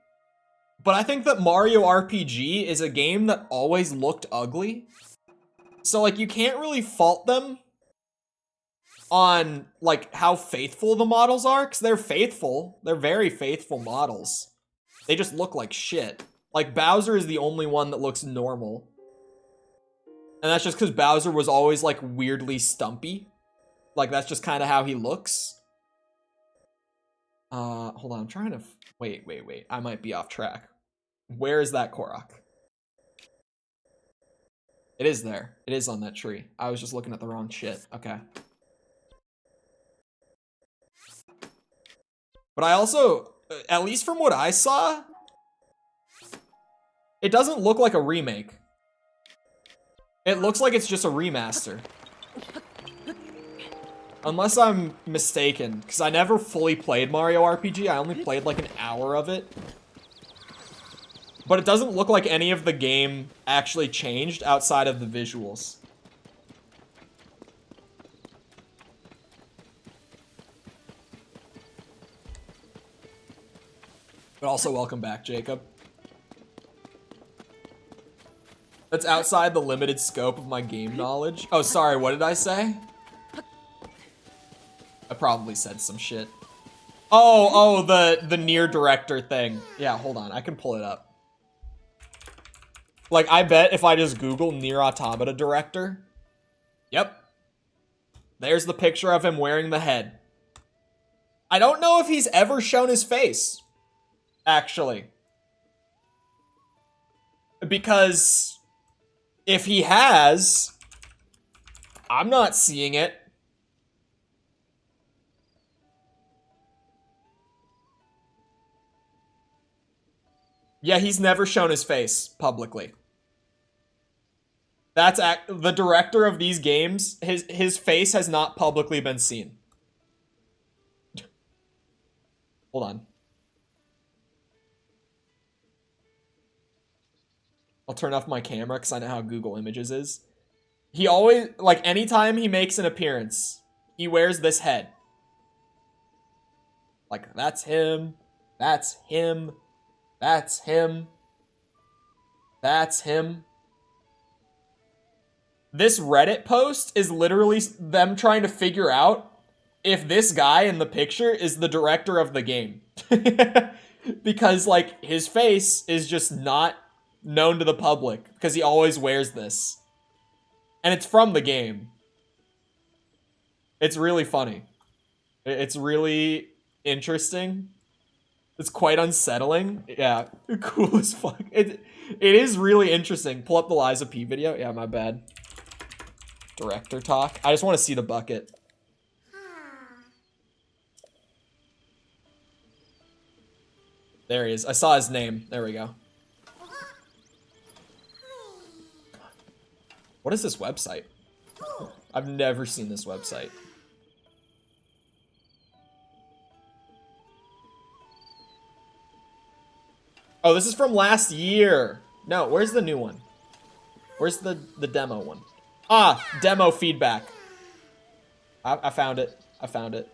But I think that Mario RPG is a game that always looked ugly. So, like, you can't really fault them on, like, how faithful the models are, because they're faithful. They're very faithful models. They just look like shit. Like, Bowser is the only one that looks normal. And that's just because Bowser was always, like, weirdly stumpy. Like, that's just kind of how he looks. Hold on, I'm trying to... Wait. I might be off track. Where is that Korok? It is there. It is on that tree. I was just looking at the wrong shit. Okay. But I also, at least from what I saw, it doesn't look like a remake. It looks like it's just a remaster. Unless I'm mistaken, because I never fully played Mario RPG. I only played like an hour of it. But it doesn't look like any of the game actually changed outside of the visuals. 'Cause, But also welcome back, Jacob. That's outside the limited scope of my game knowledge. Oh, sorry, what did I say? I probably said some shit. Oh, the near director thing. Yeah, hold on, I can pull it up. Like, I bet if I just Google Nier Automata director. Yep. There's the picture of him wearing the head. I don't know if he's ever shown his face, actually. Because if he has, I'm not seeing it. Yeah, he's never shown his face publicly. That's the director of these games. His face has not publicly been seen. Hold on. I'll turn off my camera because I know how Google Images is. He always, like, anytime he makes an appearance, he wears this head. Like, that's him. That's him. That's him. That's him. This Reddit post is literally them trying to figure out if this guy in the picture is the director of the game. Because, like, his face is just not known to the public because he always wears this. And it's from the game. It's really funny. It's really interesting. It's quite unsettling. Yeah, cool as fuck. It is really interesting. Pull up the Liza P video. Yeah, my bad. Director talk. I just want to see the bucket. There he is. I saw his name. There we go. What is this website? I've never seen this website. Oh, this is from last year. No, where's the new one? Where's the demo one? Ah, demo feedback. I found it. I found it.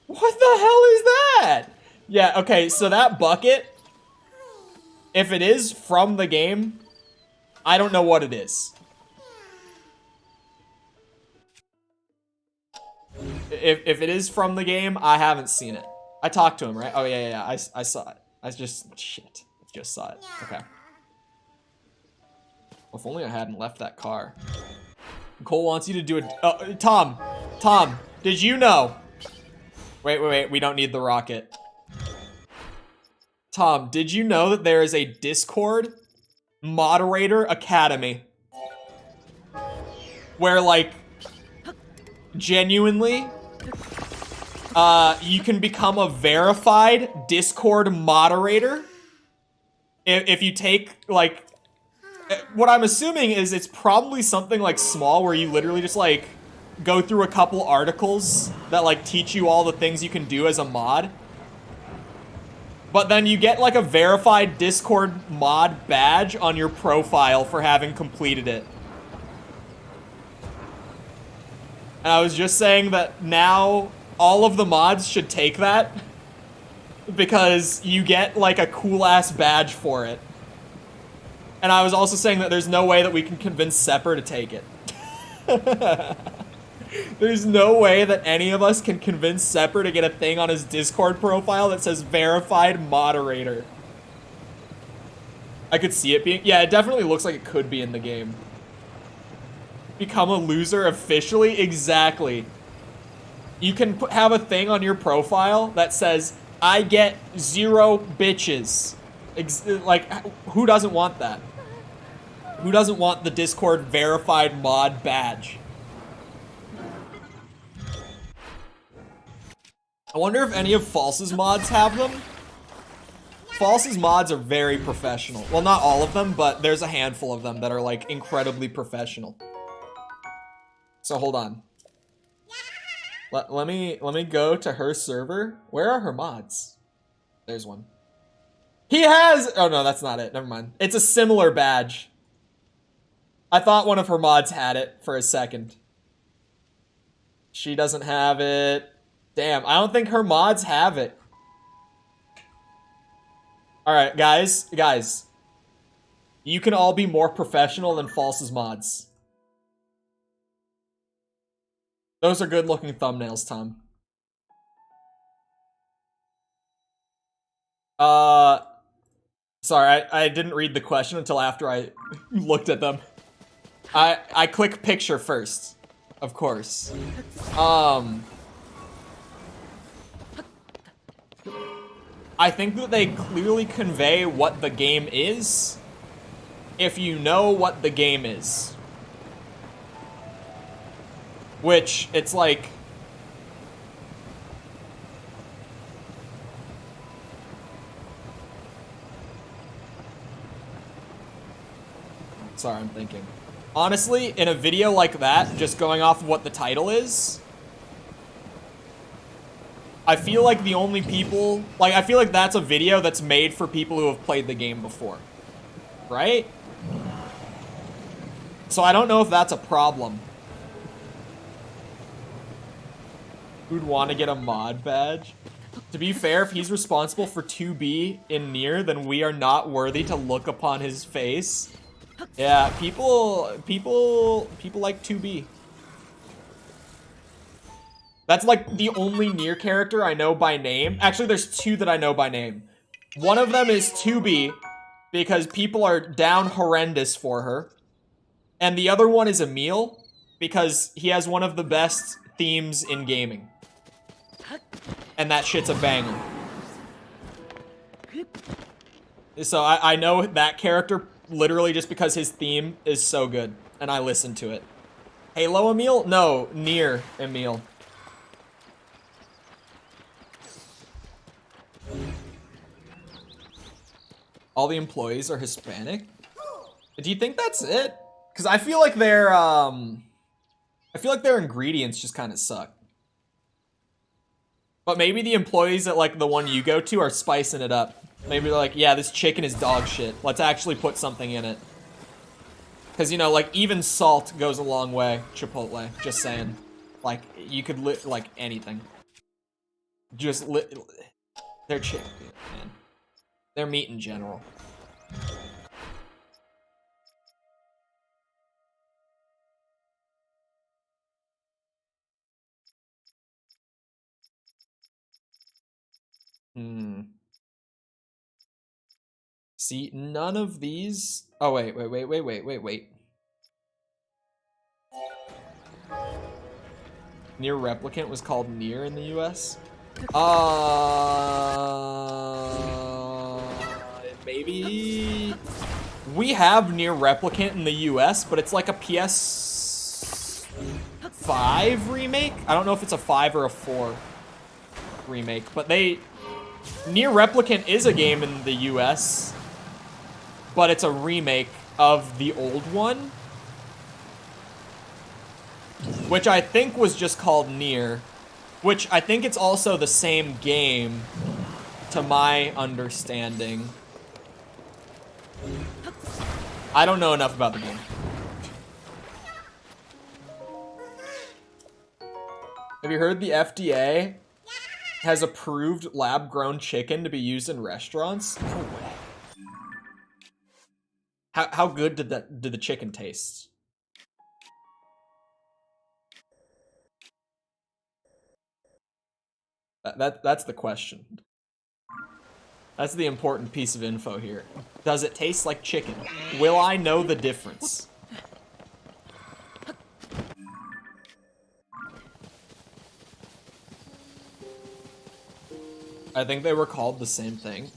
What the hell is that? Yeah, okay, so that bucket, if it is from the game, I don't know what it is. If it is from the game, I haven't seen it. I talked to him, right? Oh, yeah, I saw it. I just saw it. Okay. Well, if only I hadn't left that car. Cole wants you to do it. Tom, did you know? Wait, we don't need the rocket. Tom, did you know that there is a Discord moderator academy? Where, like, genuinely, you can become a verified Discord moderator if you take, like, what I'm assuming is it's probably something, like, small where you literally just, like, go through a couple articles that, like, teach you all the things you can do as a mod. But then you get, like, a verified Discord mod badge on your profile for having completed it. And I was just saying that now all of the mods should take that because you get, like, a cool-ass badge for it. And I was also saying that there's no way that we can convince Sepper to take it. There's no way that any of us can convince Sepper to get a thing on his Discord profile that says verified moderator. I could see it being... Yeah, it definitely looks like it could be in the game. Become a loser officially? Exactly. You can have a thing on your profile that says, I get 0 bitches. Like, who doesn't want that? Who doesn't want the Discord verified mod badge? I wonder if any of False's mods have them. False's mods are very professional. Well, not all of them, but there's a handful of them that are, like, incredibly professional. So hold on. Let me go to her server. Where are her mods? There's one. He has... Oh, no, that's not it. Never mind. It's a similar badge. I thought one of her mods had it for a second. She doesn't have it. Damn, I don't think her mods have it. Alright, guys. You can all be more professional than False's mods. Those are good looking thumbnails, Tom. Sorry, I didn't read the question until after I looked at them. I click picture first, of course. I think that they clearly convey what the game is if you know what the game is. Which, it's like... Sorry, I'm thinking. Honestly, in a video like that, just going off of what the title is, I feel like the only people... Like, I feel like that's a video that's made for people who have played the game before. Right? So I don't know if that's a problem. Who'd want to get a mod badge? To be fair, if he's responsible for 2B in Nier, then we are not worthy to look upon his face. Yeah, people like 2B. That's like the only Nier character I know by name. Actually, there's two that I know by name. One of them is 2B, because people are down horrendous for her. And the other one is Emil, because he has one of the best themes in gaming. And that shit's a banger. So I know that character literally just because his theme is so good, and I listen to it. Halo Emil? No, Nier Emil. All the employees are Hispanic? Do you think that's it? Because I feel like their ingredients just kind of suck. But maybe the employees at like the one you go to are spicing it up. Maybe they're like, yeah, this chicken is dog shit. Let's actually put something in it. Because, you know, like, even salt goes a long way. Chipotle, just saying. Like, you could like, anything. Just their chicken, man. Their meat in general. See, none of these... Oh, wait. Nier Replicant was called Nier in the US? Maybe... We have Nier Replicant in the US, but it's like a PS5 remake? I don't know if it's a 5 or a 4 remake, but they... Nier Replicant is a game in the US, but it's a remake of the old one, which I think was just called Nier, which I think it's also the same game, to my understanding. I don't know enough about the game. Have you heard the FDA has approved lab-grown chicken to be used in restaurants? No way. How good did the chicken taste? That's the question. That's the important piece of info here. Does it taste like chicken? Will I know the difference? I think they were called the same thing.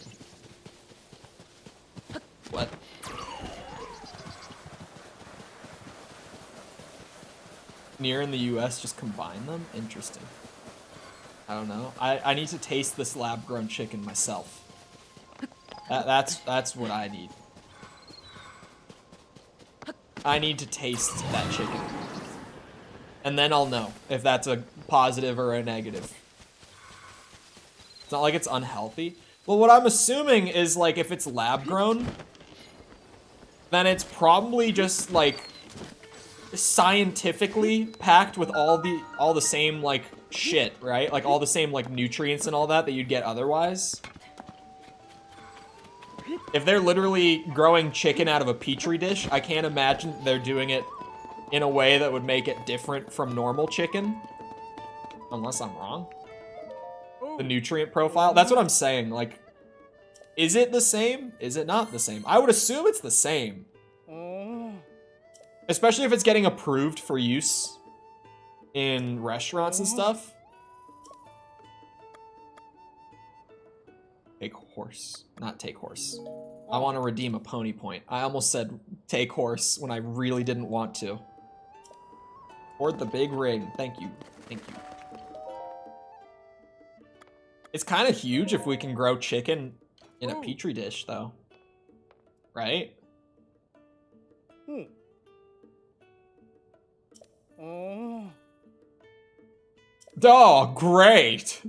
What? Nier in the US just combine them? Interesting. I don't know. I need to taste this lab-grown chicken myself. That's what I need. I need to taste that chicken. And then I'll know if that's a positive or a negative. It's not like it's unhealthy. Well, what I'm assuming is, like, if it's lab-grown, then it's probably just, like, scientifically packed with all the same, like, shit, right? Like all the same like nutrients and all that you'd get otherwise. If they're literally growing chicken out of a petri dish, I can't imagine they're doing it in a way that would make it different from normal chicken. Unless I'm wrong. The nutrient profile, that's what I'm saying. Like, is it the same? Is it not the same? I would assume it's the same. Especially if it's getting approved for use in restaurants and stuff. Take horse, not take horse. I want to redeem a pony point. I almost said take horse when I really didn't want to. Hoard the big ring. Thank you. Thank you. It's kind of huge if we can grow chicken in a petri dish, though. Right? Oh, great!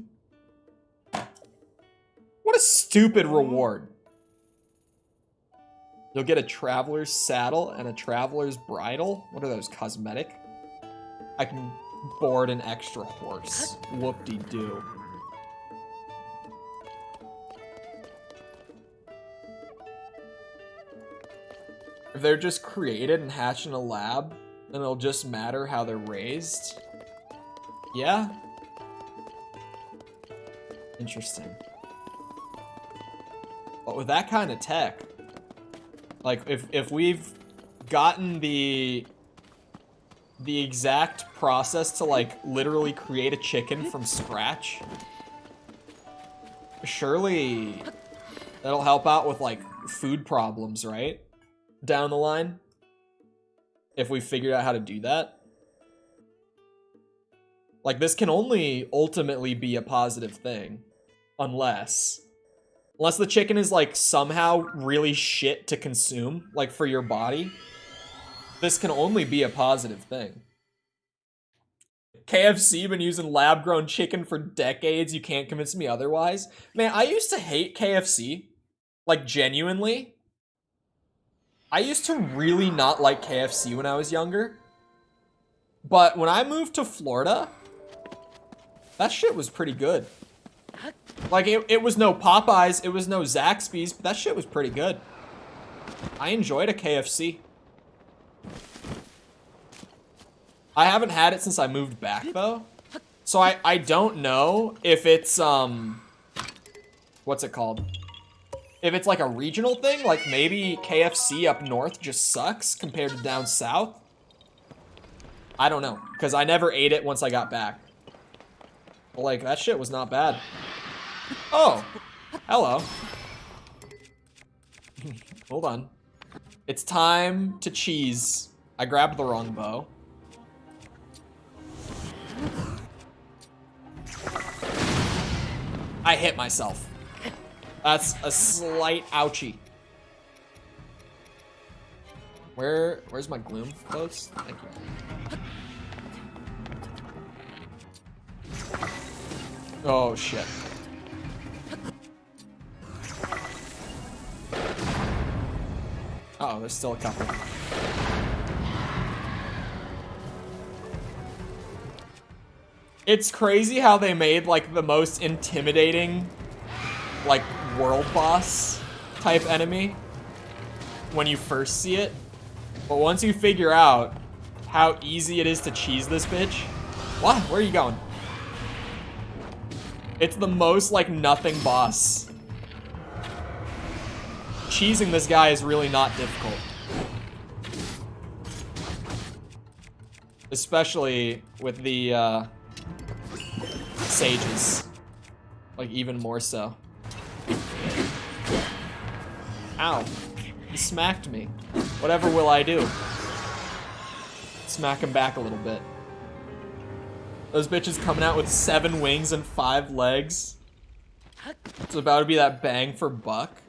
What a stupid reward. You'll get a traveler's saddle and a traveler's bridle. What are those, cosmetic? I can board an extra horse. Whoop-de-doo. If they're just created and hatched in a lab, then it'll just matter how they're raised. Yeah. Interesting. But with that kind of tech, like if we've gotten the exact process to like literally create a chicken from scratch, surely that'll help out with like food problems, right? Down the line, if we figured out how to do that. Like, this can only ultimately be a positive thing, unless the chicken is like somehow really shit to consume, like for your body. This can only be a positive thing. KFC been using lab-grown chicken for decades. You can't convince me otherwise. Man, I used to hate KFC, like genuinely. I used to really not like KFC when I was younger. But when I moved to Florida, that shit was pretty good. Like, it was no Popeyes, it was no Zaxby's, but that shit was pretty good. I enjoyed a KFC. I haven't had it since I moved back, though. So I don't know if it's, what's it called? If it's like a regional thing, like maybe KFC up north just sucks compared to down south. I don't know, because I never ate it once I got back. But like, that shit was not bad. Oh, hello. Hold on. It's time to cheese. I grabbed the wrong bow. I hit myself. That's a slight ouchie. Where's my gloom clothes? Thank you. Oh shit. Uh oh, there's still a couple. It's crazy how they made like the most intimidating like world boss type enemy when you first see it. But once you figure out how easy it is to cheese this bitch. What? Where are you going? It's the most like nothing boss. Cheesing this guy is really not difficult. Especially with the sages. Like even more so. Ow. He smacked me. Whatever will I do? Smack him back a little bit. Those bitches coming out with 7 wings and 5 legs. It's about to be that bang for buck.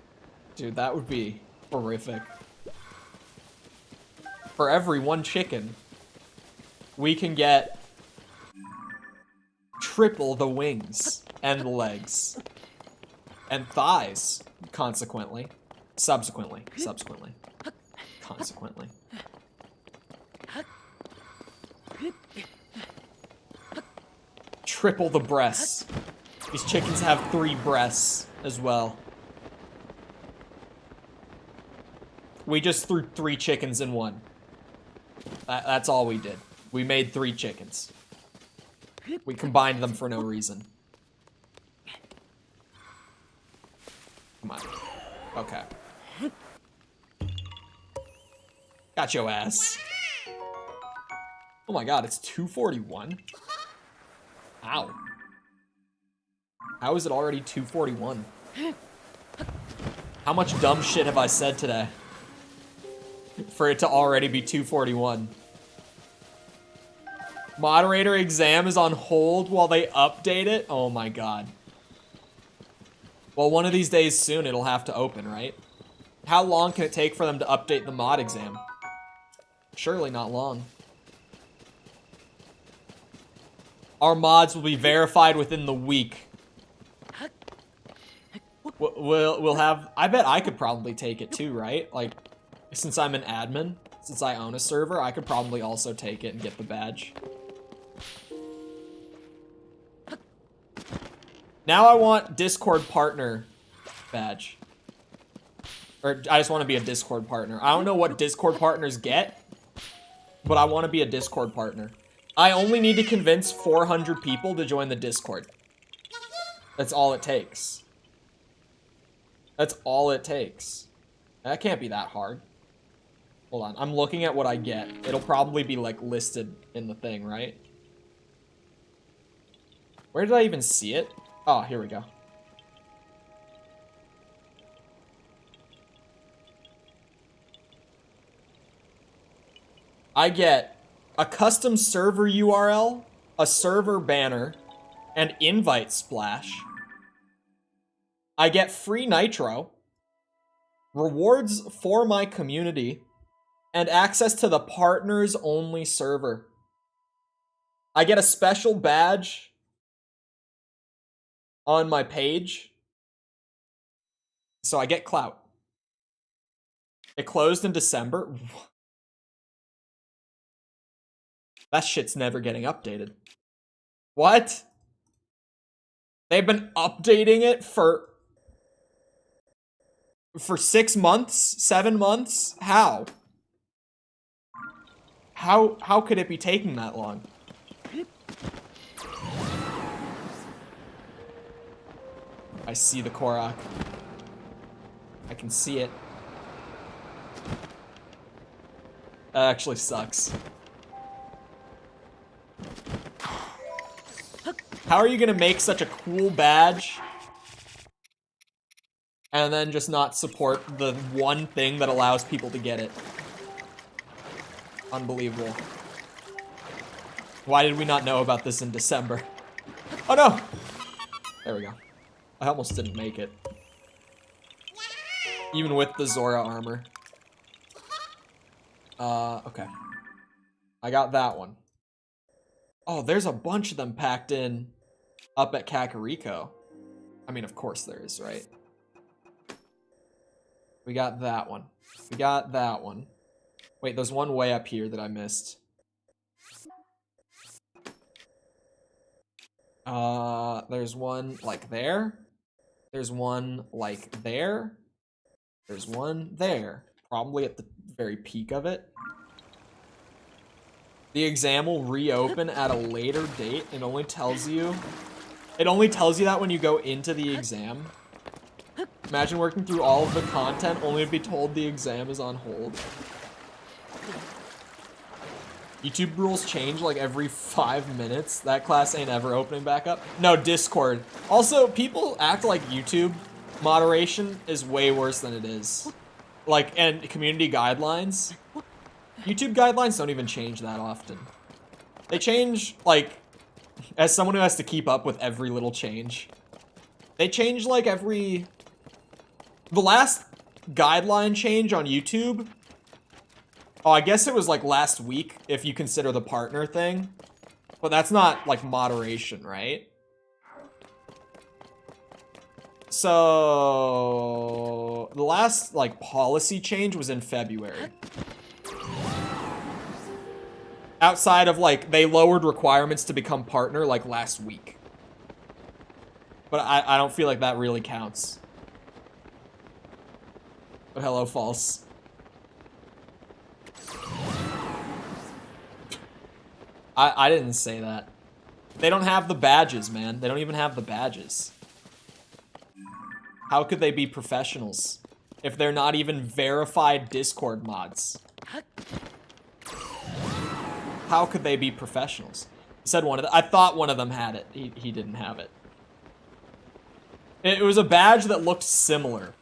Dude, that would be horrific. For every 1 chicken, we can get triple the wings and the legs. And thighs, consequently. Subsequently. Consequently. triple the breasts. These chickens have 3 breasts as well. We just threw 3 chickens in one. That's all we did. We made 3 chickens. We combined them for no reason. Come on. Okay. Got your ass. Oh my god, it's 2:41? Ow. How is it already 2:41? How much dumb shit have I said today for it to already be 2:41? Moderator exam is on hold while they update it? Oh my god. Well, one of these days soon it'll have to open, right? How long can it take for them to update the mod exam? Surely not long. Our mods will be verified within the week. We'll have... I bet I could probably take it too, right? Like, since I'm an admin, since I own a server, I could probably also take it and get the badge. Now I want Discord partner badge. Or I just want to be a Discord partner. I don't know what Discord partners get, but I want to be a Discord partner. I only need to convince 400 people to join the Discord. That's all it takes. That's all it takes. That can't be that hard. Hold on, I'm looking at what I get. It'll probably be like listed in the thing, right? Where did I even see it? Oh, here we go. I get a custom server URL, a server banner, and invite splash. I get free nitro, rewards for my community, and access to the partners only server. I get a special badge on my page. So I get clout. It closed in December. That shit's never getting updated. What? They've been updating it for 6 months? 7 months? How? How could it be taking that long? I see the Korok. I can see it. That actually sucks. How are you gonna make such a cool badge and then just not support the one thing that allows people to get it? Unbelievable. Why did we not know about this in December? Oh no! There we go. I almost didn't make it. Even with the Zora armor. Okay. I got that one. Oh, there's a bunch of them packed in up at Kakariko. I mean, of course there is, right? We got that one. We got that one. Wait, there's one way up here that I missed. There's one like there. There's one like there. There's one there. Probably at the very peak of it. The exam will reopen at a later date. It only tells you that when you go into the exam. Imagine working through all of the content only to be told the exam is on hold. YouTube rules change like every 5 minutes. That class ain't ever opening back up. No, Discord. Also, people act like YouTube moderation is way worse than it is. Like, and community guidelines. YouTube guidelines don't even change that often. They change, like, as someone who has to keep up with every little change. They change, like, every... The last guideline change on YouTube... Oh, I guess it was, like, last week, if you consider the partner thing. But that's not, like, moderation, right? So... The last, like, policy change was in February. Outside of, like, they lowered requirements to become partner, like, last week. But I don't feel like that really counts. But hello, false. I didn't say that. They don't have the badges, man. They don't even have the badges. How could they be professionals if they're not even verified Discord mods? How could they be professionals? Said one of them. I thought one of them had it. He didn't have it. It was a badge that looked similar.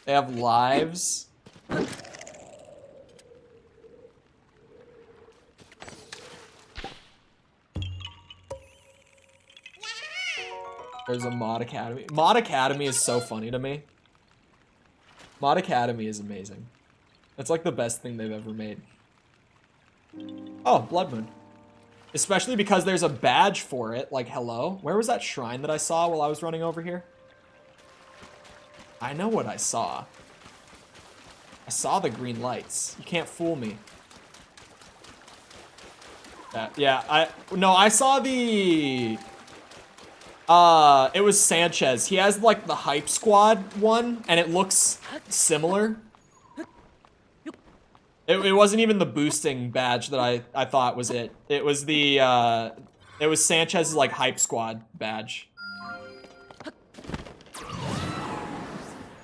They have lives. There's a Mod Academy. Mod Academy is so funny to me. Mod Academy is amazing. It's like the best thing they've ever made. Oh, Blood Moon. Especially because there's a badge for it. Like, hello? Where was that shrine that I saw while I was running over here? I know what I saw. I saw the green lights. You can't fool me. Yeah, I saw the... it was Sanchez. He has, like, the Hype Squad one, and it looks similar. It wasn't even the boosting badge that I thought was it. It was the, it was Sanchez's, like, Hype Squad badge.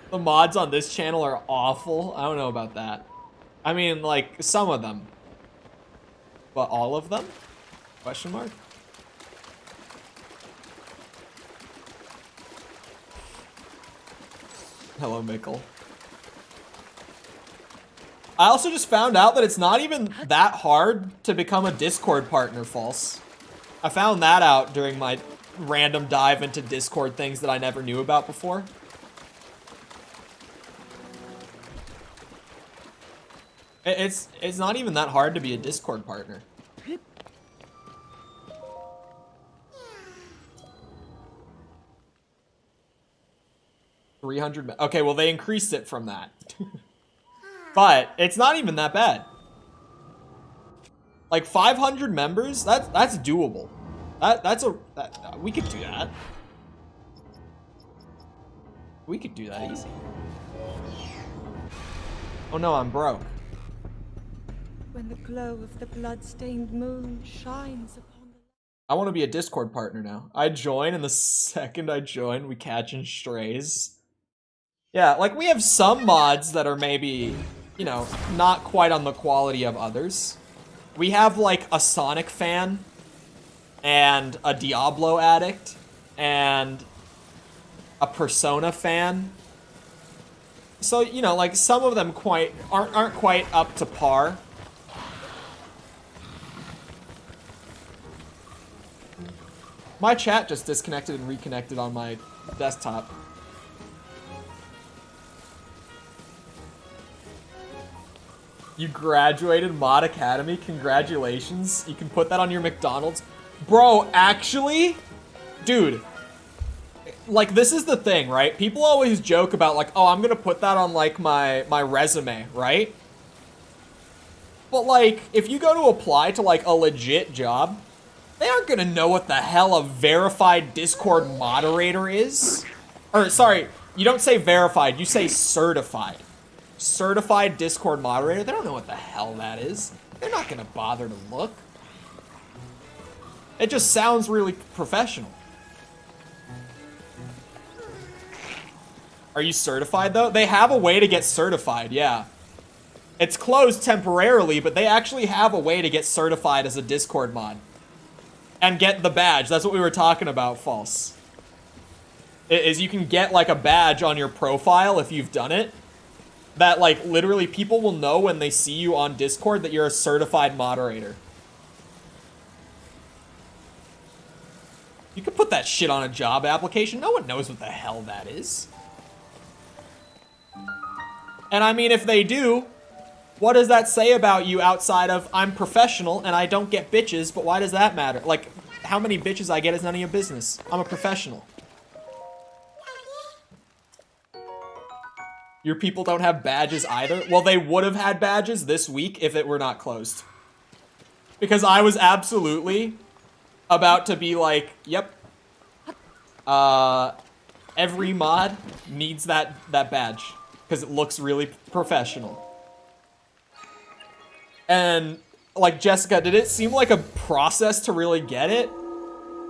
The mods on this channel are awful. I don't know about that. I mean, like, some of them. But all of them? Question mark? Hello, Mickle. I also just found out that it's not even that hard to become a Discord partner, false. I found that out during my random dive into Discord things that I never knew about before. It's not even that hard to be a Discord partner. $300. Okay, well they increased it from that. But it's not even that bad. Like 500 members, that's doable. We could do that. We could do that easy. Oh no, I'm broke. When the glow of the blood-stained moon shines upon the... I want to be a Discord partner now. I join, and the second I join, we catching strays. Yeah, like we have some mods that are maybe, you know, not quite on the quality of others. We have like a Sonic fan, and a Diablo addict, and a Persona fan. So, you know, like some of them aren't quite up to par. My chat just disconnected and reconnected on my desktop. You graduated Mod Academy, congratulations. You can put that on your McDonald's. Bro, actually, dude, like this is the thing, right? People always joke about like, oh, I'm gonna put that on like my resume, right? But like, if you go to apply to like a legit job, they aren't gonna know what the hell a verified Discord moderator is. Or sorry, you don't say verified, you say certified. Certified Discord moderator, they don't know what the hell that is. They're not gonna bother to look. It just sounds really professional. Are you certified though? They have a way to get certified, yeah. It's closed temporarily, but they actually have a way to get certified as a Discord mod. And get the badge. That's what we were talking about, false. Is you can get like a badge on your profile if you've done it. That like literally people will know when they see you on Discord that you're a certified moderator. You could put that shit on a job application. No one knows what the hell that is. And I mean, if they do, what does that say about you outside of I'm professional and I don't get bitches, but why does that matter? Like, how many bitches I get is none of your business. I'm a professional. Your people don't have badges either? Well, they would have had badges this week if it were not closed. Because I was absolutely about to be like, yep. Every mod needs that badge. Because it looks really professional. And, like, Jessica, did it seem like a process to really get it?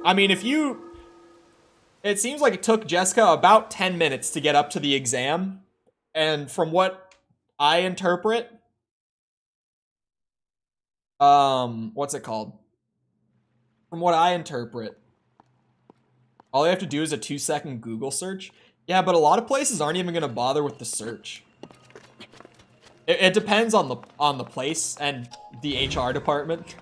I mean, it seems like it took Jessica about 10 minutes to get up to the exam. And from what I interpret, what's it called? From what I interpret, all you have to do is a 2-second Google search. Yeah, but a lot of places aren't even gonna bother with the search. It depends on the place and the HR department.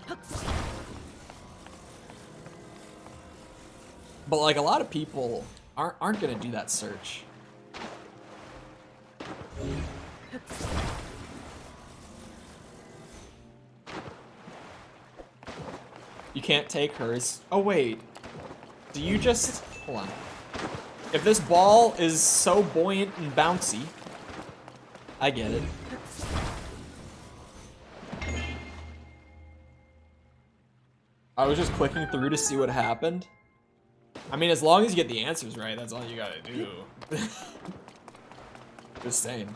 But like a lot of people aren't gonna do that search. You can't take hers. Oh wait. Do you just hold on. If this ball is so buoyant and bouncy, I get it. I was just clicking through to see what happened. I mean, as long as you get the answers right, that's all you gotta do. Just saying.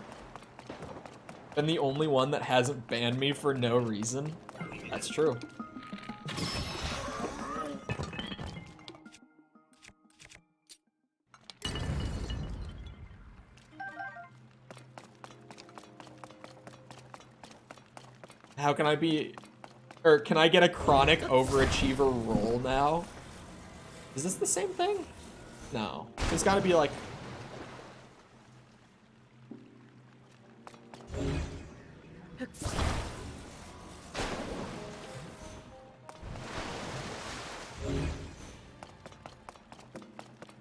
And the only one that hasn't banned me for no reason. That's true. How can I be... Or can I get a chronic overachiever role now? Is this the same thing? No. There's gotta be like...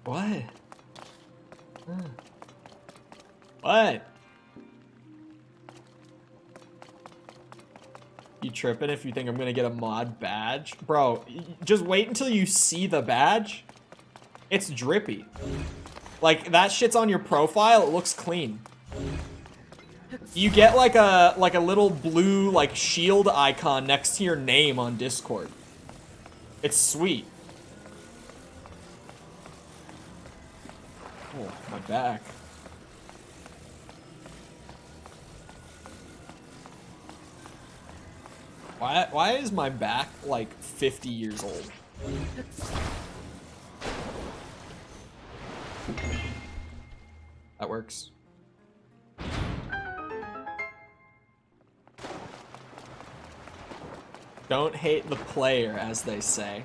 What? What? You tripping if you think I'm gonna get a mod badge? Bro, just wait until you see the badge. It's drippy. Like, that shit's on your profile, it looks clean. You get like a little blue like shield icon next to your name on Discord. It's sweet. Oh, my back. Why is my back like 50 years old? That works. Don't hate the player, as they say.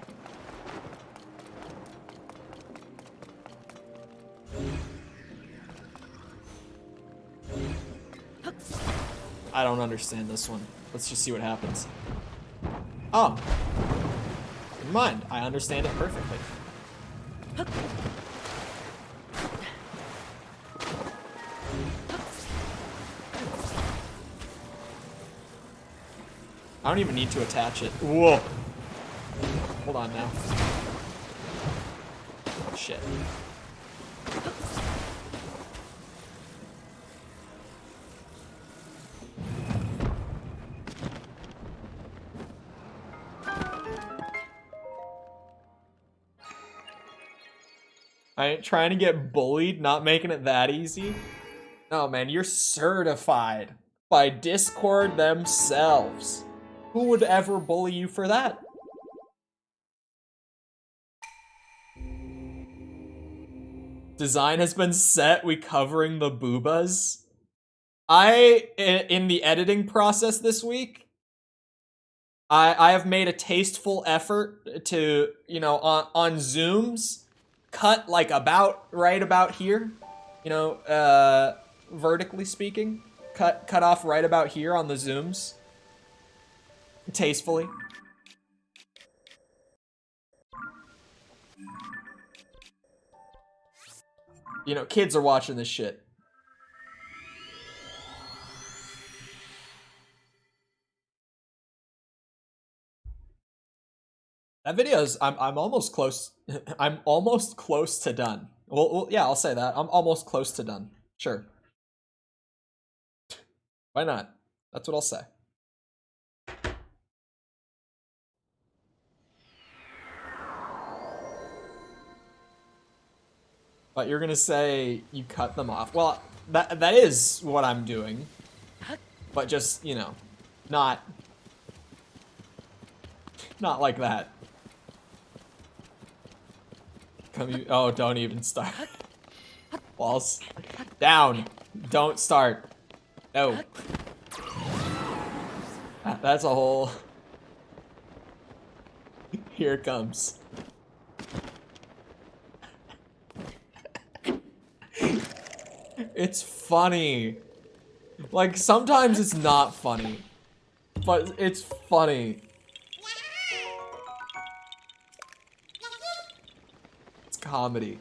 I don't understand this one. Let's just see what happens. Oh. Never mind. I understand it perfectly. I don't even need to attach it. Whoa. Hold on now. Shit. I ain't trying to get bullied, not making it that easy. No, man, you're certified by Discord themselves. Who would ever bully you for that? Design has been set, we covering the boobas. In the editing process this week, I have made a tasteful effort to, you know, on zooms, cut like right about here, you know, vertically speaking, cut off right about here on the zooms. Tastefully. You know, kids are watching this shit. That video is, I'm almost close. I'm almost close to done. Well, yeah, I'll say that. I'm almost close to done. Sure. Why not? That's what I'll say. But you're gonna say you cut them off. Well, that is what I'm doing. But just, you know, not like that. Oh, don't even start. Walls. Down. Don't start. No. That's a whole... Here it comes. It's funny. Like, sometimes it's not funny. But it's funny. It's comedy.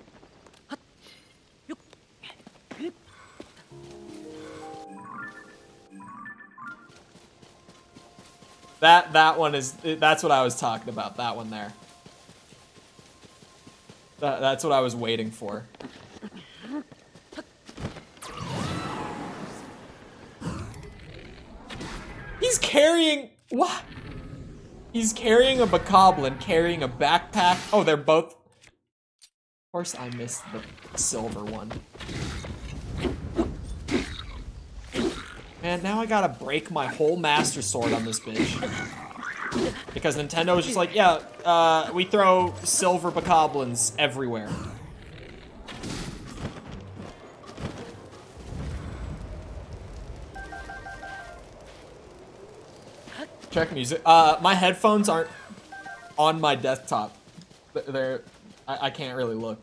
That one is, that's what I was talking about, that one there. That's what I was waiting for. He's carrying, what? He's carrying a bokoblin, carrying a backpack. Oh, they're both. Of course I missed the silver one. Man, now I gotta break my whole Master Sword on this bitch. Because Nintendo was just like, yeah, we throw silver bokoblins everywhere. Check music. My headphones aren't on my desktop. I can't really look.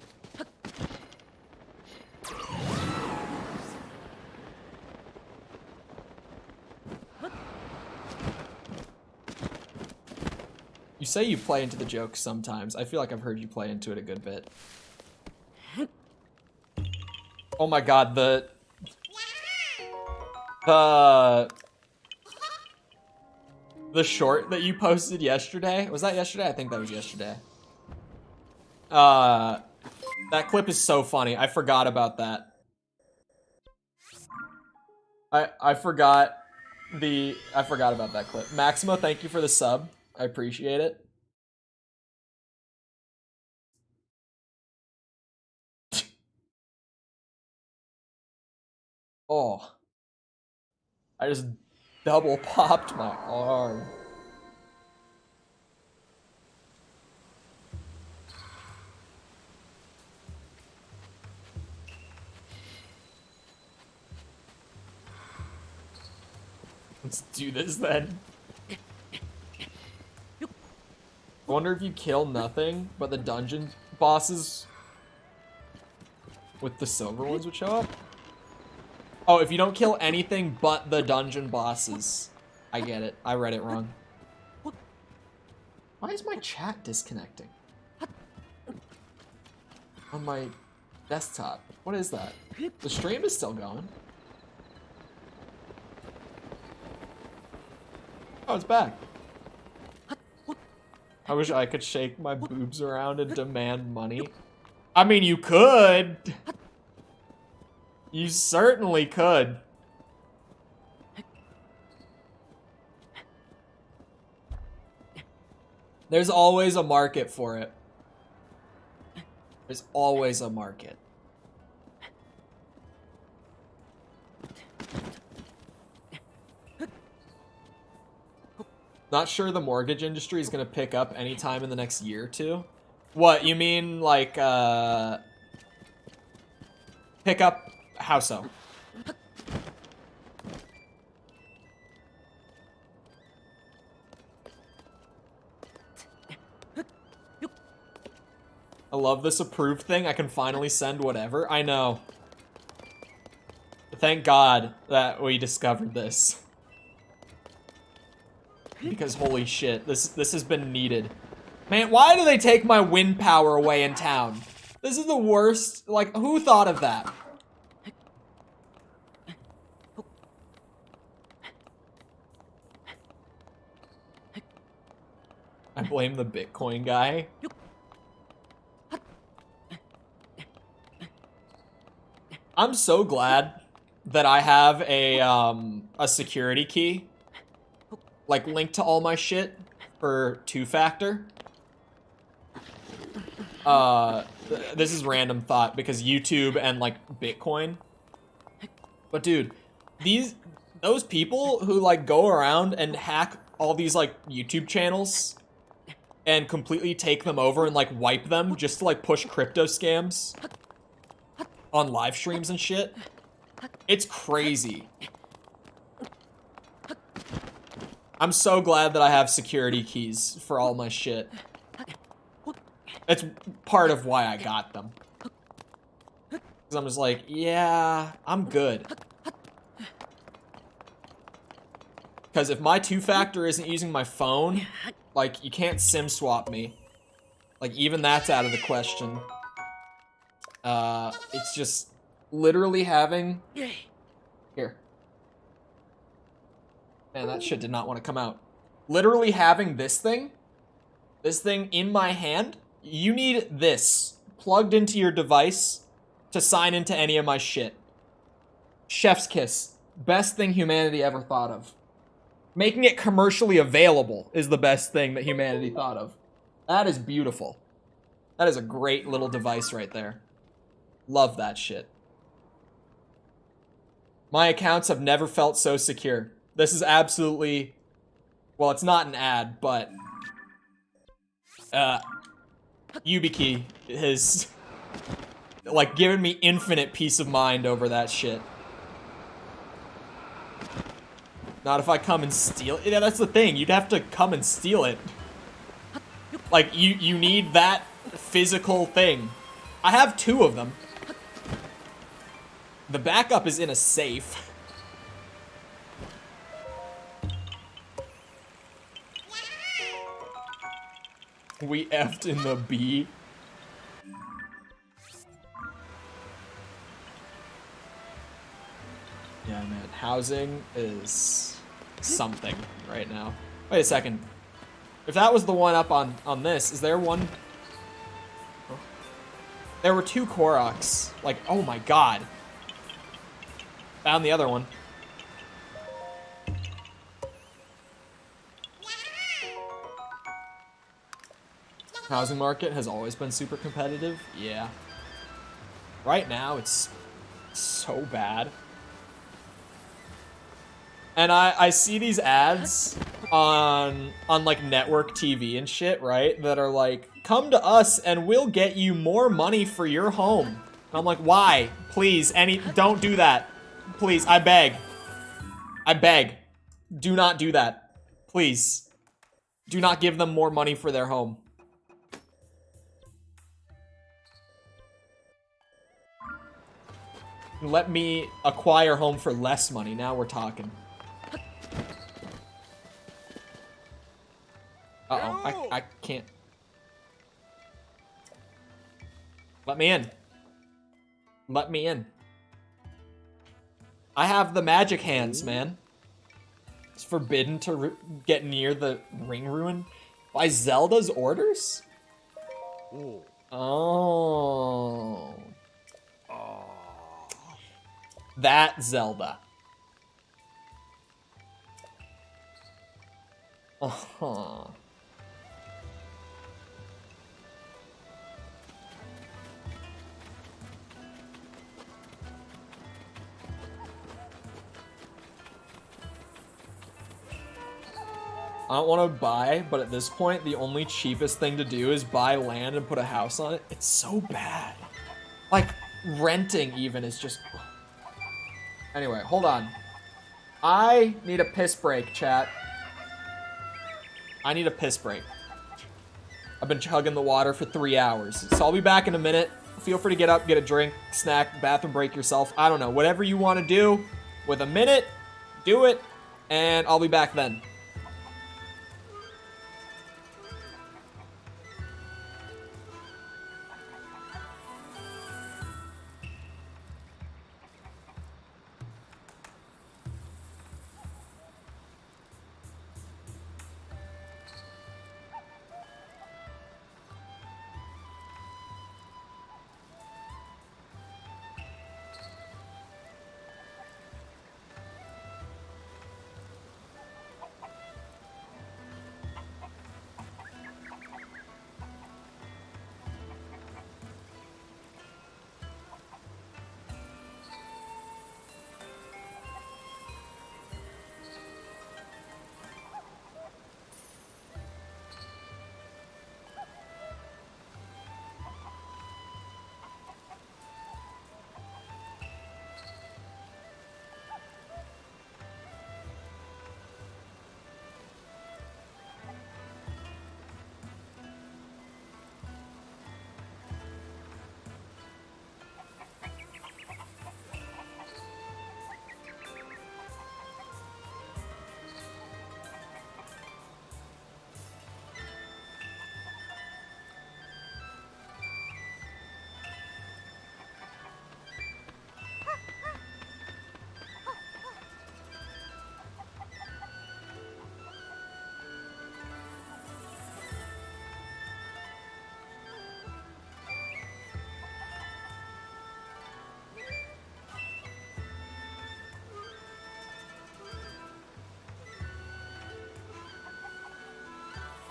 You say you play into the jokes sometimes. I feel like I've heard you play into it a good bit. Oh my god, the short that you posted yesterday. Was that yesterday? I think that was yesterday. That clip is so funny. I forgot about that. I forgot about that clip. Maximo, thank you for the sub. I appreciate it. Oh. I just double popped my arm. Let's do this then. I wonder if you kill nothing, but the dungeon bosses with the silver ones would show up? Oh, if you don't kill anything but the dungeon bosses. I get it. I read it wrong. Why is my chat disconnecting? On my desktop. What is that? The stream is still going. Oh, it's back. I wish I could shake my boobs around and demand money. I mean, you could. You certainly could. There's always a market for it. There's always a market. Not sure the mortgage industry is gonna pick up anytime in the next year or two. What, you mean like, pick up how so? I love this approved thing. I can finally send whatever. I know. Thank God that we discovered this. Because holy shit, this has been needed. Man, why do they take my wind power away in town? This is the worst. Like, who thought of that? I blame the Bitcoin guy. I'm so glad that I have a a security key, like, linked to all my shit for two-factor. This is random thought because YouTube and, like, Bitcoin. But, dude, those people who, like, go around and hack all these, like, YouTube channels and completely take them over and, like, wipe them just to, like, push crypto scams on live streams and shit. It's crazy. I'm so glad that I have security keys for all my shit. It's part of why I got them. Because I'm just like, yeah, I'm good. Because if my two-factor isn't using my phone, like, you can't SIM swap me. Like, even that's out of the question. It's just literally having... Here. Man, that shit did not want to come out. Literally having this thing in my hand, you need this plugged into your device to sign into any of my shit. Chef's kiss. Best thing humanity ever thought of. Making it commercially available is the best thing that humanity thought of. That is beautiful. That is a great little device right there. Love that shit. My accounts have never felt so secure. This is absolutely... Well, it's not an ad, but... YubiKey has... like, given me infinite peace of mind over that shit. Not if I come and steal it. Yeah, that's the thing. You'd have to come and steal it. Like, you need that physical thing. I have 2 of them. The backup is in a safe. We effed in the B. Yeah, man. Housing is something right now. Wait a second. If that was the one up on this, is there one? Oh. There were 2 Koroks. Like, oh my god. Found the other one. Housing market has always been super competitive. Yeah. Right now, it's so bad. And I see these ads on like network TV and shit, right? That are like, come to us and we'll get you more money for your home. And I'm like, why? Please, don't do that. Please, I beg. I beg. Do not do that. Please. Do not give them more money for their home. Let me acquire home for less money. Now we're talking. Uh-oh, I can't. Let me in. Let me in. I have the magic hands, man. It's forbidden to get near the ring ruin by Zelda's orders? Ooh. Oh. That Zelda. Uh-huh. I don't want to buy, but at this point, the only cheapest thing to do is buy land and put a house on it. It's so bad. Like, renting even is just... Anyway, hold on. I need a piss break, chat. I need a piss break. I've been chugging the water for 3 hours. So I'll be back in a minute. Feel free to get up, get a drink, snack, bathroom break yourself. I don't know. Whatever you want to do with a minute, do it, and I'll be back then.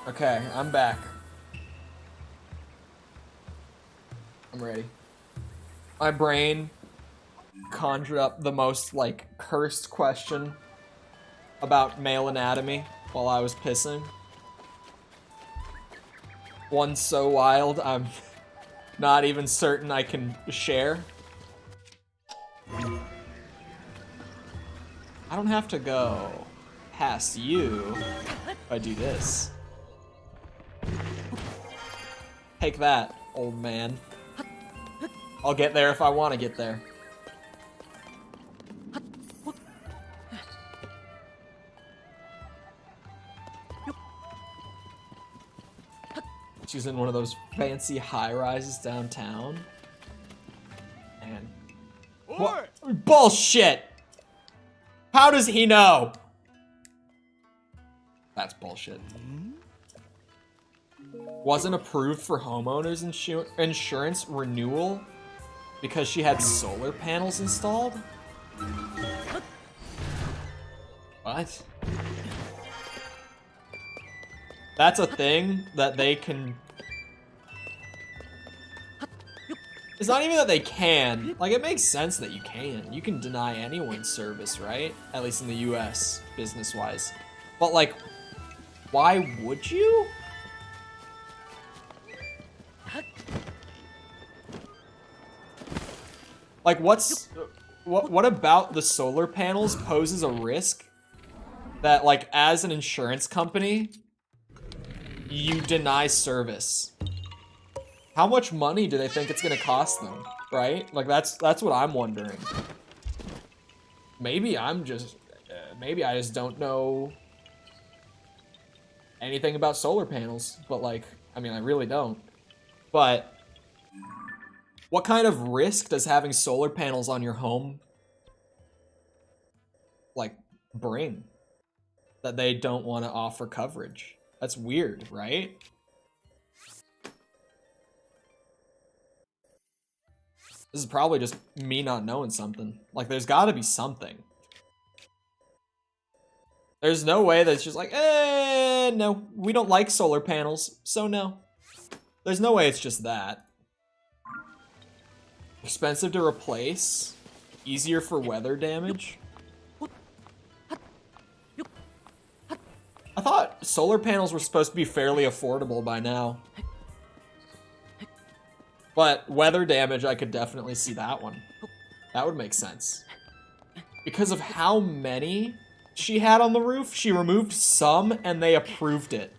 Okay, I'm back. I'm ready. My brain conjured up the most, like, cursed question about male anatomy while I was pissing. One so wild, I'm not even certain I can share. I don't have to go past you if I do this. Take that, old man. I'll get there if I want to get there. She's in one of those fancy high-rises downtown. And what? Bullshit! How does he know? That's bullshit. Wasn't approved for homeowners insurance renewal because she had solar panels installed? What? That's a thing that they can... It's not even that they can. Like, it makes sense that you can. You can deny anyone service, right? At least in the US, business-wise. But, like, why would you? Like, what about the solar panels poses a risk that, like, as an insurance company, you deny service? How much money do they think it's gonna cost them, right? Like, that's what I'm wondering. Maybe I'm just, maybe I just don't know anything about solar panels, but, like, I mean, I really don't. But what kind of risk does having solar panels on your home, like, bring that they don't want to offer coverage? That's weird, right? This is probably just me not knowing something. Like, there's gotta be something. There's no way that's just like, no, we don't like solar panels, so no. There's no way it's just that. Expensive to replace, easier for weather damage. I thought solar panels were supposed to be fairly affordable by now. But weather damage, I could definitely see that one. That would make sense. Because of how many she had on the roof, she removed some and they approved it.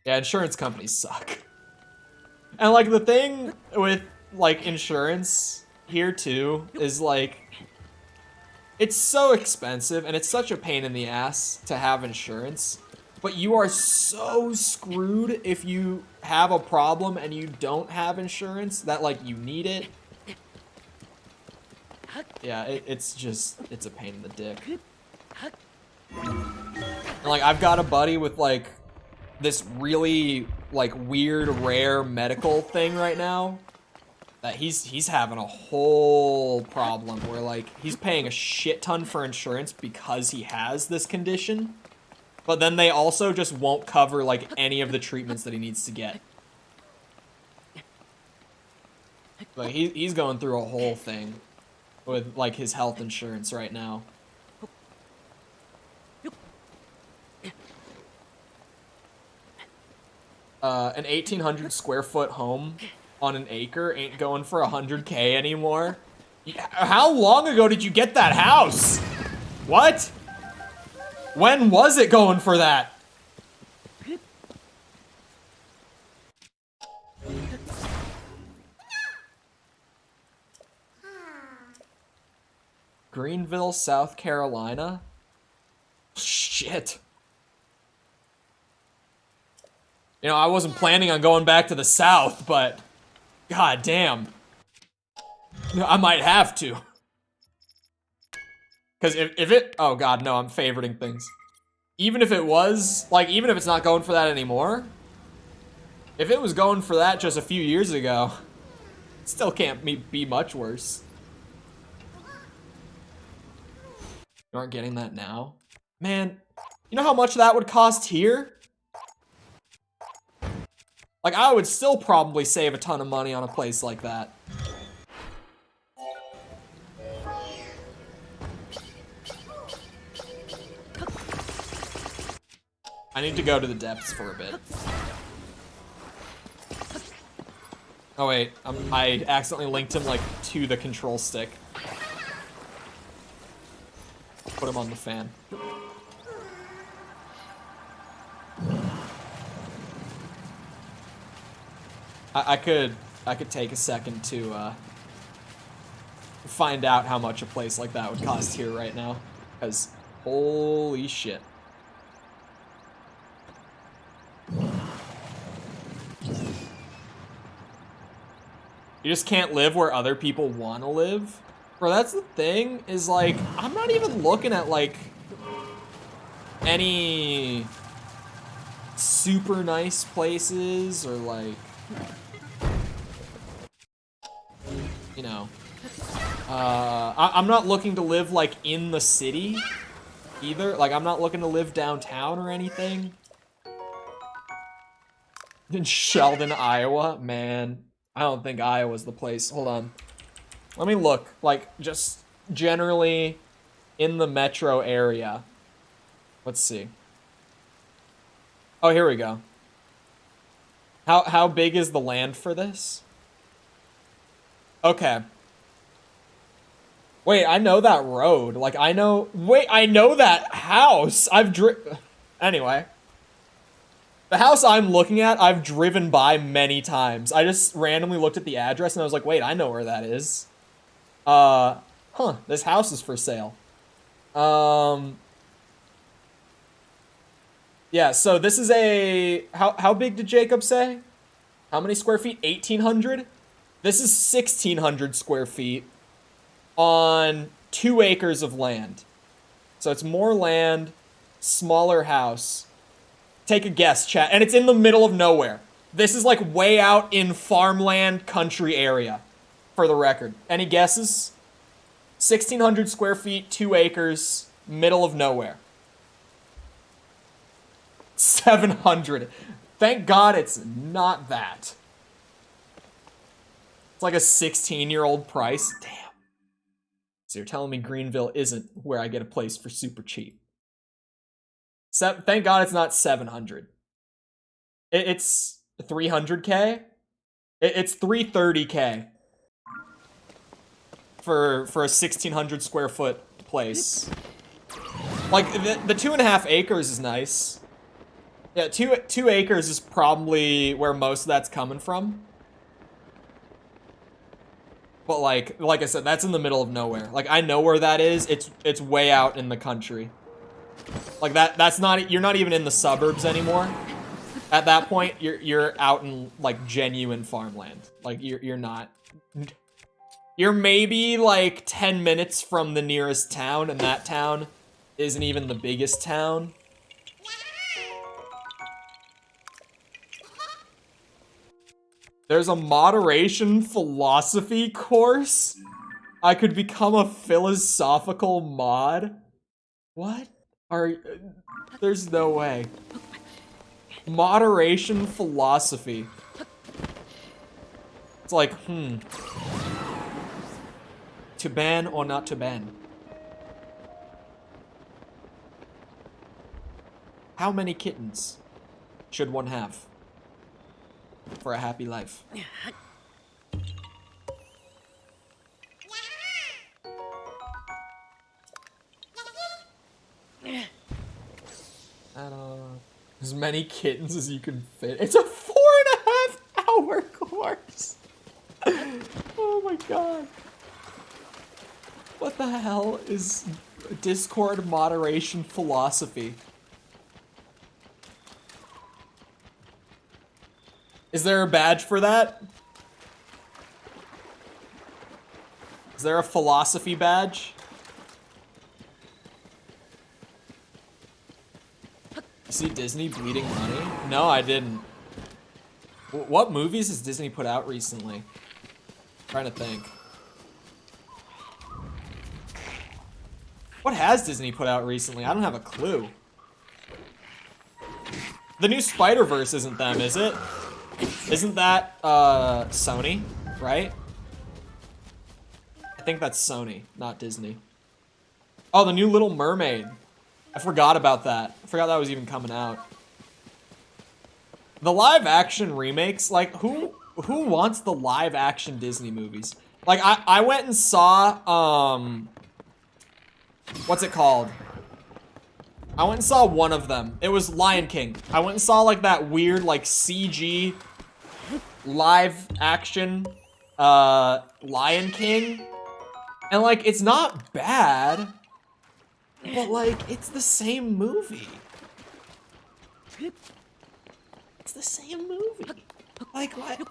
Yeah, insurance companies suck. And, like, the thing with, like, insurance here, too, is, like, it's so expensive and it's such a pain in the ass to have insurance. But you are so screwed if you have a problem and you don't have insurance that, like, you need it. Yeah, it's just, it's a pain in the dick. And, like, I've got a buddy with, like, this really, like, weird, rare medical thing right now that he's having a whole problem where, like, he's paying a shit ton for insurance because he has this condition. But then they also just won't cover, like, any of the treatments that he needs to get. Like, he's going through a whole thing with, like, his health insurance right now. An 1,800 square foot home on an acre ain't going for 100K anymore. How long ago did you get that house? What? When was it going for that? Greenville, South Carolina? Shit. You know, I wasn't planning on going back to the South, but god damn. I might have to. Because if it... Oh god, no, I'm favoriting things. Even if it was... Like, even if it's not going for that anymore, if it was going for that just a few years ago, it still can't be much worse. You aren't getting that now? Man, You know how much that would cost here? Like, I would still probably save a ton of money on a place like that. I need to go to the depths for a bit. Oh wait, I accidentally linked him, like, to the control stick. Put him on the fan. I could take a second to find out how much a place like that would cost here right now, because holy shit. You just can't live where other people want to live? Bro, that's the thing, is like, I'm not even looking at like any super nice places or like, you know, I'm not looking to live like in the city either. Like, I'm not looking to live downtown or anything. In Sheldon, Iowa, man, I don't think Iowa's the place. Hold on. Let me look, like, just generally in the metro area. Let's see. Oh, here we go. How big is the land for this? Okay. Wait, I know that road. Like, I know... Wait, I know that house. Anyway. The house I'm looking at, I've driven by many times. I just randomly looked at the address and I was like, wait, I know where that is. This house is for sale. Yeah, so this is a... How big did Jacob say? How many square feet? 1,800? This is 1,600 square feet on 2 acres of land. So it's more land, smaller house. Take a guess, chat. And it's in the middle of nowhere. This is like way out in farmland country area, for the record. Any guesses? 1,600 square feet, 2 acres, middle of nowhere. 700. Thank God it's not that. It's like a 16-year-old price. Damn. So you're telling me Greenville isn't where I get a place for super cheap. Thank God it's not 700. It's 300K? It's 330K. For a 1,600 square foot place. Like, the 2.5 acres is nice. Yeah, two acres is probably where most of that's coming from. But like I said, that's in the middle of nowhere. Like, I know where that is. It's way out in the country. Like, that's not, you're not even in the suburbs anymore. At that point, you're out in like genuine farmland. Like, you're not. You're maybe like 10 minutes from the nearest town, and that town isn't even the biggest town. There's a moderation philosophy course? I could become a philosophical mod? What? There's no way. Moderation philosophy. It's like, to ban or not to ban? How many kittens should one have for a happy life? I don't know. As many kittens as you can fit. It's a 4.5 hour course. Oh my god. What the hell is Discord moderation philosophy? Is there a badge for that? Is there a philosophy badge? You see Disney bleeding money? No, I didn't. What movies has Disney put out recently? I'm trying to think. What has Disney put out recently? I don't have a clue. The new Spider-Verse isn't them, is it? Isn't that Sony, right? I think that's Sony, not Disney. Oh, the new Little Mermaid. I forgot about that. I forgot that was even coming out. The live action remakes, like who wants the live action Disney movies? Like I went and saw what's it called? I went and saw one of them. It was Lion King. I went and saw like that weird like CG live action Lion King. And like it's not bad, but like it's the same movie. It's the same movie. Like what?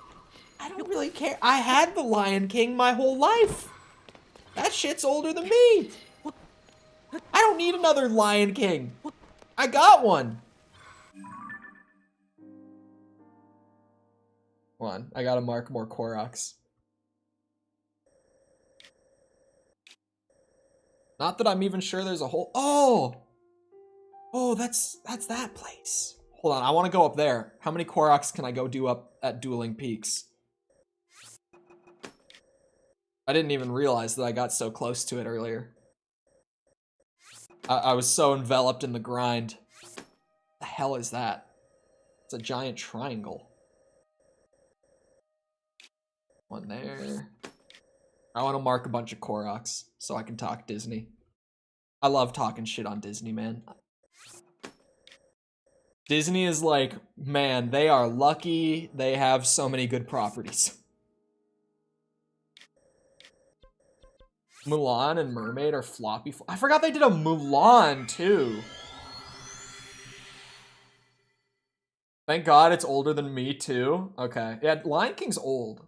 I don't really care. I had the Lion King my whole life. That shit's older than me. I don't need another Lion King. I got one. Hold on, I gotta mark more Koroks. Not that I'm even sure there's a whole. Oh, that's that place. Hold on, I want to go up there. How many Koroks can I go do up at Dueling Peaks? I didn't even realize that I got so close to it earlier. I was so enveloped in the grind. The hell is that? It's a giant triangle. One there. I want to mark a bunch of Koroks so I can talk Disney. I love talking shit on Disney, man. Disney is like, man, they are lucky they have so many good properties. Mulan and Mermaid are floppy. I forgot they did a Mulan too. Thank God it's older than me too. Okay, yeah, Lion King's old.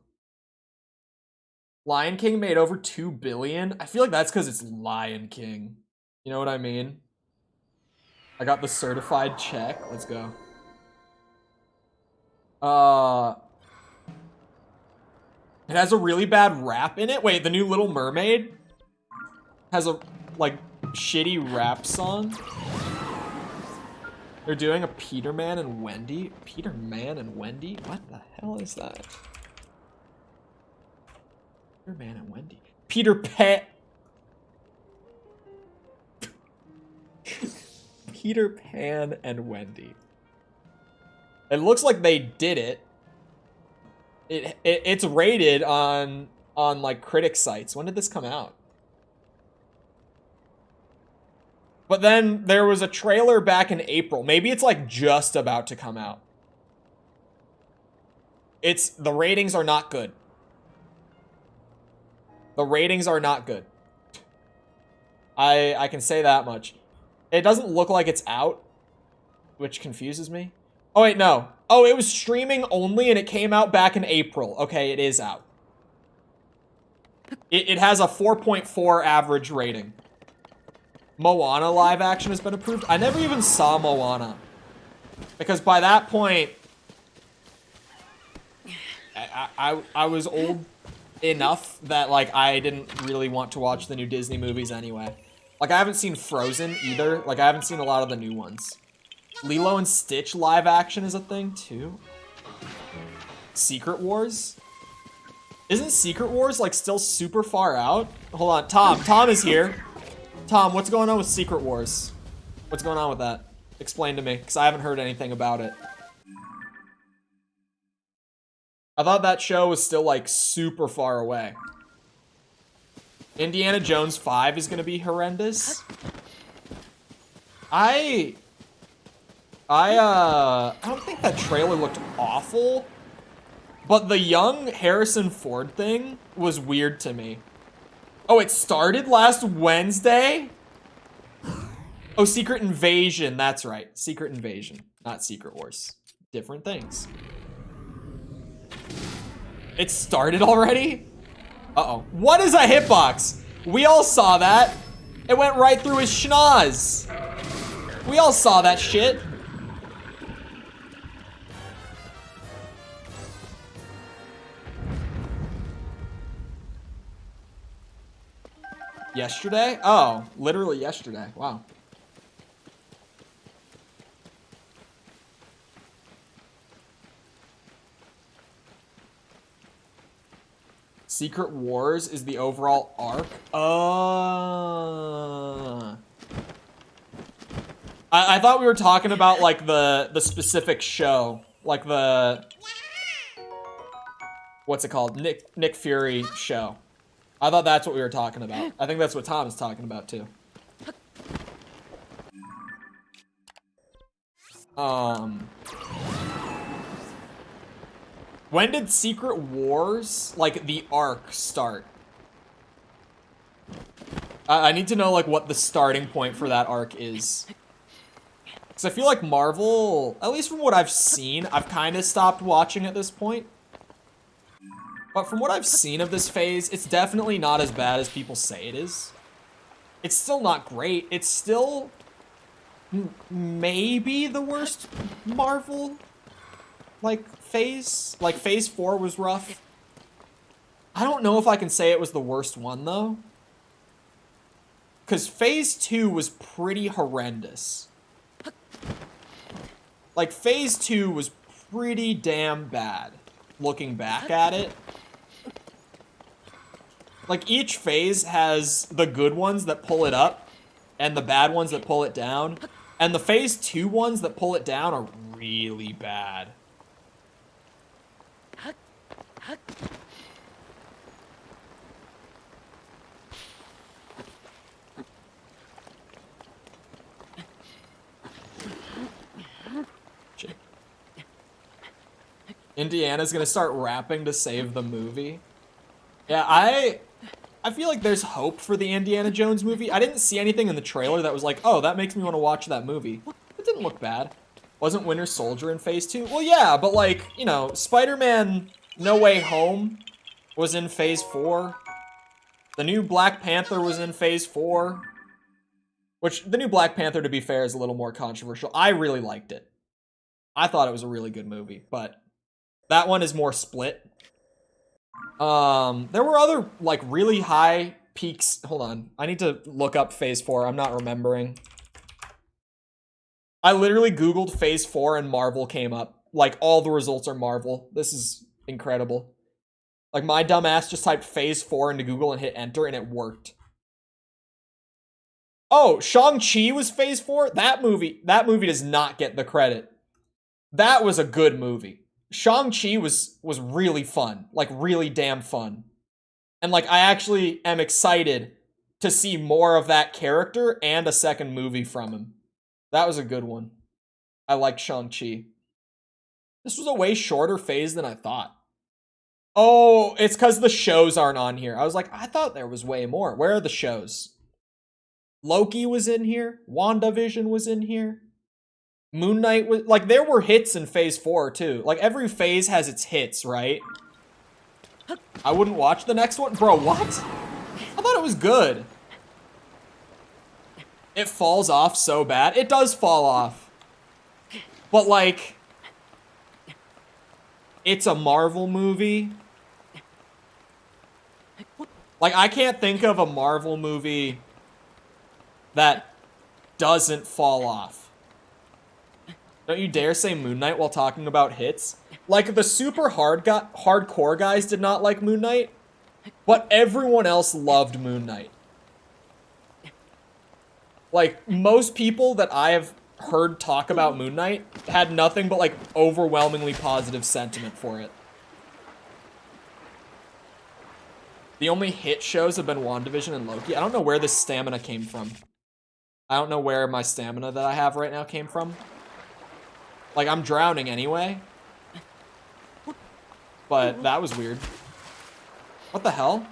Lion King made over 2 billion. I feel like that's because it's Lion King. You know what I mean? I got the certified check. Let's go. It has a really bad rap in it. Wait, the new Little Mermaid has a, like, shitty rap song. They're doing a Peter Man and Wendy. Peter Man and Wendy? What the hell is that? Peter Man and Wendy. Peter Pan. Peter Pan and Wendy. It looks like they did it. It's rated on like critic sites. When did this come out? But then there was a trailer back in April. Maybe it's like just about to come out. The ratings are not good. The ratings are not good. I can say that much. It doesn't look like it's out, which confuses me. Oh, wait, no. Oh, it was streaming only and it came out back in April. Okay, it is out. It has a 4.4 average rating. Moana live action has been approved. I never even saw Moana. Because by that point, I was old enough that like I didn't really want to watch the new Disney movies anyway. Like I haven't seen Frozen either. Like I haven't seen a lot of the new ones. Lilo and Stitch live action is a thing too. Secret Wars? Isn't Secret Wars like still super far out? Hold on, Tom. Tom is here. Tom, what's going on with Secret Wars? What's going on with that? Explain to me, because I haven't heard anything about it. I thought that show was still like super far away. Indiana Jones 5 is gonna be horrendous. I don't think that trailer looked awful, but the young Harrison Ford thing was weird to me. Oh, it started last Wednesday? Oh, Secret Invasion, that's right. Secret Invasion, not Secret Wars. Different things. It started already? Uh-oh. What is a hitbox? We all saw that. It went right through his schnoz. We all saw that shit. Yesterday? Oh, literally yesterday. Wow. Secret Wars is the overall arc. I thought we were talking about like the specific show, like the what's it called? Nick Fury show. I thought that's what we were talking about. I think that's what Tom is talking about too. When did Secret Wars, like the arc, start? I need to know like what the starting point for that arc is. Because I feel like Marvel, at least from what I've seen, I've kind of stopped watching at this point. But from what I've seen of this phase, it's definitely not as bad as people say it is. It's still not great. It's still maybe the worst Marvel like phase. Like phase 4 was rough. I don't know if I can say it was the worst one though. Because phase 2 was pretty horrendous. Like phase 2 was pretty damn bad looking back at it. Like each phase has the good ones that pull it up and the bad ones that pull it down. And the phase 2 ones that pull it down are really bad. Indiana's gonna start rapping to save the movie. Yeah, I feel like there's hope for the Indiana Jones movie. I didn't see anything in the trailer that was like, oh, that makes me want to watch that movie. It didn't look bad. Wasn't Winter Soldier in phase 2? Well, yeah, but like, you know, Spider-Man No Way Home was in phase 4. The new Black Panther was in phase 4. Which, the new Black Panther, to be fair, is a little more controversial. I really liked it. I thought it was a really good movie, but that one is more split. There were other, like, really high peaks. Hold on. I need to look up phase 4. I'm not remembering. I literally Googled phase 4 and Marvel came up. Like, all the results are Marvel. This is incredible. Like, my dumb ass just typed phase 4 into Google and hit enter and it worked. Oh, Shang-Chi was phase 4? That movie does not get the credit. That was a good movie. Shang-Chi was really fun. Like, really damn fun. And, like, I actually am excited to see more of that character and a second movie from him. That was a good one. I liked Shang-Chi. This was a way shorter phase than I thought. Oh, it's because the shows aren't on here. I was like, I thought there was way more. Where are the shows? Loki was in here. WandaVision was in here. Moon Knight was, like, there were hits in phase 4 too. Like, every phase has its hits, right? I wouldn't watch the next one. Bro, what? I thought it was good. It falls off so bad. It does fall off. But, like, it's a Marvel movie. Like, I can't think of a Marvel movie that doesn't fall off. Don't you dare say Moon Knight while talking about hits. Like, the super hardcore guys did not like Moon Knight, but everyone else loved Moon Knight. Like, most people that I have heard talk about Moon Knight had nothing but, like, overwhelmingly positive sentiment for it. The only hit shows have been WandaVision and Loki. I don't know where this stamina came from. I don't know where my stamina that I have right now came from. Like, I'm drowning anyway. But that was weird. What the hell?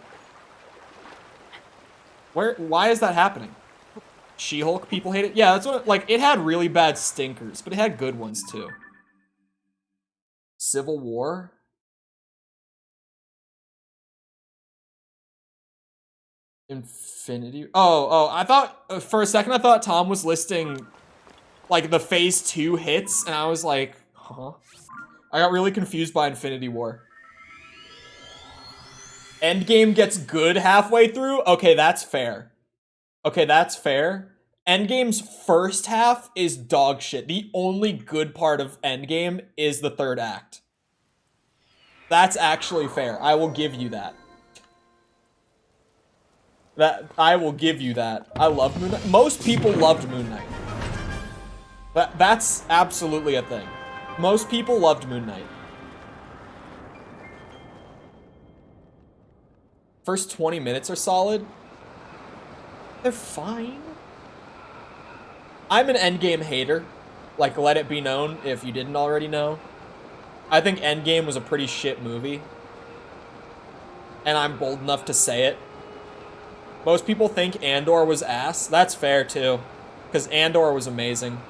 Why is that happening? She-Hulk, people hate it? Yeah, that's what, like, it had really bad stinkers, but it had good ones too. Civil War? Infinity? Oh, I thought, for a second I thought Tom was listing, like, the phase 2 hits, and I was like, huh? I got really confused by Infinity War. Endgame gets good halfway through? Okay, that's fair. Okay, that's fair. Endgame's first half is dog shit. The only good part of Endgame is the third act. That's actually fair. I will give you that. That I will give you that. I love Moon Knight. Most people loved Moon Knight. That's absolutely a thing. Most people loved Moon Knight. First 20 minutes are solid. They're fine. I'm an Endgame hater. Like, let it be known if you didn't already know. I think Endgame was a pretty shit movie. And I'm bold enough to say it. Most people think Andor was ass. That's fair, too. Because Andor was amazing.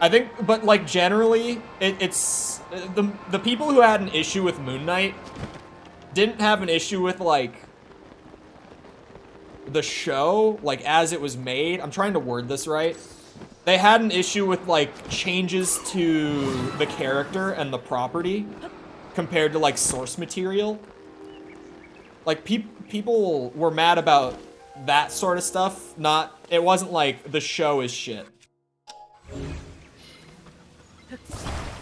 I think, but like generally, it's the people who had an issue with Moon Knight didn't have an issue with like the show, like as it was made. I'm trying to word this right. They had an issue with like changes to the character and the property compared to like source material. Like people were mad about that sort of stuff. It wasn't like the show is shit.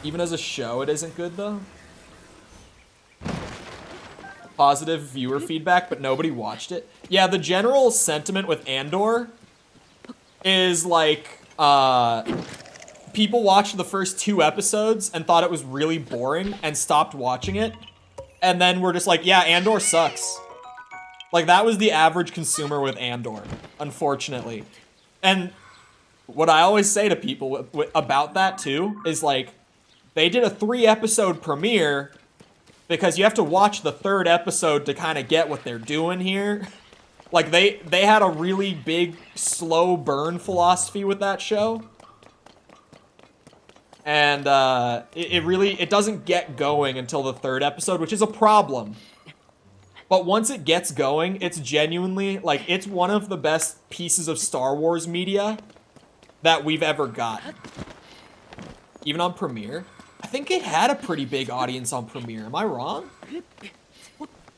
Even as a show, it isn't good, though. Positive viewer feedback, but nobody watched it. Yeah, the general sentiment with Andor is, like, people watched the first 2 episodes and thought it was really boring and stopped watching it. And then we're just like, yeah, Andor sucks. Like, that was the average consumer with Andor, unfortunately. And what I always say to people about that, too, is, like, they did a 3-episode premiere because you have to watch the 3rd episode to kind of get what they're doing here. Like, they had a really big, slow burn philosophy with that show. And it doesn't get going until the 3rd episode, which is a problem. But once it gets going, it's genuinely, like, it's one of the best pieces of Star Wars media that we've ever got. Even on Premiere. I think it had a pretty big audience on Premiere. Am I wrong?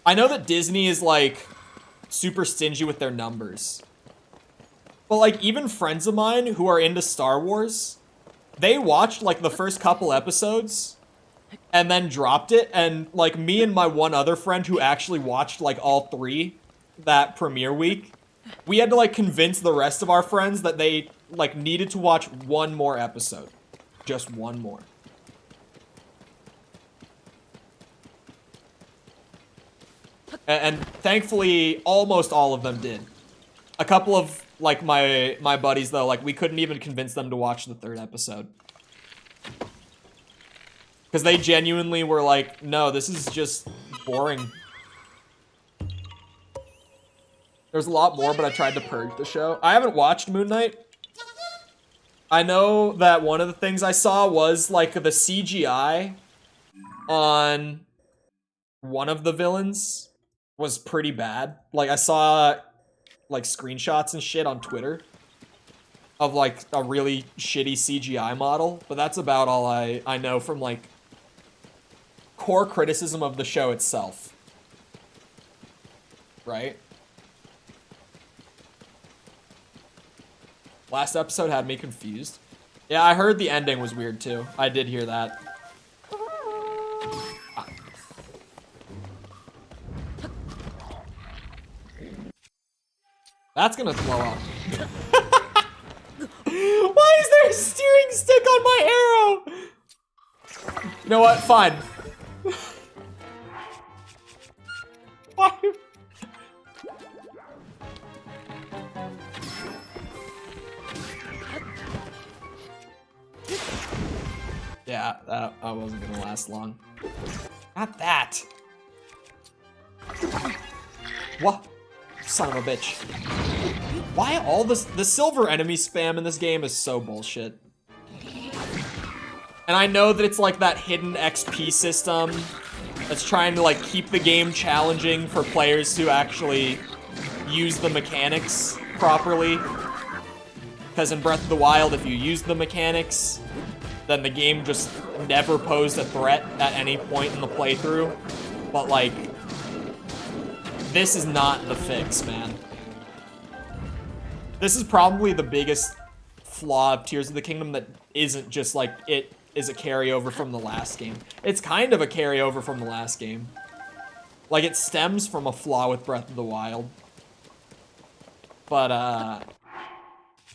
I know that Disney is, like, super stingy with their numbers. But, like, even friends of mine who are into Star Wars, they watched, like, the first couple episodes and then dropped it. And, like, me and my one other friend who actually watched, like, all 3 that premiere week, we had to, like, convince the rest of our friends that they, like, needed to watch 1 more episode. Just 1 more. And thankfully, almost all of them did. A couple of, like, my buddies, though, like, we couldn't even convince them to watch the 3rd episode. Because they genuinely were like, no, this is just boring. There's a lot more, but I tried to purge the show. I haven't watched Moon Knight. I know that one of the things I saw was, like, the CGI on one of the villains was pretty bad. Like, I saw, like, screenshots and shit on Twitter of, like, a really shitty CGI model. But that's about all I know from, like, core criticism of the show itself. Right? Last episode had me confused. Yeah, I heard the ending was weird, too. I did hear that. That's gonna blow up. Why is there a steering stick on my arrow? You know what? Fine. Why? Yeah, that wasn't gonna last long. Not that. What? Son of a bitch. Why all this? The silver enemy spam in this game is so bullshit. And I know that it's like that hidden XP system that's trying to like keep the game challenging for players to actually use the mechanics properly. Because in Breath of the Wild, if you use the mechanics, then the game just never posed a threat at any point in the playthrough. But like, this is not the fix, man. This is probably the biggest flaw of Tears of the Kingdom that isn't just like it is a carryover from the last game. It's kind of a carryover from the last game. Like, it stems from a flaw with Breath of the Wild. But,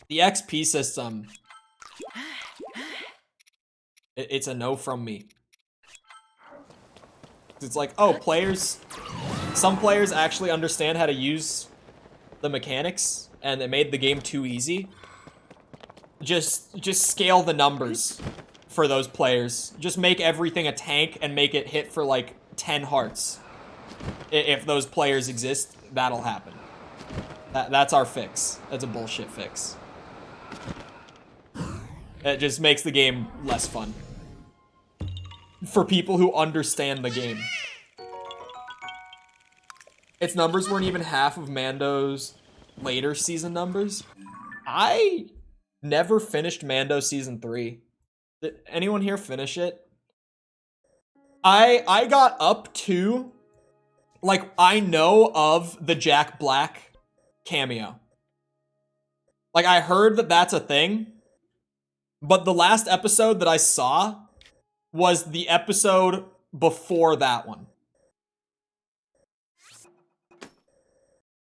the XP system, it's a no from me. It's like, oh, some players actually understand how to use the mechanics, and it made the game too easy. Just scale the numbers for those players. Just make everything a tank and make it hit for like 10 hearts. If those players exist, that'll happen. That's our fix. That's a bullshit fix. It just makes the game less fun. For people who understand the game. Its numbers weren't even half of Mando's later season numbers. I never finished Mando Season 3. Did anyone here finish it? I got up to, like, I know of the Jack Black cameo. Like, I heard that that's a thing, but the last episode that I saw was the episode before that one.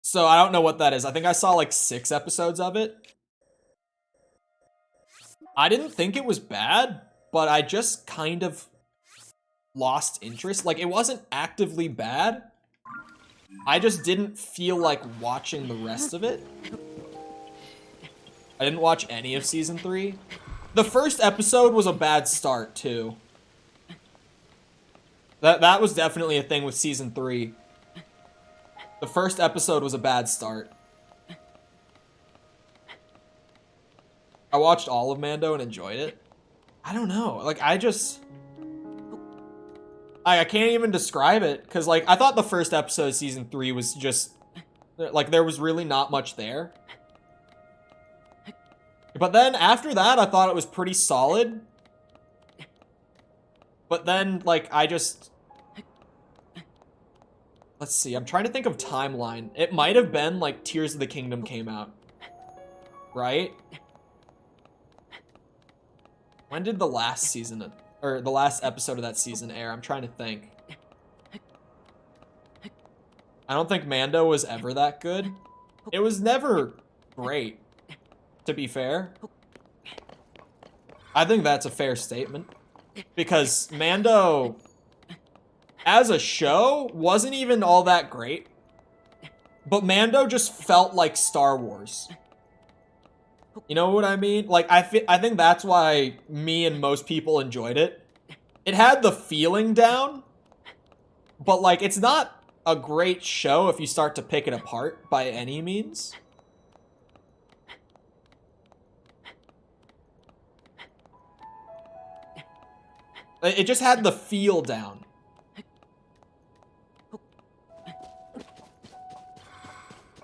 So I don't know what that is. I think I saw like 6 episodes of it. I didn't think it was bad, but I just kind of lost interest. Like, it wasn't actively bad. I just didn't feel like watching the rest of it. I didn't watch any of Season 3. The first episode was a bad start, too. That was definitely a thing with Season 3. The first episode was a bad start. I watched all of Mando and enjoyed it. I don't know. Like, I can't even describe it, because, like, I thought the first episode of Season 3 was just, like, there was really not much there. But then, after that, I thought it was pretty solid. But then, like, let's see, I'm trying to think of timeline. It might have been, like, Tears of the Kingdom came out. Right? When did the last season, or the last episode of that season air? I'm trying to think. I don't think Mando was ever that good. It was never great, to be fair. I think that's a fair statement. Because Mando, as a show, wasn't even all that great. But Mando just felt like Star Wars. You know what I mean? Like, I think that's why me and most people enjoyed it. It had the feeling down, but, like, it's not a great show if you start to pick it apart by any means. It just had the feel down.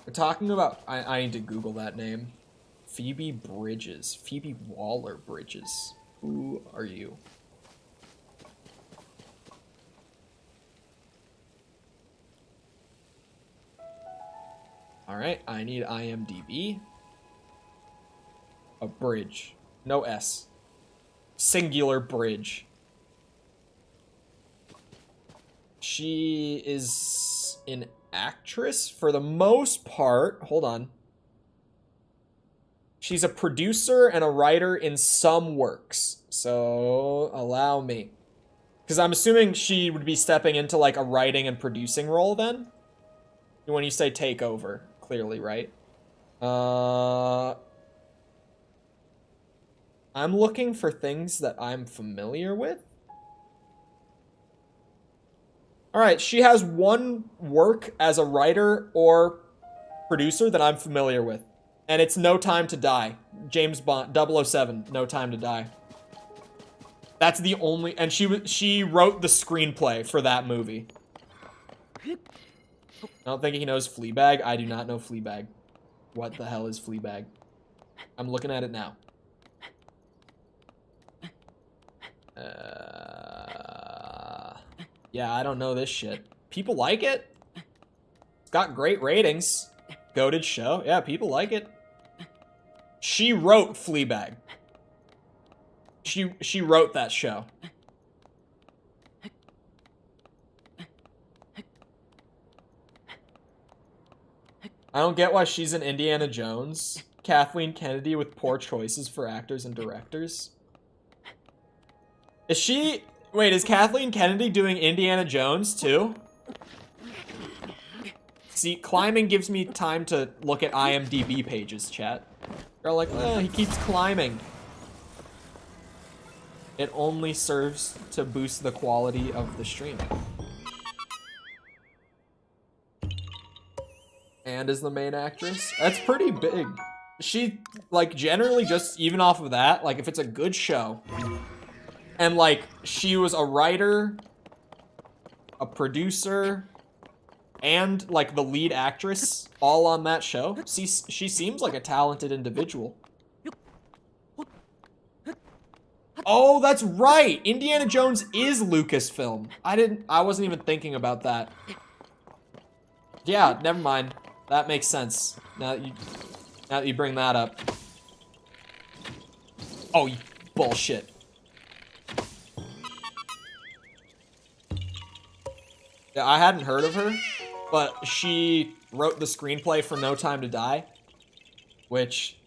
We're talking about... I need to Google that name. Phoebe Bridges. Phoebe Waller-Bridges. Who are you? Alright, I need IMDb. A bridge. No S. Singular bridge. She is an actress for the most part. Hold on. She's a producer and a writer in some works. So, allow me. Because I'm assuming she would be stepping into, like, a writing and producing role then? When you say take over, clearly, right? I'm looking for things that I'm familiar with. Alright, she has one work as a writer or producer that I'm familiar with. And it's No Time to Die. James Bond, 007, No Time to Die. That's the only... And she wrote the screenplay for that movie. I don't think he knows Fleabag. I do not know Fleabag. What the hell is Fleabag? I'm looking at it now. Yeah, I don't know this shit. People like it. It's got great ratings. Goated show. Yeah, people like it. She wrote Fleabag. She wrote that show. I don't get why she's in Indiana Jones. Kathleen Kennedy with poor choices for actors and directors. Is she... Wait, is Kathleen Kennedy doing Indiana Jones too? See, climbing gives me time to look at IMDb pages, chat. They're like, oh, he keeps climbing. It only serves to boost the quality of the stream. And is the main actress? That's pretty big. She, like, generally just, even off of that, like, if it's a good show, and, like, she was a writer, a producer, and, like, the lead actress all on that show, she seems like a talented individual. Oh, that's right! Indiana Jones is Lucasfilm. I wasn't even thinking about that. Yeah, never mind. That makes sense. Now that you bring that up. Oh, you bullshit. Yeah, I hadn't heard of her, but she wrote the screenplay for No Time to Die, which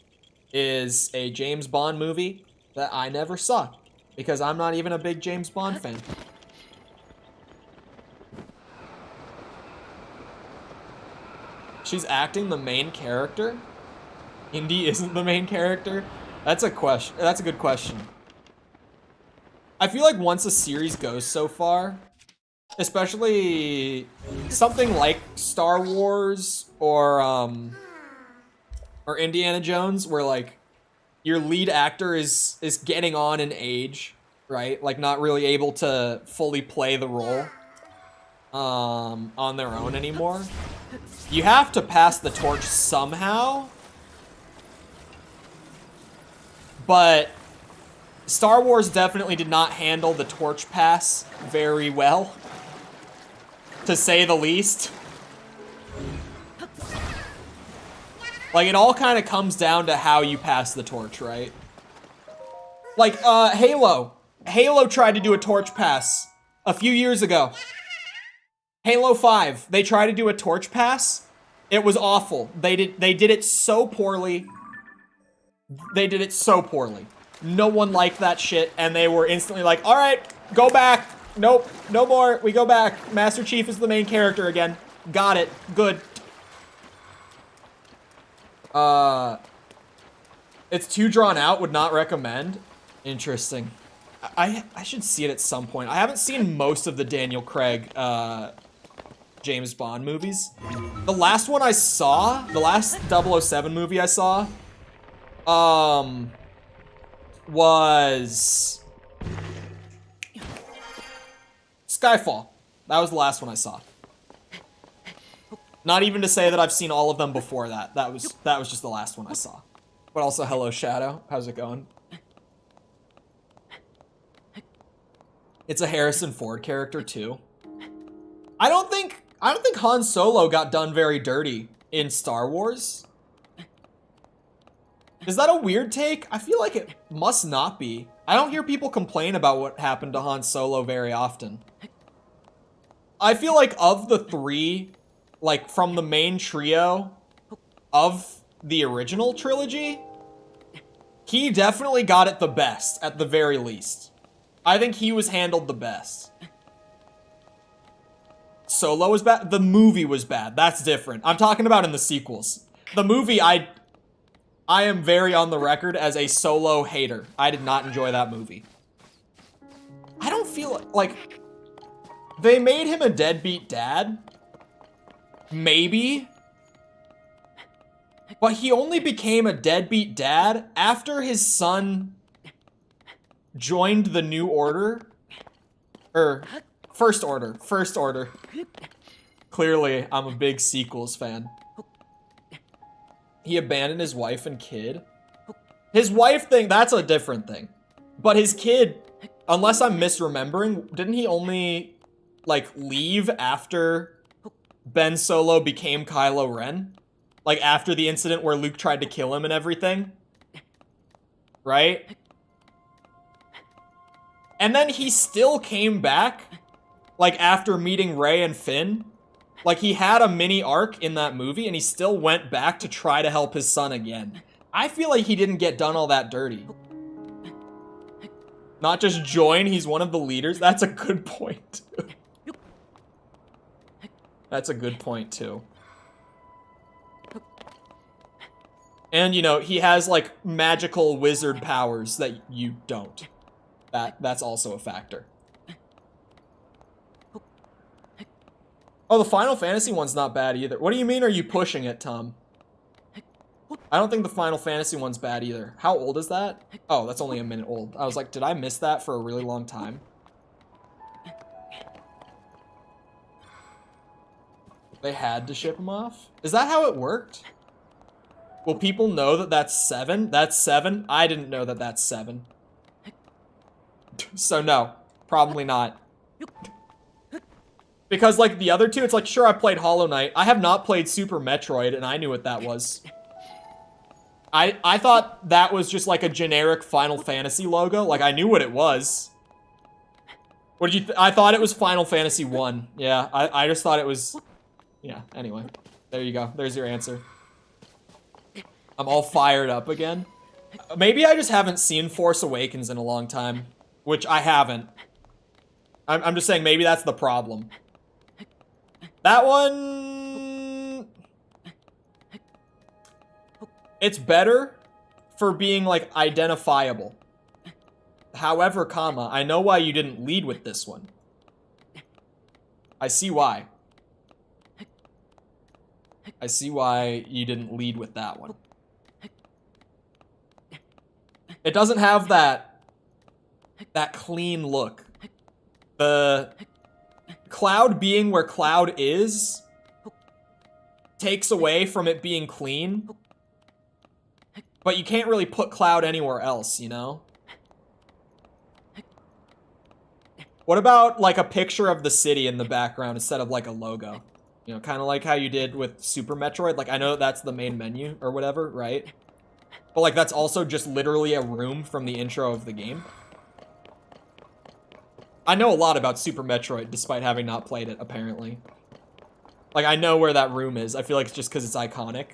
is a James Bond movie that I never saw, because I'm not even a big James Bond fan. She's acting the main character? Indy isn't the main character? That's a question. That's a good question. I feel like once a series goes so far, especially something like Star Wars or Indiana Jones, where like your lead actor is getting on in age, right? Like not really able to fully play the role on their own anymore. You have to pass the torch somehow. But Star Wars definitely did not handle the torch pass very well, to say the least. Like, it all kind of comes down to how you pass the torch, right? Like, Halo. Halo tried to do a torch pass a few years ago. Halo 5, they tried to do a torch pass. It was awful. They did it so poorly. They did it so poorly. No one liked that shit, and they were instantly like, all right, go back. Nope, no more. We go back. Master Chief is the main character again. Got it. Good. It's too drawn out. Would not recommend. Interesting. I should see it at some point. I haven't seen most of the Daniel Craig, James Bond movies. The last one I saw, the last 007 movie I saw, was Skyfall. That was the last one I saw. Not even to say that I've seen all of them before that. That was just the last one I saw. But also, hello Shadow. How's it going? It's a Harrison Ford character too. I don't think Han Solo got done very dirty in Star Wars. Is that a weird take? I feel like it must not be. I don't hear people complain about what happened to Han Solo very often. I feel like of the three, like from the main trio of the original trilogy, he definitely got it the best, at the very least. I think he was handled the best. Solo was bad. The movie was bad. That's different. I'm talking about in the sequels. The movie, I am very on the record as a Solo hater. I did not enjoy that movie. I don't feel like they made him a deadbeat dad. Maybe. But he only became a deadbeat dad after his son joined the New Order. First Order. First Order. Clearly, I'm a big sequels fan. He abandoned his wife and kid. His wife thing, that's a different thing. But his kid, unless I'm misremembering, didn't he only, like, leave after Ben Solo became Kylo Ren? Like, after the incident where Luke tried to kill him and everything? Right? And then he still came back, like, after meeting Rey and Finn. Like, he had a mini arc in that movie, and he still went back to try to help his son again. I feel like he didn't get done all that dirty. Not just join, he's one of the leaders. That's a good point, too. That's a good point, too. And, you know, he has, like, magical wizard powers that you don't. That's also a factor. Oh, the Final Fantasy one's not bad either. What do you mean, are you pushing it, Tom? I don't think the Final Fantasy one's bad either. How old is that? Oh, that's only a minute old. I was like, did I miss that for a really long time? They had to ship him off? Is that how it worked? Will people know that that's 7? That's 7? I didn't know that that's 7. So no, probably not. Because, like, the other two, it's like, sure, I played Hollow Knight. I have not played Super Metroid, and I knew what that was. I thought that was just, like, a generic Final Fantasy logo. Like, I knew what it was. What did you I thought it was Final Fantasy 1. Yeah, I just thought it was... Yeah, anyway. There you go. There's your answer. I'm all fired up again. Maybe I just haven't seen Force Awakens in a long time. Which I haven't. I'm just saying maybe that's the problem. That one... It's better for being, like, identifiable. However, comma, I know why you didn't lead with this one. I see why. I see why you didn't lead with that one. It doesn't have that clean look. The Cloud being where Cloud is takes away from it being clean. But you can't really put Cloud anywhere else, you know? What about, like, a picture of the city in the background instead of, like, a logo? You know, kind of like how you did with Super Metroid. Like, I know that's the main menu or whatever, right? But, like, that's also just literally a room from the intro of the game. I know a lot about Super Metroid, despite having not played it, apparently. Like, I know where that room is. I feel like it's just because it's iconic.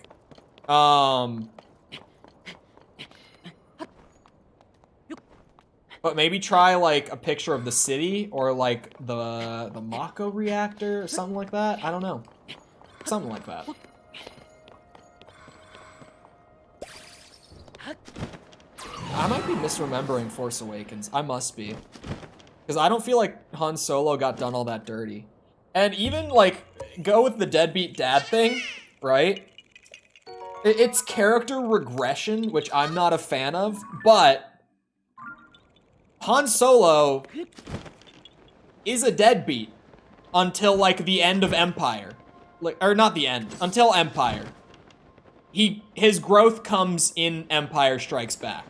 But maybe try, like, a picture of the city, or, like, the Mako reactor, or something like that. I don't know. Something like that. I might be misremembering Force Awakens. I must be. Because I don't feel like Han Solo got done all that dirty. And even, like, go with the deadbeat dad thing, right? It's character regression, which I'm not a fan of, but Han Solo is a deadbeat until, like, the end of Empire. Like, or not the end, until Empire. His growth comes in Empire Strikes Back.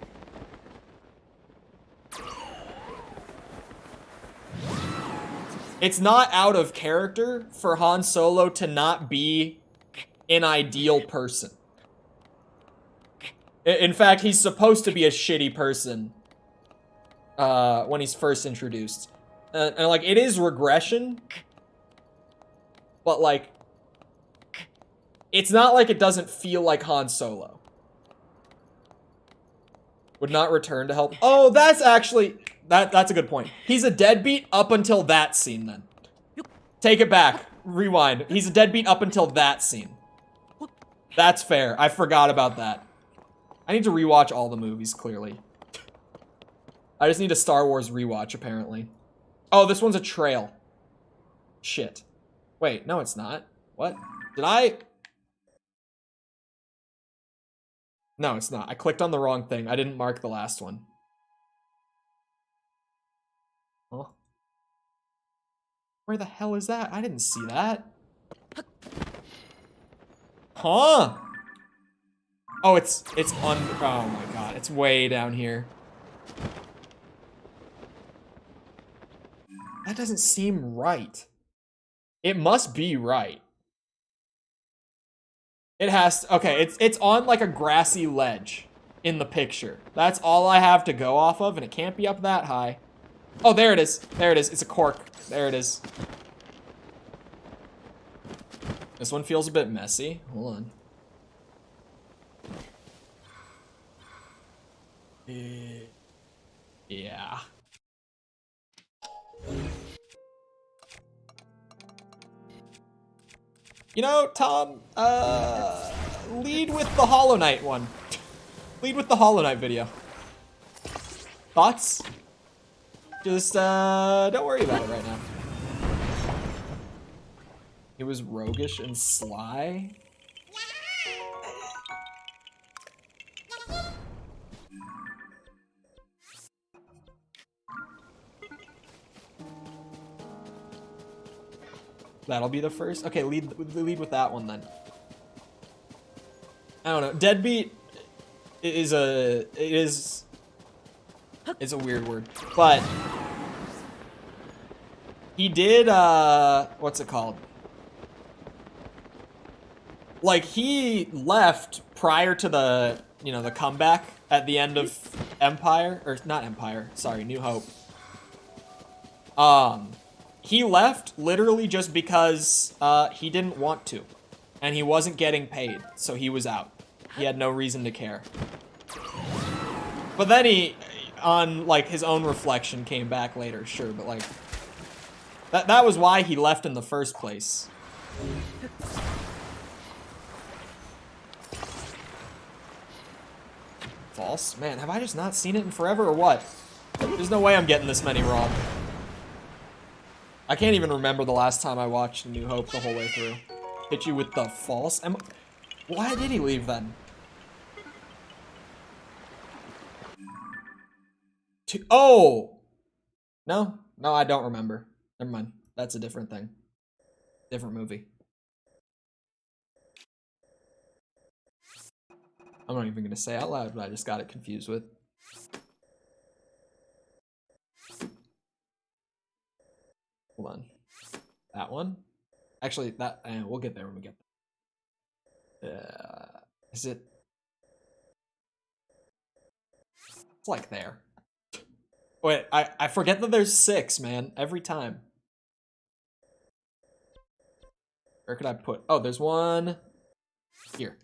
It's not out of character for Han Solo to not be an ideal person. In fact, he's supposed to be a shitty person when he's first introduced. And, like, it is regression, but, like, it's not like it doesn't feel like Han Solo. Would not return to help. Oh, that's actually... That's a good point. He's a deadbeat up until that scene, then. Take it back. Rewind. He's a deadbeat up until that scene. That's fair. I forgot about that. I need to rewatch all the movies, clearly. I just need a Star Wars rewatch, apparently. Oh, this one's a trail. Shit. Wait, no it's not. What? Did I... No, it's not. I clicked on the wrong thing. I didn't mark the last one. Huh? Where the hell is that? I didn't see that. Huh? Oh, it's on... Oh my god, it's way down here. That doesn't seem right. It must be right. It has to... Okay, it's on like a grassy ledge in the picture. That's all I have to go off of, and it can't be up that high. Oh, there it is. There it is. It's a cork. There it is. This one feels a bit messy. Hold on. Yeah. You know, Tom, lead with the Hollow Knight one. Lead with the Hollow Knight video. Thoughts? Just, don't worry about it right now. It was roguish and sly. That'll be the first. Okay, lead with that one then. I don't know. Deadbeat is a weird word, but he did what's it called? Like he left prior to the the comeback at the end of Empire, or not Empire, sorry, New Hope. He left literally just because he didn't want to, and he wasn't getting paid, so he was out. He had no reason to care. But then he, on like his own reflection, came back later, sure, but like that was why he left in the first place. False? Man, have I just not seen it in forever or what? There's no way I'm getting this many wrong. I can't even remember the last time I watched New Hope the whole way through. Hit you with the false? Why did he leave then? Oh! No, I don't remember. Never mind. That's a different thing. Different movie. I'm not even gonna say out loud, but I just got it confused with. Hold on. That one? Actually, that we'll get there when we get there. Is it? It's like there. Wait, I forget that there's 6, man. Every time. Where could I put? Oh, there's one here.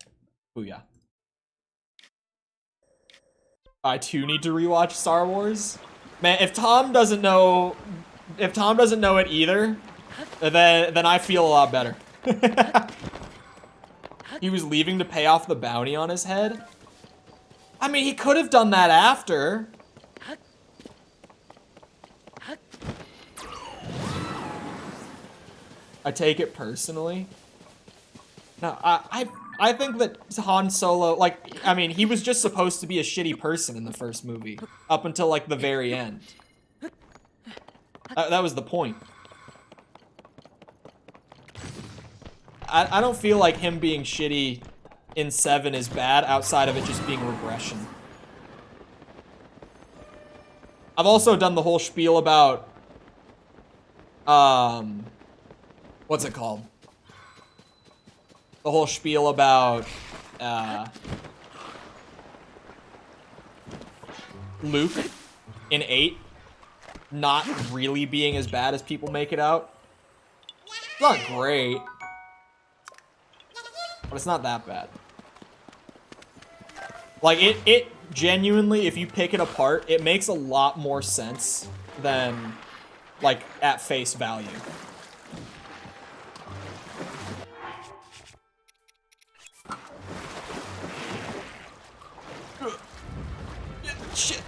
Booyah. I too need to rewatch Star Wars. Man, if Tom doesn't know it either, then I feel a lot better. He was leaving to pay off the bounty on his head. I mean, he could have done that after. I take it personally. No, I think that Han Solo, like, I mean, he was just supposed to be a shitty person in the first movie, up until, like, the very end. That was the point. I don't feel like him being shitty in 7 is bad, outside of it just being regression. I've also done the whole spiel about, what's it called? The whole spiel about, Luke in 8 not really being as bad as people make it out. It's not great, but it's not that bad. Like, it genuinely, if you pick it apart, it makes a lot more sense than, like, at face value. Shit.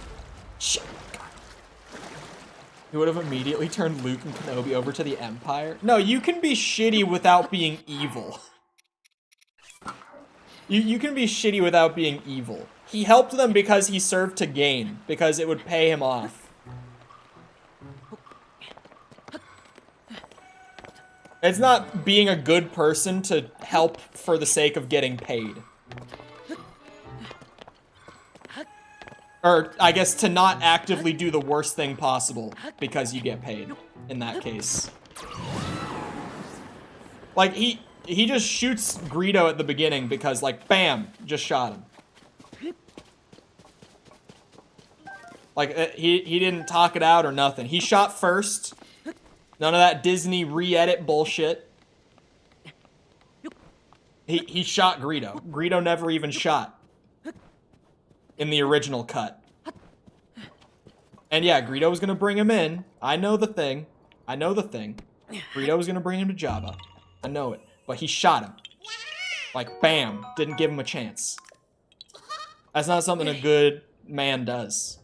He would have immediately turned Luke and Kenobi over to the Empire. No, you can be shitty without being evil. You can be shitty without being evil. He helped them because he served to gain, because it would pay him off. It's not being a good person to help for the sake of getting paid. Or, I guess, to not actively do the worst thing possible because you get paid, in that case. Like, he just shoots Greedo at the beginning because, like, bam, just shot him. Like, he didn't talk it out or nothing. He shot first. None of that Disney re-edit bullshit. He shot Greedo. Greedo never even shot in the original cut. And yeah, Greedo was gonna bring him in. I know the thing. I know the thing. Greedo was gonna bring him to Jabba. I know it. But he shot him. Like, bam. Didn't give him a chance. That's not something a good man does.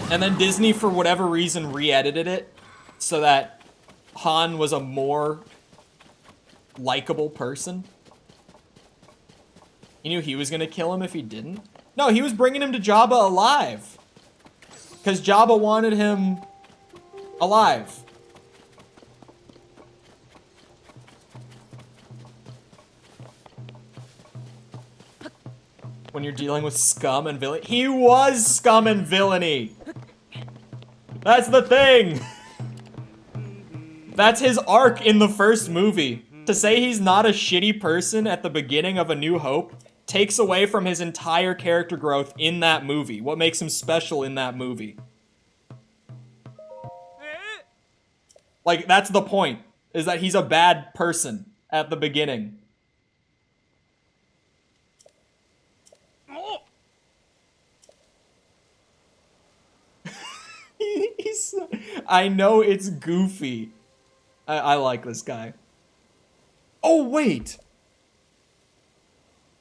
And then Disney, for whatever reason, re-edited it so that Han was a more likable person. He knew he was gonna kill him if he didn't. No, he was bringing him to Jabba alive. Because Jabba wanted him alive. When you're dealing with scum and villainy. He was scum and villainy! That's the thing! That's his arc in the first movie. To say he's not a shitty person at the beginning of A New Hope takes away from his entire character growth in that movie. What makes him special in that movie. Like, that's the point. Is that he's a bad person at the beginning. I know it's goofy. I like this guy. Oh, wait.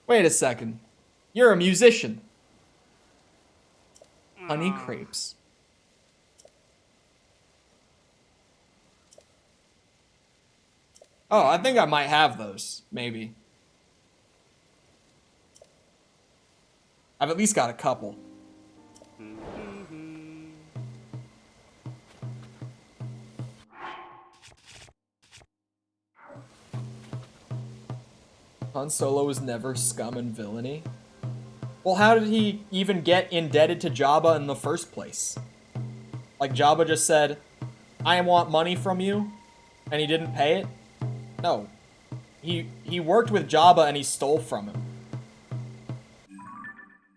Wait a second. You're a musician. Honey crepes. Oh, I think I might have those. Maybe. I've at least got a couple. Han Solo was never scum and villainy. Well, how did he even get indebted to Jabba in the first place? Like, Jabba just said, I want money from you, and he didn't pay it? No. He worked with Jabba and he stole from him.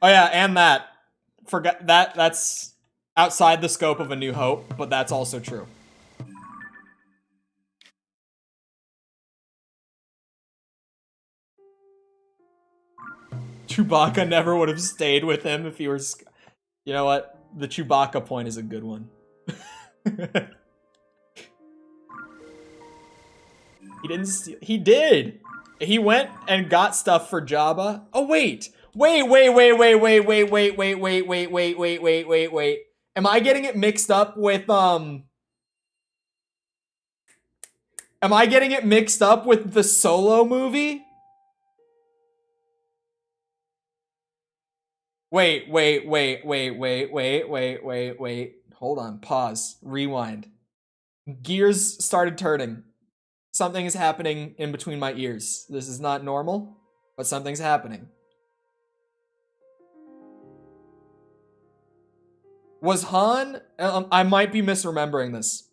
Oh yeah, and that. Forgot that's outside the scope of A New Hope, but that's also true. Chewbacca never would have stayed with him if he were... You know what? The Chewbacca point is a good one. He didn't steal... He did! He went and got stuff for Jabba. Oh, wait! Wait. Am I getting it mixed up with, Am I getting it mixed up with the Solo movie? Wait. Hold on, pause, rewind. Gears started turning. Something is happening in between my ears. This is not normal, but something's happening. Was Han, I might be misremembering this.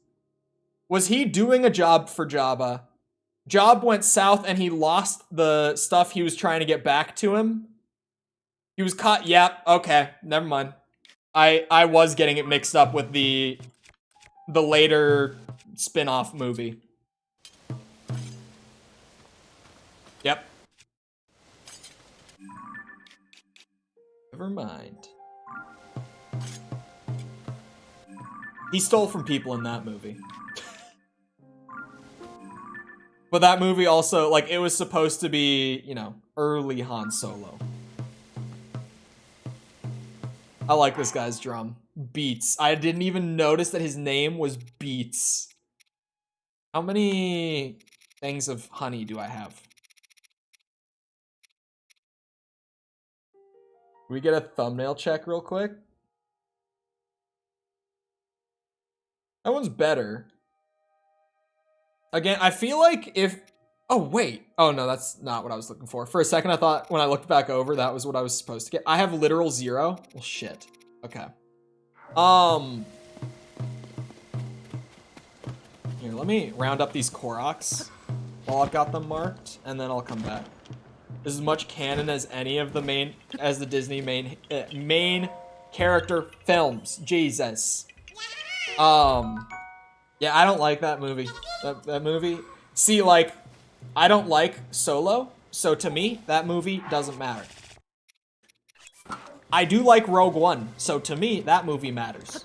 Was he doing a job for Jabba? Job went south and he lost the stuff he was trying to get back to him? He was caught. Yep. Okay. Never mind. I was getting it mixed up with the later spin-off movie. Yep. Never mind. He stole from people in that movie. But that movie also, like, it was supposed to be, you know, early Han Solo. I like this guy's drum. Beats. I didn't even notice that his name was Beats. How many things of honey do I have? Can we get a thumbnail check real quick? That one's better. Again, I feel like if... Oh, wait. Oh, no, that's not what I was looking for. For a second, I thought when I looked back over, that was what I was supposed to get. I have literal 0. Well, shit. Okay. Here, let me round up these Koroks while I've got them marked, and then I'll come back. is as much canon as any of the the Disney main character films. Jesus. Yeah, I don't like that movie. That movie. See, like, I don't like Solo, so to me, that movie doesn't matter. I do like Rogue One, so to me, that movie matters.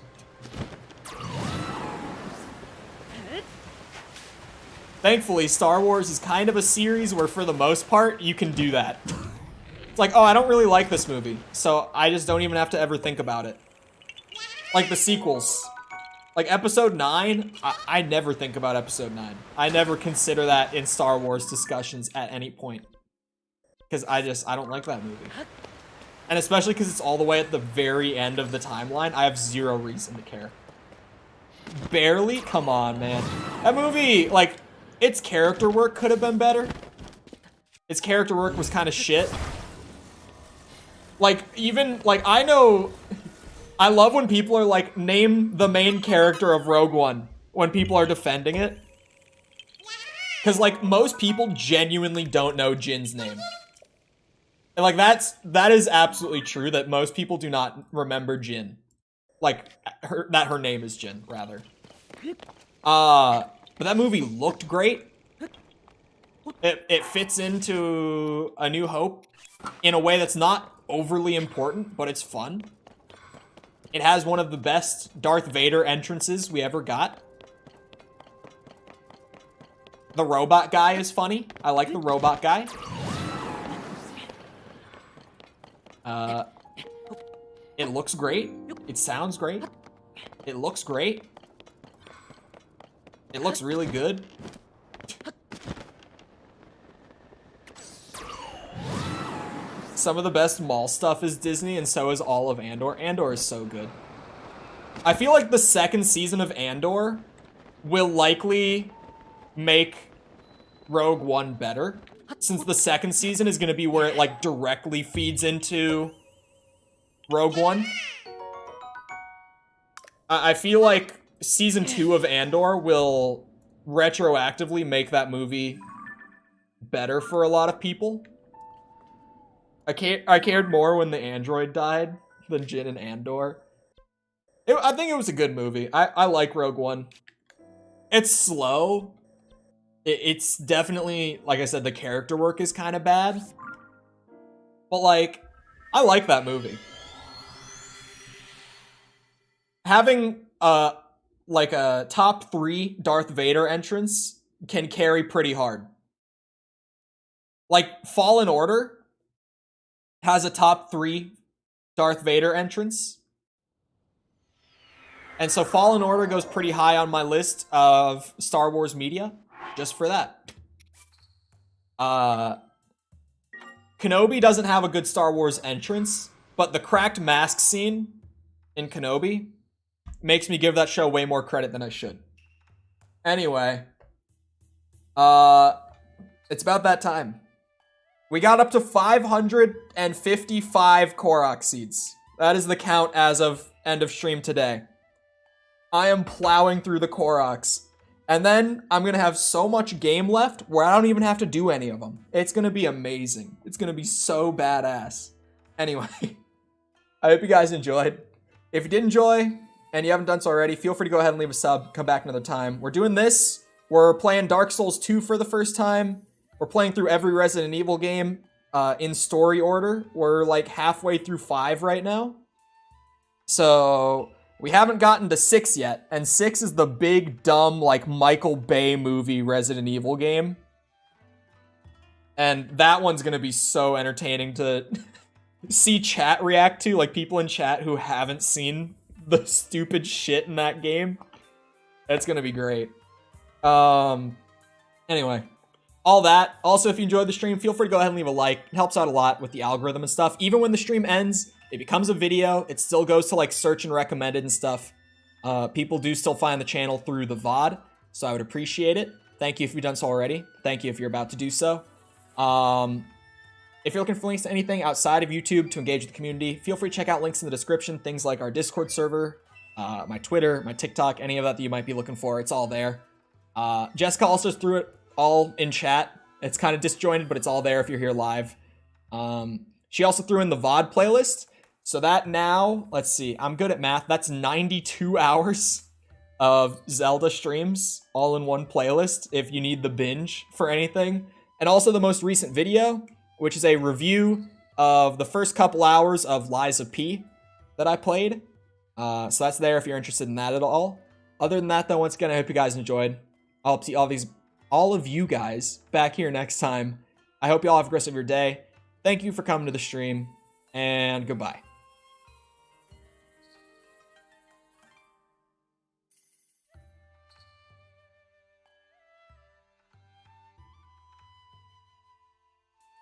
Thankfully, Star Wars is kind of a series where, for the most part, you can do that. It's like, oh, I don't really like this movie, so I just don't even have to ever think about it. Like the sequels. Like Episode 9, I never think about Episode 9. I never consider that in Star Wars discussions at any point. Because I don't like that movie. And especially because it's all the way at the very end of the timeline, I have zero reason to care. Barely? Come on, man. That movie, like, its character work could have been better. Its character work was kind of shit. Like, even, like, I know... I love when people are like, name the main character of Rogue One when people are defending it. Because, like, most people genuinely don't know Jin's name. And, like, that is absolutely true, that most people do not remember Jin. Like, her name is Jin, rather. But that movie looked great. It fits into A New Hope in a way that's not overly important, but it's fun. It has one of the best Darth Vader entrances we ever got. The robot guy is funny. I like the robot guy. It looks great. It sounds great. It looks great. It looks really good. Some of the best mall stuff is Disney, and so is all of Andor. Andor is so good. I feel like the second season of Andor will likely make Rogue One better, since the second season is going to be where it, like, directly feeds into Rogue One. I feel like season 2 of Andor will retroactively make that movie better for a lot of people. I cared more when the android died than Jin and Andor. I think it was a good movie. I like Rogue One. It's slow. It's definitely, like I said, the character work is kind of bad. But, like, I like that movie. Having, like, a top 3 Darth Vader entrance can carry pretty hard. Like, Fallen Order has a top 3 Darth Vader entrance. And so Fallen Order goes pretty high on my list of Star Wars media, just for that. Kenobi doesn't have a good Star Wars entrance, but the cracked mask scene in Kenobi makes me give that show way more credit than I should. Anyway, it's about that time. We got up to 555 Korok seeds. That is the count as of end of stream today. I am plowing through the Koroks. And then I'm going to have so much game left where I don't even have to do any of them. It's going to be amazing. It's going to be so badass. Anyway, I hope you guys enjoyed. If you did enjoy and you haven't done so already, feel free to go ahead and leave a sub. Come back another time. We're doing this. We're playing Dark Souls 2 for the first time. We're playing through every Resident Evil game in story order. We're like halfway through 5 right now. So we haven't gotten to 6 yet. And 6 is the big, dumb, like Michael Bay movie Resident Evil game. And that one's going to be so entertaining to see chat react to. Like people in chat who haven't seen the stupid shit in that game. That's going to be great. Anyway. All that. Also, if you enjoyed the stream, feel free to go ahead and leave a like. It helps out a lot with the algorithm and stuff. Even when the stream ends, it becomes a video. It still goes to like search and recommended and stuff. People do still find the channel through the VOD, so I would appreciate it. Thank you if you've done so already. Thank you if you're about to do so. If you're looking for links to anything outside of YouTube to engage with the community, feel free to check out links in the description. Things like our Discord server, my Twitter, my TikTok, any of that you might be looking for. It's all there. Jessica also threw it all in chat. It's kind of disjointed, but it's all there if you're here live. She also threw in the VOD playlist. So that now, let's see, I'm good at math. That's 92 hours of Zelda streams all in one playlist if you need the binge for anything. And also the most recent video, which is a review of the first couple hours of Lies of P that I played. So that's there if you're interested in that at all. Other than that, though, once again, I hope you guys enjoyed. I hope to see all of you guys back here next time. I hope you all have a great rest of your day. Thank you for coming to the stream, and goodbye.